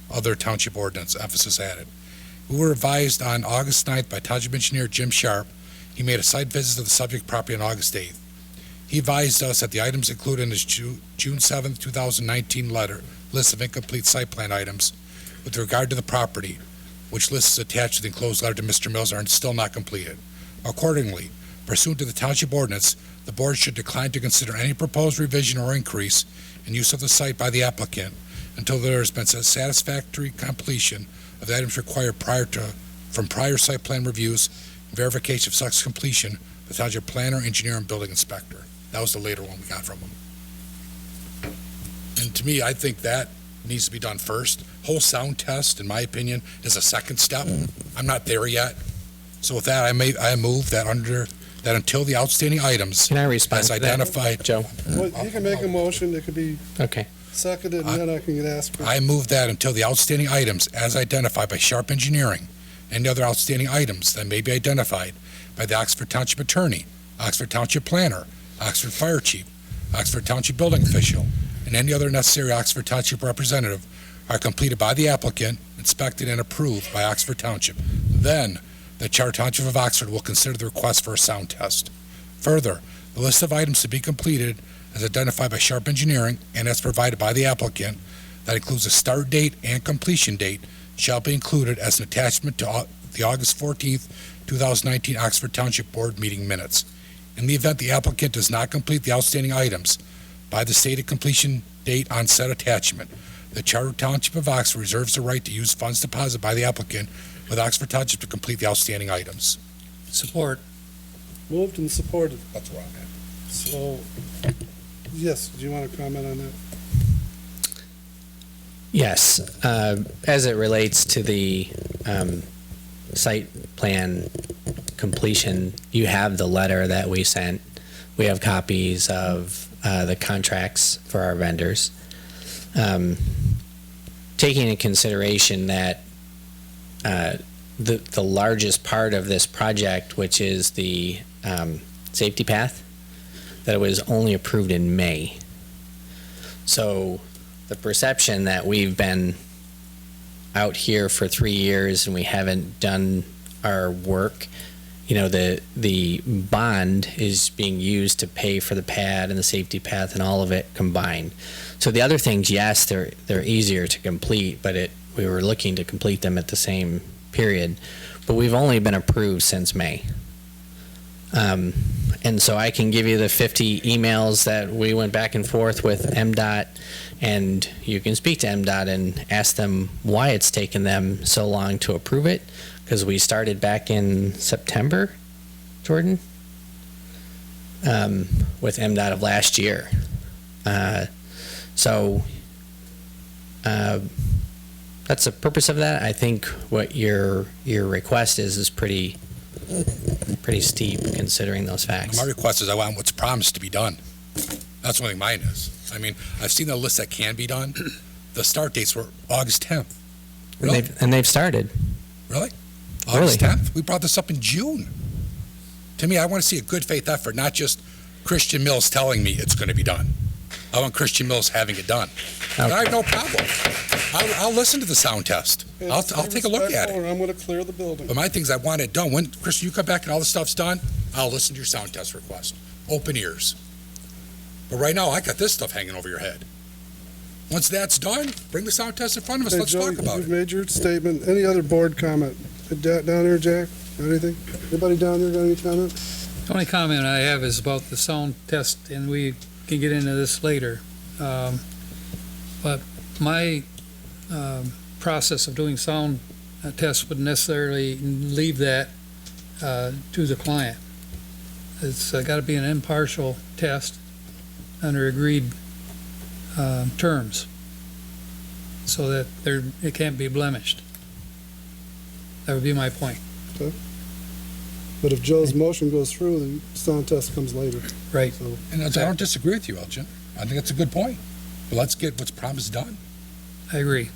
other township ordinance, emphasis added. We were advised on August 9th by Township Engineer Jim Sharp. He made a site visit to the subject property on August 8th. He advised us that the items included in his June 7th, 2019 letter, list of incomplete site plan items with regard to the property, which list is attached to the enclosed letter to Mr. Mills, are still not completed. Accordingly, pursuant to the Township ordinance, the board should decline to consider any proposed revision or increase in use of the site by the applicant until there has been a satisfactory completion of the items required from prior site plan reviews and verification of such completion by the Township planner, engineer, and building inspector. That was the later one we got from him. And to me, I think that needs to be done first. Whole sound test, in my opinion, is a second step. I'm not there yet. So with that, I move that until the outstanding items. Can I respond as to identified, that, Joe? Well, you can make a motion, it could be Okay. seconded, and then I can ask. I move that until the outstanding items as identified by Sharp Engineering and the other outstanding items that may be identified by the Oxford Township Attorney, Oxford Township Planner, Oxford Fire Chief, Oxford Township Building Official, and any other necessary Oxford Township representative are completed by the applicant, inspected, and approved by Oxford Township. Then, the Charter Township of Oxford will consider the request for a sound test. Further, the list of items to be completed as identified by Sharp Engineering and as provided by the applicant, that includes a start date and completion date, shall be included as an attachment to the August 14th, 2019 Oxford Township Board meeting minutes. In the event the applicant does not complete the outstanding items by the stated completion date on said attachment, the Charter Township of Oxford reserves the right to use funds deposited by the applicant with Oxford Township to complete the outstanding items. Support. Moved and supported. That's wrong. So, yes, do you want to comment on that? Yes, as it relates to the site plan completion, you have the letter that we sent. We have copies of the contracts for our vendors. Taking into consideration that the largest part of this project, which is the safety path, that it was only approved in May. So the perception that we've been out here for 3 years and we haven't done our work, you know, the bond is being used to pay for the pad and the safety path and all of it combined. So the other things, yes, they're easier to complete, but we were looking to complete them at the same period. But we've only been approved since May. And so I can give you the 50 emails that we went back and forth with MDOT, and you can speak to MDOT and ask them why it's taken them so long to approve it, because we started back in September, Jordan, with MDOT of last year. So that's the purpose of that. I think what your request is pretty steep considering those facts. My request is I want what's promised to be done. That's what mine is. I mean, I've seen the list that can be done, the start dates were August 10th. And Really? they've started. Really? Really? August 10th? We brought this up in June. To me, I want to see a good faith effort, not just Christian Mills telling me it's going to be done. I want Christian Mills having it done. And I have no problem. I'll listen to the sound test. I'll take a look at it. I'm going to clear the building. But my thing is I want it done. When, Christian, you come back and all the stuff's done, I'll listen to your sound test request. Open ears. But right now, I got this stuff hanging over your head. Once that's done, bring the sound test in front of us. Hey, Let's Joe, talk about you've it. made your statement. Any other board comment? Down there, Jack? Got anything? Anybody down there got any comment? The only comment I have is about the sound test, and we can get into this later. But my process of doing sound tests would necessarily leave that to the client. It's got to be an impartial test under agreed terms, so that it can't be blemished. That would be my point. Okay. But if Joe's motion goes through, the sound test comes later. Right. So, And I don't disagree with you, Elgin. I think that's a good point. But let's get what's promised done. I agree.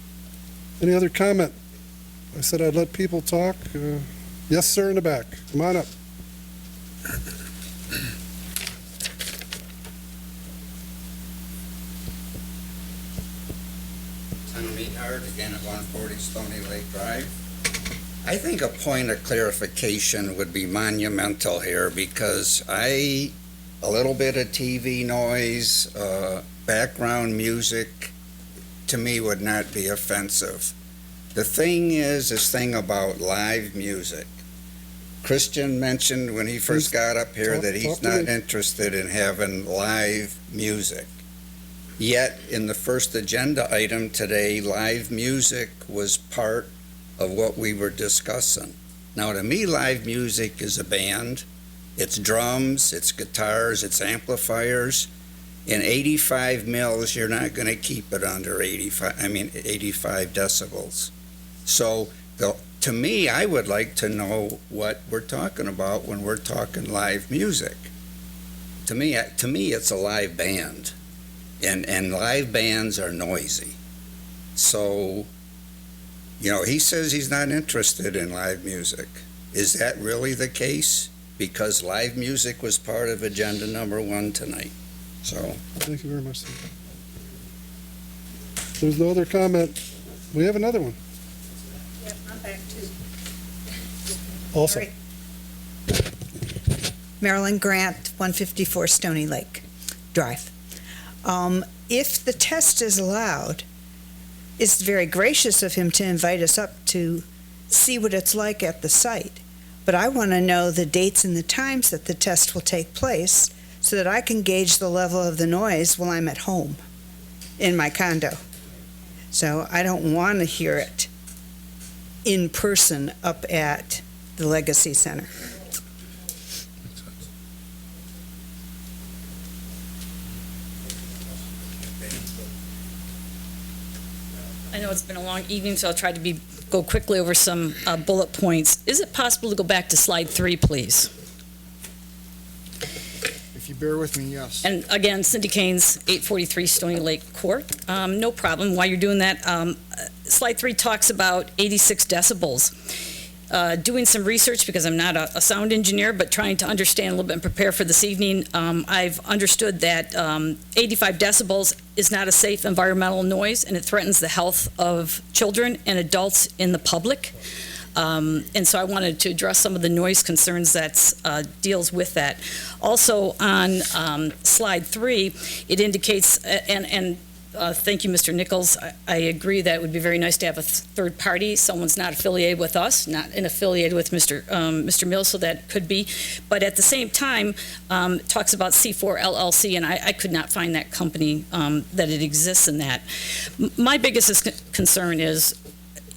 any other comment? I said I'd let people talk. Yes, sir, in the back. Come on up. Tom Meathard, again at 140 Stony Lake Drive. I think a point of clarification would be monumental here, because a little bit of TV noise, background music, to me would not be offensive. The thing is, this thing about live music. Christian mentioned when he first got up here that he's not interested in having live music. Yet, in the first agenda item today, live music was part of what we were discussing. Now, to me, live music is a band. It's drums, it's guitars, it's amplifiers. In 85 mils, you're not going to keep it under 85 decibels. So, to me, I would like to know what we're talking about when we're talking live music. To me, it's a live band. And live bands are noisy. So, he says he's not interested in live music. Is that really the case? Because live music was part of agenda number 1 tonight. So. Thank you very much, sir. If there's no other comment, we have another one. Yep, I'm back too. Also. Sorry. Marilyn Grant, 154 Stony Lake Drive. If the test is allowed, it's very gracious of him to invite us up to see what it's like at the site. But I want to know the dates and the times that the test will take place so that I can gauge the level of the noise while I'm at home in my condo. So I don't want to hear it in person up at the Legacy Center. I know it's been a long evening, so I'll try to go quickly over some bullet points. Is it possible to go back to slide 3, please? If you bear with me, yes. And again, Cindy Kane's 843 Stony Lake Court. No problem. While you're doing that, slide 3 talks about 86 decibels. Doing some research, because I'm not a sound engineer, but trying to understand a little bit and prepare for this evening, I've understood that 85 decibels is not a safe environmental noise, and it threatens the health of children and adults in the public. And so I wanted to address some of the noise concerns that deals with that. Also, on slide 3, it indicates, thank you, Mr. Nichols. I agree that it would be very nice to have a third party. Someone's not affiliated with us, not affiliated with Mr. Mills, so that could be. But at the same time, it talks about C4 LLC, and I could not find that company, that it exists in that. My biggest concern is,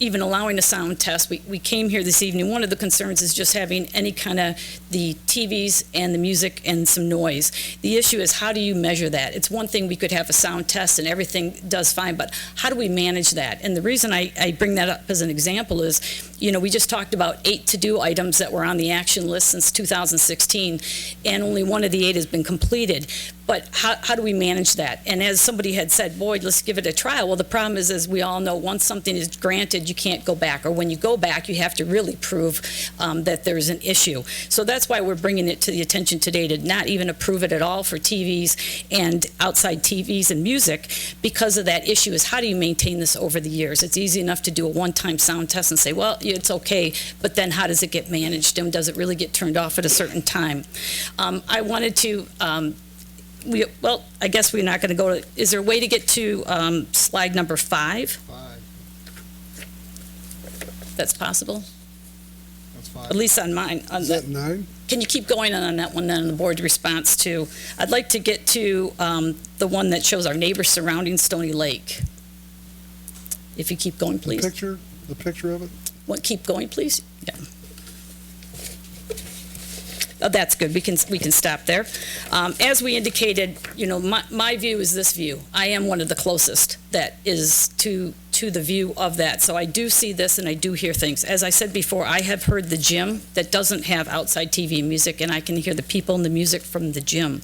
even allowing a sound test. We came here this evening. One of the concerns is just having any kind of the TVs and the music and some noise. The issue is, how do you measure that? It's one thing we could have a sound test and everything does fine, but how do we manage that? And the reason I bring that up as an example is, we just talked about 8 to-do items that were on the action list since 2016, and only one of the 8 has been completed. But how do we manage that? And as somebody had said, boy, let's give it a trial. Well, the problem is, as we all know, once something is granted, you can't go back. Or when you go back, you have to really prove that there's an issue. So that's why we're bringing it to the attention today to not even approve it at all for TVs and outside TVs and music, because of that issue is, how do you maintain this over the years? It's easy enough to do a one-time sound test and say, well, it's okay, but then how does it get managed? And does it really get turned off at a certain time? I wanted to... well, I guess we're not going to go to, is there a way to get to slide number 5? That's possible? That's 5. At least on mine. Is that 9? Can you keep going on that one then, the board response to? I'd like to get to the one that shows our neighbors surrounding Stony Lake. If you keep going, please. The picture of it? Keep going, please? Yeah. Oh, that's good. We can stop there. As we indicated, my view is this view. I am one of the closest that is to the view of that. So I do see this and I do hear things. As I said before, I have heard the gym that doesn't have outside TV and music, and I can hear the people and the music from the gym.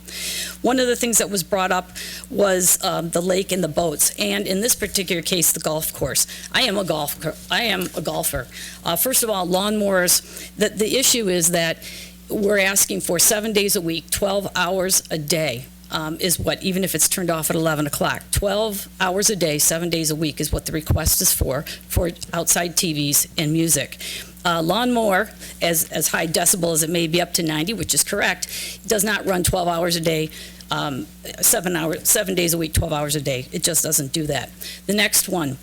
One of the things that was brought up was the lake and the boats, and in this particular case, the golf course. I am a golfer. First of all, lawnmowers. The issue is that we're asking for 7 days a week, 12 hours a day. Is what, even if it's turned off at 11 o'clock. 12 hours a day, 7 days a week is what the request is for outside TVs and music. Lawnmower, as high decibel as it may be, up to 90, which is correct, does not run 12 hours a day, 7 days a week, 12 hours a day. It just doesn't do that. The next one,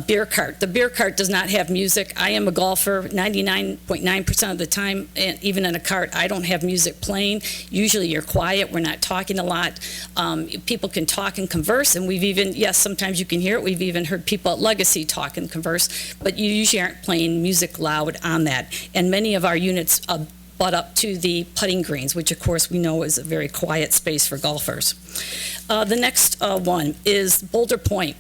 beer cart. The beer cart does not have music. I am a golfer 99.9% of the time, and even in a cart, I don't have music playing. Usually you're quiet. We're not talking a lot. People can talk and converse, and we've even, yes, sometimes you can hear it. We've even heard people at Legacy talk and converse, but you usually aren't playing music loud on that. And many of our units butt up to the putting greens, which of course we know is a very quiet space for golfers. The next one is Boulder Point.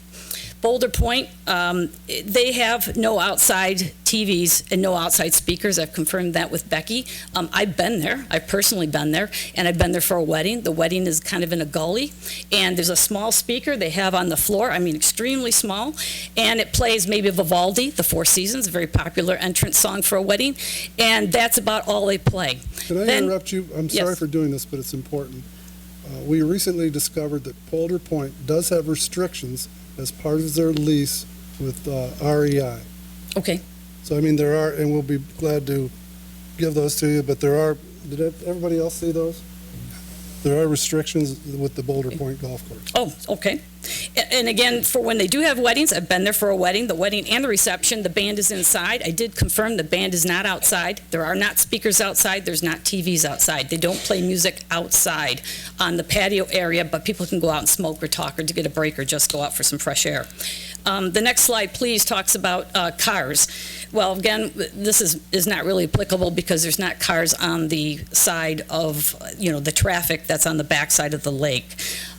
Boulder Point, they have no outside TVs and no outside speakers. I've confirmed that with Becky. I've been there. I've personally been there, and I've been there for a wedding. The wedding is kind of in a gully, and there's a small speaker they have on the floor, extremely small, and it plays maybe Vivaldi, The Four Seasons, a very popular entrance song for a wedding, and that's about all they play. Can I interrupt you? I'm sorry for doing this, but it's important. We recently discovered that Boulder Point does have restrictions as part of their lease with REI. Okay. So, there are, and we'll be glad to give those to you, but there are, did everybody else see those? There are restrictions with the Boulder Point Golf Course. Oh, okay. And again, for when they do have weddings, I've been there for a wedding, the wedding and the reception, the band is inside. I did confirm the band is not outside. There are not speakers outside. There's not TVs outside. They don't play music outside on the patio area, but people can go out and smoke or talk or to get a break or just go out for some fresh air. The next slide, please, talks about cars. Well, again, this is not really applicable because there's not cars on the side of, the traffic that's on the backside of the lake.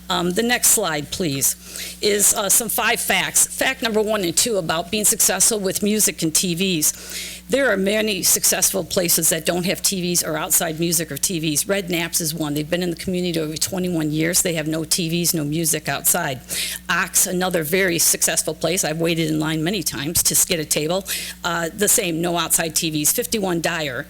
The next slide, please, is some 5 facts. Fact number 1 and 2 about being successful with music and TVs. There are many successful places that don't have TVs or outside music or TVs. Red Naps is one. They've been in the community over 21 years. They have no TVs, no music outside. Ox, another very successful place. I've waited in line many times to get a table. The same, no outside TVs. 51 Diner,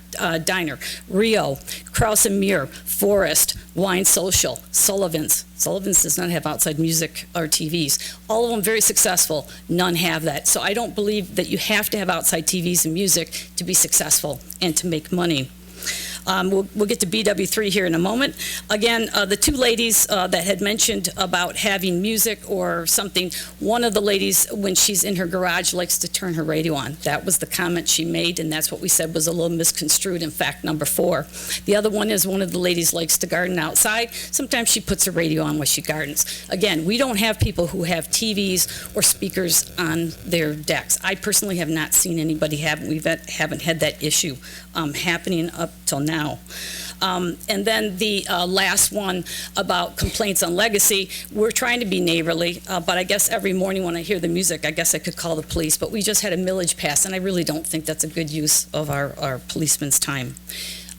Rio, Kraus and Muir, Forest, Wine Social, Sullivan's. Sullivan's does not have outside music or TVs. All of them very successful. None have that. So I don't believe that you have to have outside TVs and music to be successful and to make money. We'll get to BW3 here in a moment. Again, the two ladies that had mentioned about having music or something, one of the ladies, when she's in her garage, likes to turn her radio on. That was the comment she made, and that's what we said was a little misconstrued in fact number 4. The other one is one of the ladies likes to garden outside. Sometimes she puts her radio on while she gardens. Again, we don't have people who have TVs or speakers on their decks. I personally have not seen anybody haven't had that issue happening up till now. And then the last one about complaints on Legacy, we're trying to be neighborly, but I guess every morning when I hear the music, I guess I could call the police, but we just had a millage pass, and I really don't think that's a good use of our policemen's time.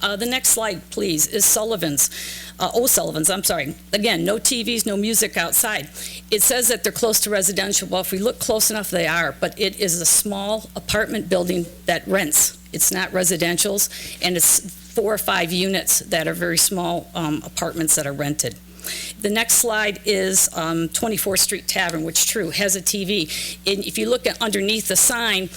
The next slide, please, is O'Sullivan's, I'm sorry. Again, no TVs, no music outside. It says that they're close to residential. Well, if we look close enough, they are, but it is a small apartment building that rents. It's not residential's, and it's 4 or 5 units that are very small apartments that are rented. The next slide is 24th Street Tavern, which, true, has a TV. And if you look at underneath the sign,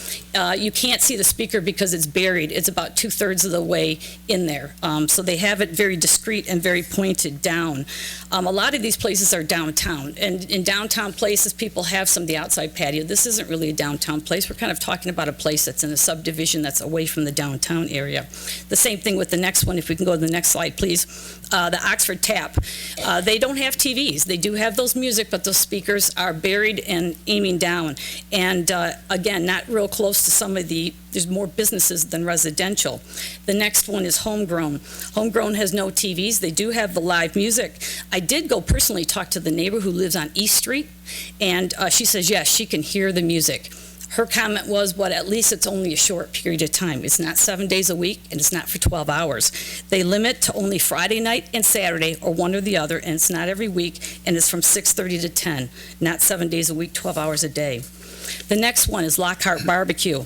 you can't see the speaker because it's buried. It's about 2/3 of the way in there. So they have it very discreet and very pointed down. A lot of these places are downtown, and in downtown places, people have some of the outside patio. This isn't really a downtown place. We're kind of talking about a place that's in a subdivision that's away from the downtown area. The same thing with the next one. If we can go to the next slide, please. The Oxford Tap. They don't have TVs. They do have those music, but those speakers are buried and aiming down. And again, not real close to some of there's more businesses than residential. The next one is Homegrown. Homegrown has no TVs. They do have the live music. I did go personally talk to the neighbor who lives on East Street, and she says, yes, she can hear the music. Her comment was, but at least it's only a short period of time. It's not 7 days a week, and it's not for 12 hours. They limit to only Friday night and Saturday, or one or the other, and it's not every week, and it's from 6:30 to 10, not 7 days a week, 12 hours a day. The next one is Lockhart Barbecue.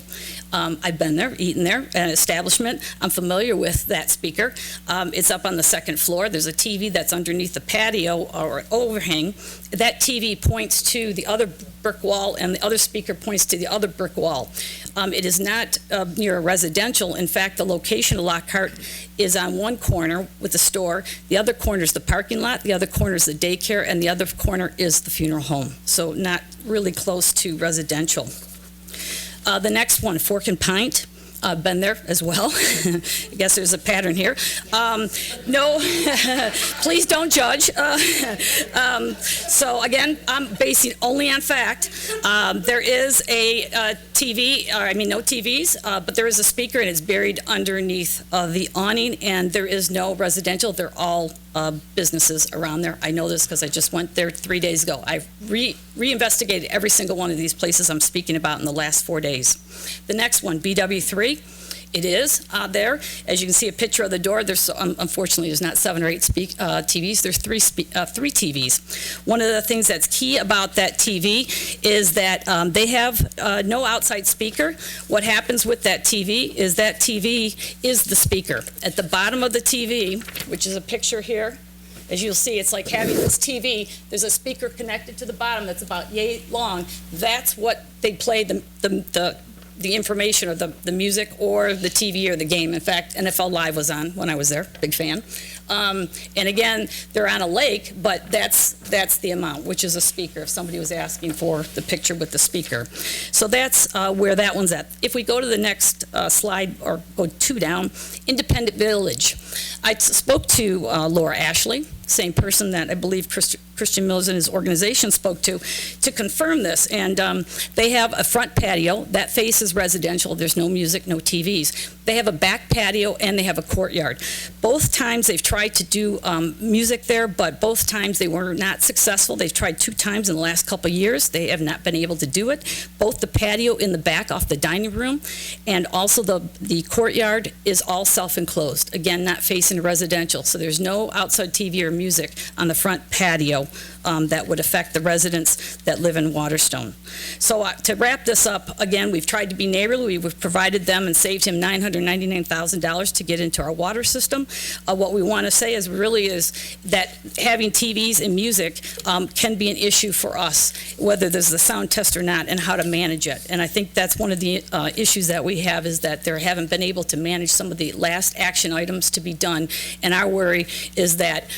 I've been there, eaten there, an establishment. I'm familiar with that speaker. It's up on the second floor. There's a TV that's underneath the patio or overhang. That TV points to the other brick wall, and the other speaker points to the other brick wall. It is not near a residential. In fact, the location of Lockhart is on one corner with the store. The other corner is the parking lot. The other corner is the daycare, and the other corner is the funeral home. So not really close to residential. The next one, Fork and Pint. I've been there as well. I guess there's a pattern here. No, please don't judge. So again, I'm basing only on fact. There is a TV, no TVs, but there is a speaker, and it's buried underneath the awning, and there is no residential. They're all businesses around there. I know this because I just went there 3 days ago. I've reinvestigated every single one of these places I'm speaking about in the last 4 days. The next one, BW3. It is there. As you can see a picture of the door, there's unfortunately there's not 7 or 8 TVs. There's three TVs. One of the things that's key about that TV is that they have no outside speaker. What happens with that TV is the speaker. At the bottom of the TV, which is a picture here, as you'll see, it's like having this TV. There's a speaker connected to the bottom that's about yay long. That's what they play the information or the music or the TV or the game. In fact, NFL Live was on when I was there, big fan. And again, they're on a lake, but that's the amount, which is a speaker, if somebody was asking for the picture with the speaker. So that's where that one's at. If we go to the next slide, or go 2 down, Independent Village. I spoke to Laura Ashley, same person that I believe Christian Mills and his organization spoke to confirm this. And they have a front patio that faces residential. There's no music, no TVs. They have a back patio, and they have a courtyard. Both times they've tried to do music there, but both times they were not successful. They've tried 2 times in the last couple of years. They have not been able to do it. Both the patio in the back off the dining room and also the courtyard is all self-enclosed. Again, not facing residential. So there's no outside TV or music on the front patio that would affect the residents that live in Waterstone. So to wrap this up, again, we've tried to be neighborly. We've provided them and saved him $999,000 to get into our water system. What we want to say is that having TVs and music can be an issue for us, whether there's the sound test or not, and how to manage it. And I think that's one of the issues that we have, is that they haven't been able to manage some of the last action items to be done. And our worry is that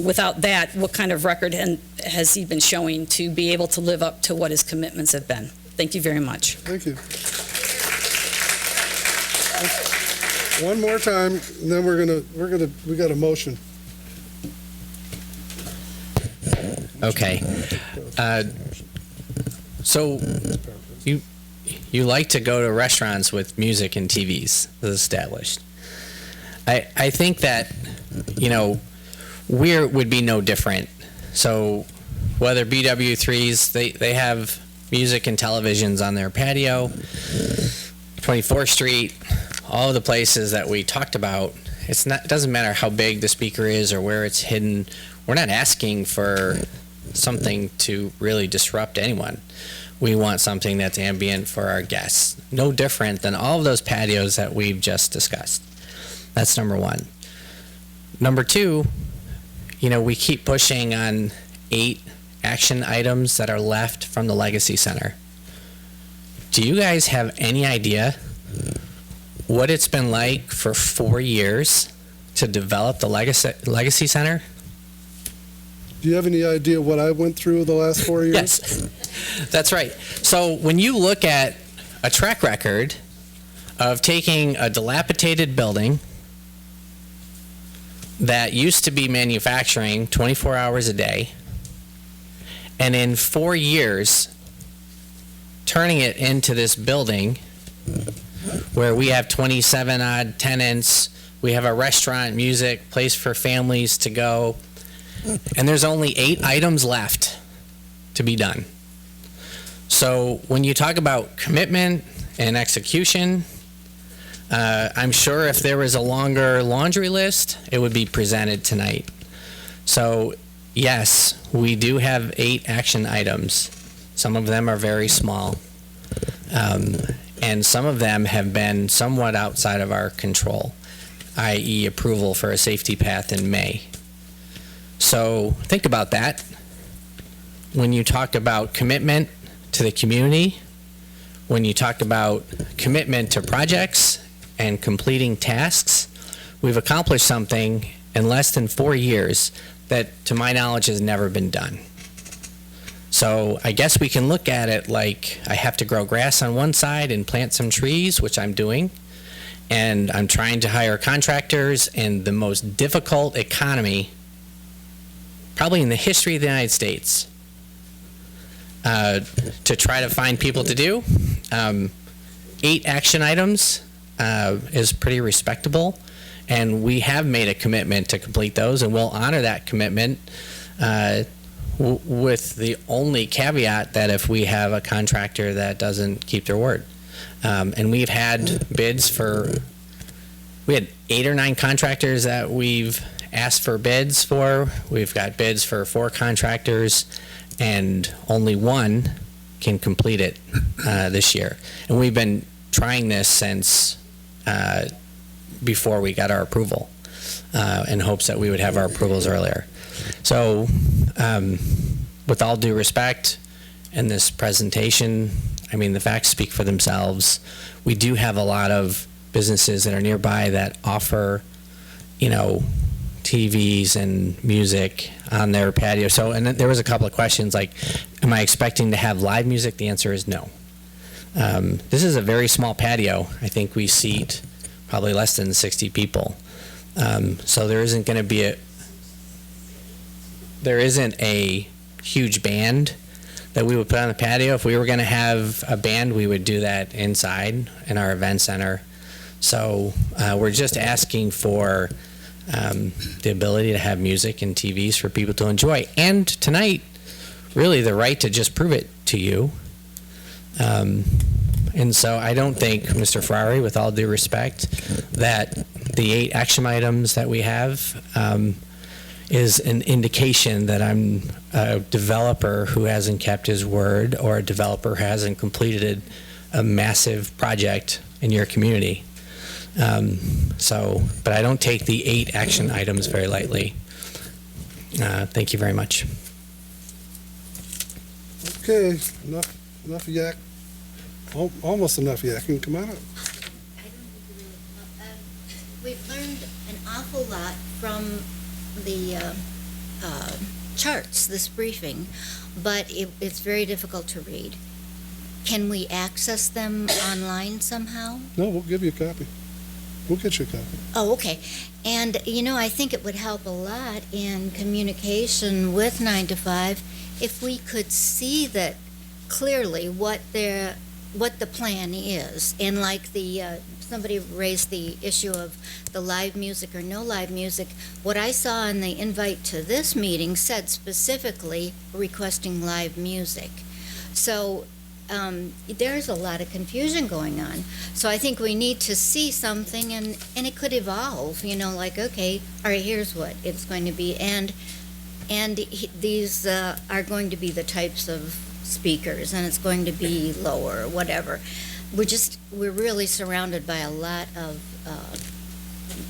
without that, what kind of record has he been showing to be able to live up to what his commitments have been? Thank you very much. Thank you. One more time, and then we got a motion. Okay. So you like to go to restaurants with music and TVs as established. I think that, we would be no different. So whether BW3s, they have music and televisions on their patio, 24th Street, all of the places that we talked about. It doesn't matter how big the speaker is or where it's hidden. We're not asking for something to really disrupt anyone. We want something that's ambient for our guests. No different than all of those patios that we've just discussed. That's number one. Number two, we keep pushing on 8 action items that are left from the Legacy Center. Do you guys have any idea what it's been like for 4 years to develop the Legacy Center? Do you have any idea what I went through the last 4 years? Yes, that's right. So when you look at a track record of taking a dilapidated building that used to be manufacturing 24 hours a day, and in 4 years turning it into this building where we have 27 odd tenants, we have a restaurant, music, place for families to go, and there's only 8 items left to be done. So when you talk about commitment and execution, I'm sure if there was a longer laundry list, it would be presented tonight. So yes, we do have 8 action items. Some of them are very small. And some of them have been somewhat outside of our control, i.e. approval for a safety path in May. So think about that. When you talk about commitment to the community, when you talk about commitment to projects and completing tasks, we've accomplished something in less than 4 years that, to my knowledge, has never been done. So I guess we can look at it like I have to grow grass on one side and plant some trees, which I'm doing, and I'm trying to hire contractors in the most difficult economy probably in the history of the United States to try to find people to do. 8 action items is pretty respectable, and we have made a commitment to complete those, and we'll honor that commitment with the only caveat that if we have a contractor that doesn't keep their word. And we've had bids we had 8 or 9 contractors that we've asked for bids for. We've got bids for 4 contractors, and only 1 can complete it this year. And we've been trying this since before we got our approval, in hopes that we would have our approvals earlier. So, with all due respect, in this presentation, I mean, the facts speak for themselves. We do have a lot of businesses that are nearby that offer, TVs and music on their patio. So, and then there was a couple of questions like, am I expecting to have live music? The answer is no. This is a very small patio. I think we seat probably less than 60 people. So there isn't going to be there isn't a huge band that we would put on the patio. If we were going to have a band, we would do that inside in our event center. So we're just asking for the ability to have music and TVs for people to enjoy. And tonight, really the right to just prove it to you. And so I don't think, Mr. Ferrari, with all due respect, that the 8 action items that we have is an indication that I'm a developer who hasn't kept his word, or a developer who hasn't completed a massive project in your community. But I don't take the 8 action items very lightly. Thank you very much. Okay, enough yak. Almost enough yakking. Come on up. We've learned an awful lot from the charts, this briefing, but it's very difficult to read. Can we access them online somehow? No, we'll give you a copy. We'll get you a copy. Oh, okay. And, I think it would help a lot in communication with 9 to 5 if we could see that clearly what the plan is. And like somebody raised the issue of the live music or no live music, what I saw in the invite to this meeting said specifically requesting live music. So there's a lot of confusion going on. So I think we need to see something, and it could evolve, like, okay, all right, here's what it's going to be. And these are going to be the types of speakers, and it's going to be lower or whatever. We're really surrounded by a lot of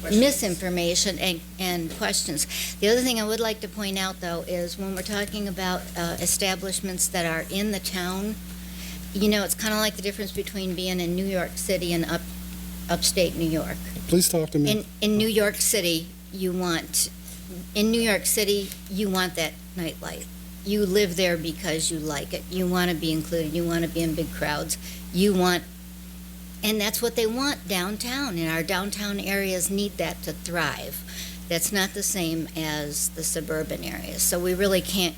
misinformation and questions. The other thing I would like to point out, though, is when we're talking about establishments that are in the town, it's kind of like the difference between being in New York City and upstate New York. Please talk to me. In New York City, you want that nightlife. You live there because you like it. You want to be included. You want to be in big crowds. And that's what they want downtown, and our downtown areas need that to thrive. That's not the same as the suburban areas. So we really can't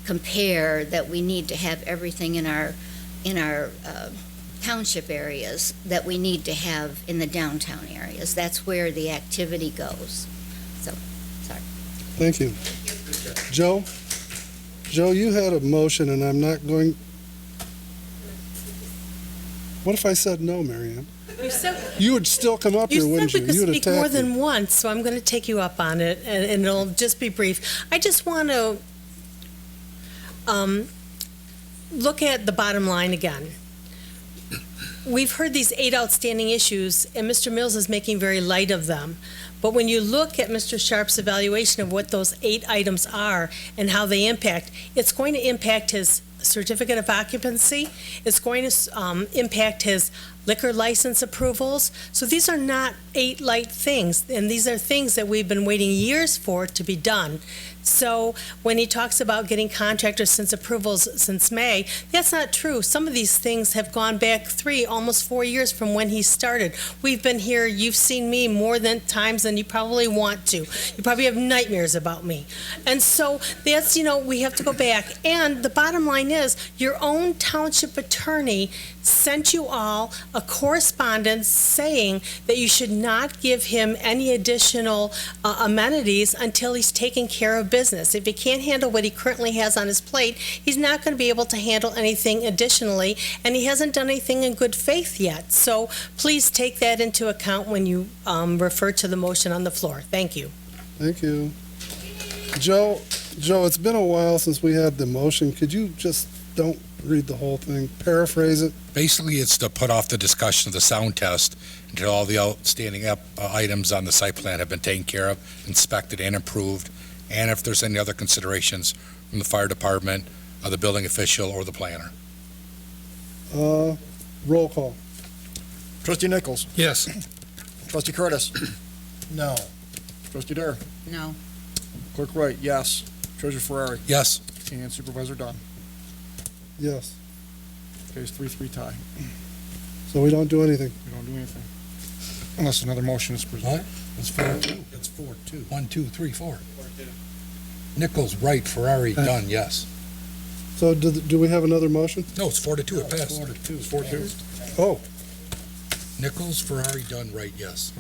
compare that we need to have everything in our township areas that we need to have in the downtown areas. That's where the activity goes. So, sorry. Thank you. Joe, you had a motion, and I'm not going... What if I said no, Marianne? You would still come up here, wouldn't you? You said we could speak more me. than once, so I'm going to take you up on it, and it'll just be brief. I just want to look at the bottom line again. We've heard these 8 outstanding issues, and Mr. Mills is making very light of them. But when you look at Mr. Sharp's evaluation of what those 8 items are and how they impact, it's going to impact his certificate of occupancy. It's going to impact his liquor license approvals. So these are not 8 light things, and these are things that we've been waiting years for to be done. So when he talks about getting contractors since approvals since May, that's not true. Some of these things have gone back 3, almost 4 years from when he started. We've been here, you've seen me more times than you probably want to. You probably have nightmares about me. And so that's, we have to go back. And the bottom line is, your own township attorney sent you all a correspondence saying that you should not give him any additional amenities until he's taken care of business. If he can't handle what he currently has on his plate, he's not going to be able to handle anything additionally, and he hasn't done anything in good faith yet. So please take that into account when you refer to the motion on the floor. Thank you. Thank you. Joe, it's been a while since we had the motion. Could you just don't read the whole thing, paraphrase it? Basically, it's to put off the discussion of the sound test until all the outstanding items on the site plan have been taken care of, inspected and approved, and if there's any other considerations from the fire department, the building official, or the planner. Roll call. Trustee Nichols. Yes. Trustee Curtis. No. Trustee Dare. No. Clerk Wright, yes. Treasurer Ferrari. Yes. And Supervisor Dunn. Yes. Okay, it's 3-3 tie. So we don't do anything. We don't do anything. Unless another motion is presented. What? It's 4-2. It's 4-2. 1, 2, 3, 4. Nichols, Wright, Ferrari, Dunn, yes. So do we have another motion? No, it's 4-2. It passed. 4-2. It's 4-2. Oh. Nichols, Ferrari, Dunn, Wright, yes.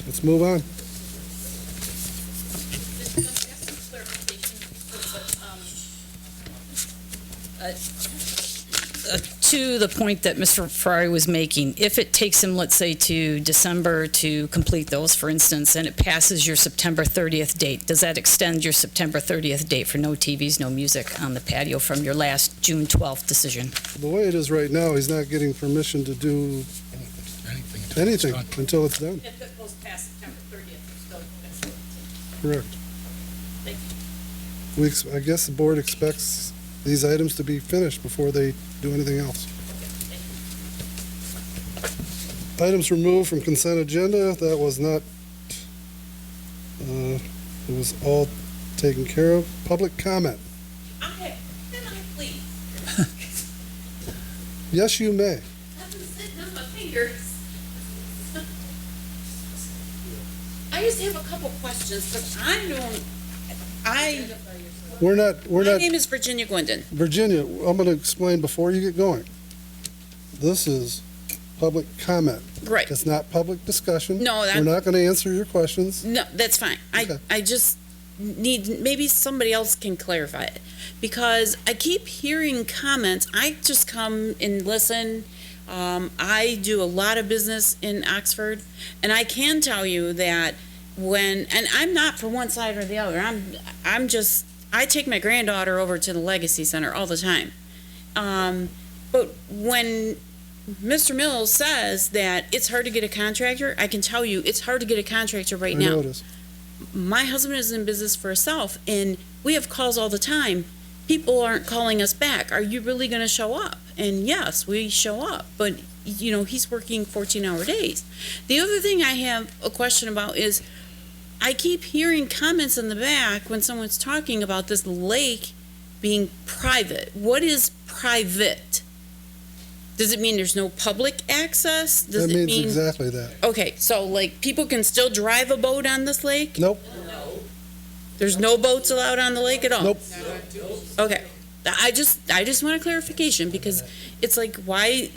Let's move on. to the point that Mr. Ferrari was making, if it takes him, let's say, to December to complete those, for instance, and it passes your September 30th date, does that extend your September 30th date for no TVs, no music on the patio from your last June 12th decision? The way it is right now, he's not getting permission to do anything until it's done. If it goes past September 30th, it's still. Correct. I guess the board expects these items to be finished before they do anything else. Items removed from consent agenda, that was not, it was all taken care of. Public comment. Okay, can I please? Yes, you may. I've been sitting on my fingers. I just have a couple questions, but We're not. My name is Virginia Gwendon. Virginia, I'm going to explain before you get going. This is public comment. Right. It's not public discussion. No, We're not going to answer your questions. No, that's fine. I just need, maybe somebody else can clarify it. Because I keep hearing comments, I just come and listen. I do a lot of business in Oxford, and I can tell you that and I'm not for one side or the other, I take my granddaughter over to the Legacy Center all the time. But when Mr. Mills says that it's hard to get a contractor, I can tell you it's hard to get a contractor right now. I know it is. My husband is in business for himself, and we have calls all the time. People aren't calling us back. Are you really going to show up? And yes, we show up, but he's working 14-hour days. The other thing I have a question about is I keep hearing comments in the back when someone's talking about this lake being private. What is private? Does it mean there's no public access? Does That it means mean exactly that. Okay, so people can still drive a boat on this lake? Nope. There's no boats allowed on the lake at all? Nope. Okay. I just want a clarification because it's like why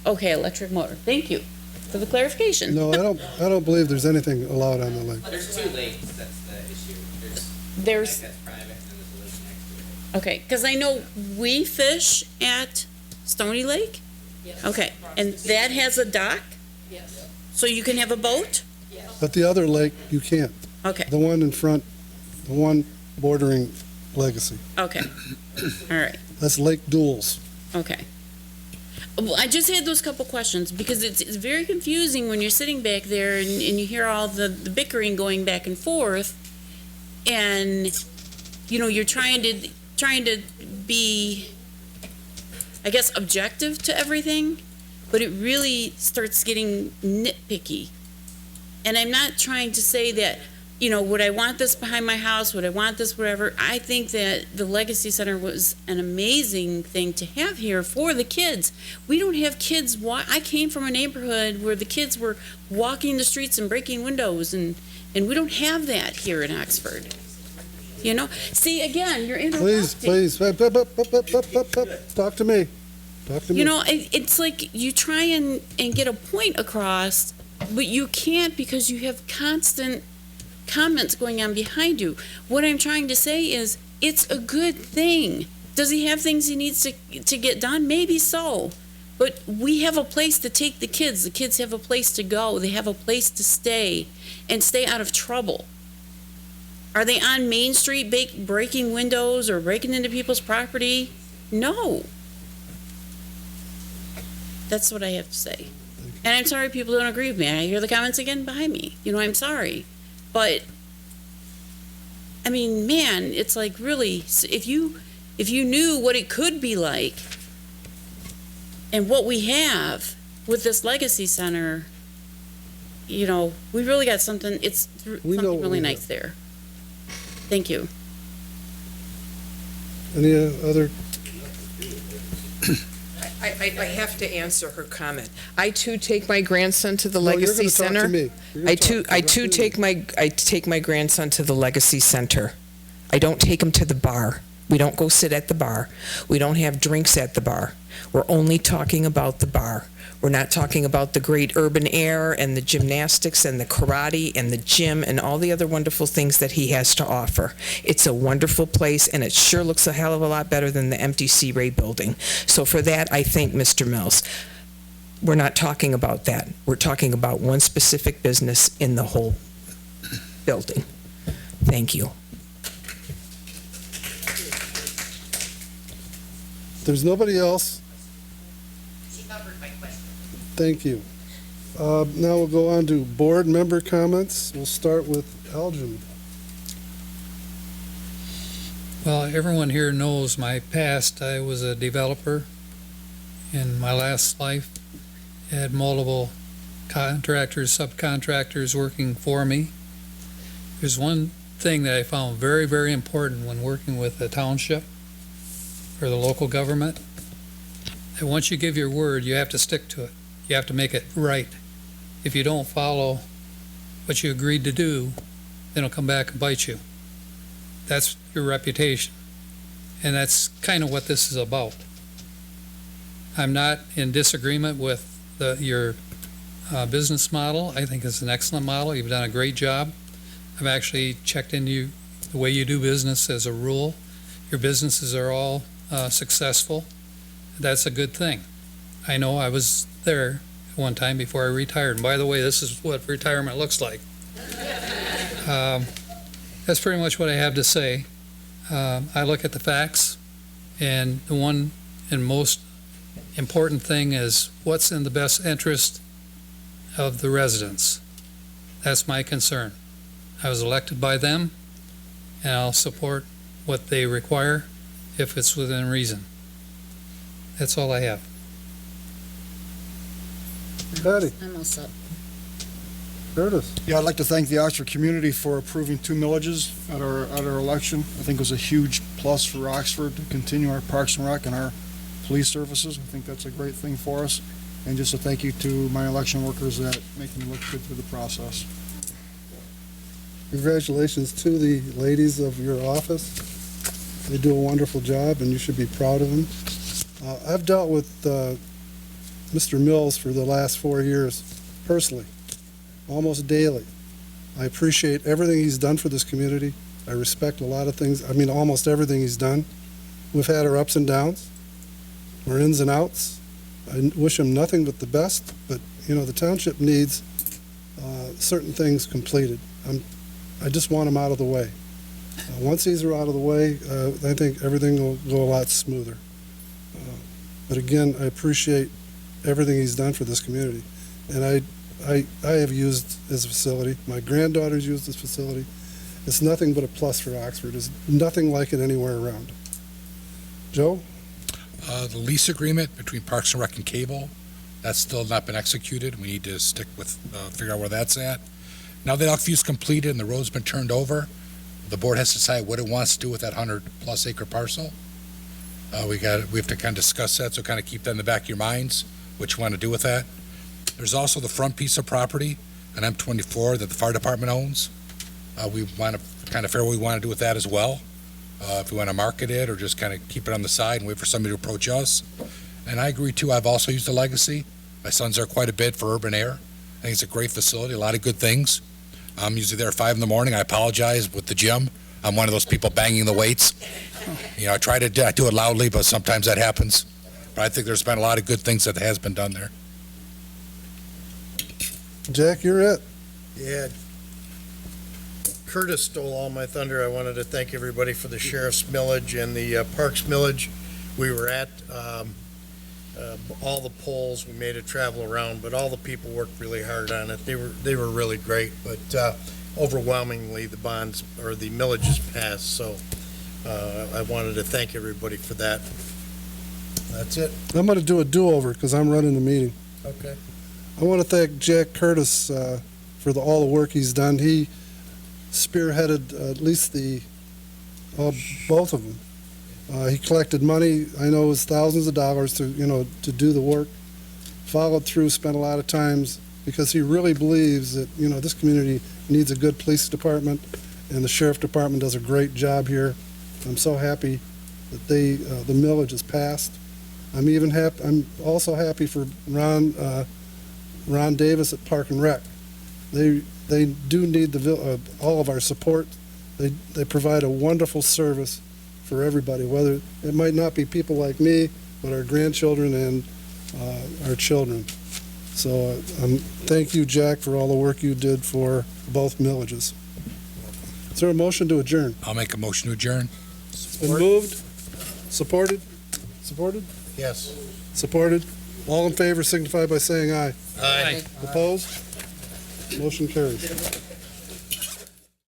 okay, electric motor. Thank you for the clarification. No, I don't believe there's anything allowed on the lake. There's two lakes, that's the issue. There's that's private and there's a lake next to it. Okay, because I know we fish at Stony Lake. Yes. Okay, and that has a dock? Yes. So you can have a boat? But the other lake, you can't. Okay. The one in front, the one bordering Legacy. Okay. All right. That's Lake Duels. Okay. Well, I just had those couple questions because it's very confusing when you're sitting back there and you hear all the bickering going back and forth, and you're trying to be, I guess, objective to everything, but it really starts getting nitpicky. And I'm not trying to say that, would I want this behind my house? Would I want this, whatever? I think that the Legacy Center was an amazing thing to have here for the kids. We don't have kids. I came from a neighborhood where the kids were walking the streets and breaking windows, and we don't have that here in Oxford. See, again, you're interrupting. Please. Talk to me. Talk to me. It's like you try and get a point across, but you can't because you have constant comments going on behind you. What I'm trying to say is it's a good thing. Does he have things he needs to get done? Maybe so. But we have a place to take the kids. The kids have a place to go. They have a place to stay and stay out of trouble. Are they on Main Street breaking windows or breaking into people's property? No. That's what I have to say. And I'm sorry people don't agree with me. I hear the comments again behind me. I'm sorry. But, I mean, man, it's like really, if you knew what it could be like and what we have with this Legacy Center, we really got something, something really nice there. Thank you. Any other? I have to answer her comment. I too take my grandson to the No, you're Legacy gonna talk to Center. me. You're I gonna too talk take my grandson to the Legacy Center. I don't take him to the bar We don't go sit at the bar. We don't have drinks at the bar. We're only talking about the bar. We're not talking about the great urban air and the gymnastics and the karate and the gym and all the other wonderful things that he has to offer. It's a wonderful place, and it sure looks a hell of a lot better than the empty C. Ray building. So for that, I thank Mr. Mills. We're not talking about that. We're talking about one specific business in the whole building. Thank you. If there's nobody else, She covered my question. thank you. Now we'll go on to board member comments. We'll start with Elgin. Well, everyone here knows my past. I was a developer in my last life. I had multiple contractors, subcontractors working for me. There's one thing that I found very, very important when working with the township or the local government, that once you give your word, you have to stick to it. You have to make it right. If you don't follow what you agreed to do, then it'll come back and bite you. That's your reputation. And that's kind of what this is about. I'm not in disagreement with your business model. I think it's an excellent model. You've done a great job. I've actually checked into the way you do business as a rule. Your businesses are all successful. That's a good thing. I know I was there one time before I retired. And by the way, this is what retirement looks like. That's pretty much what I have to say. I look at the facts, and the one and most important thing is what's in the best interest of the residents. That's my concern. I was elected by them, and I'll support what they require if it's within reason. That's all I have. Patty. I'm all set. Curtis. Yeah, I'd like to thank the Oxford community for approving 2 millages at our election. I think it was a huge plus for Oxford to continue our Parks and Rec and our police services. I think that's a great thing for us. And just a thank you to my election workers that make me look good through the process. Congratulations to the ladies of your office. They do a wonderful job, and you should be proud of them. I've dealt with Mr. Mills for the last 4 years, personally, almost daily. I appreciate everything he's done for this community. I respect a lot of things, I mean, almost everything he's done. We've had our ups and downs, our ins and outs. I wish him nothing but the best, but, you know, the township needs certain things completed. I just want him out of the way. Once he's out of the way, I think everything will go a lot smoother. But again, I appreciate everything he's done for this community. And I have used his facility. My granddaughters used this facility. It's nothing but a plus for Oxford. There's nothing like it anywhere around. Joe? The lease agreement between Parks and Rec and Cable, that's still not been executed. We need to stick with, figure out where that's at. Now that Elkview's completed and the road's been turned over, the board has to decide what it wants to do with that 100-plus acre parcel. We have to kind of discuss that, so kind of keep that in the back of your minds, what you want to do with that. There's also the front piece of property on M24 that the fire department owns. We want to kind of figure out what we want to do with that as well. If we want to market it or just kind of keep it on the side and wait for somebody to approach us. And I agree too, I've also used the Legacy. My son's there quite a bit for urban air. I think it's a great facility, a lot of good things. I'm usually there at 5 in the morning. I apologize with the gym. I'm one of those people banging the weights. You know, I do it loudly, but sometimes that happens. But I think there's been a lot of good things that has been done there. Jack, you're it. Yeah. Curtis stole all my thunder. I wanted to thank everybody for the sheriff's millage and the parks millage. We were at all the polls. We made it travel around, but all the people worked really hard on it. They were really great, but overwhelmingly the bonds or the millages passed. So I wanted to thank everybody for that. That's it. I'm going to do a do-over because I'm running the meeting. Okay. I want to thank Jack Curtis for all the work he's done. He spearheaded at least both of them. He collected money. I know it was thousands of dollars to do the work. Followed through, spent a lot of times because he really believes that this community needs a good police department, and the sheriff department does a great job here. I'm so happy that the millage is passed. I'm also happy for Ron Davis at Park and Rec. They do need all of our support. They provide a wonderful service for everybody, whether it might not be people like me, but our grandchildren and our children. So thank you, Jack, for all the work you did for both millages. Is there a motion to adjourn? I'll make a motion to adjourn. It's been moved, supported, Yes. supported. All in favor signify by saying aye. Aye. Opposed? Motion carries.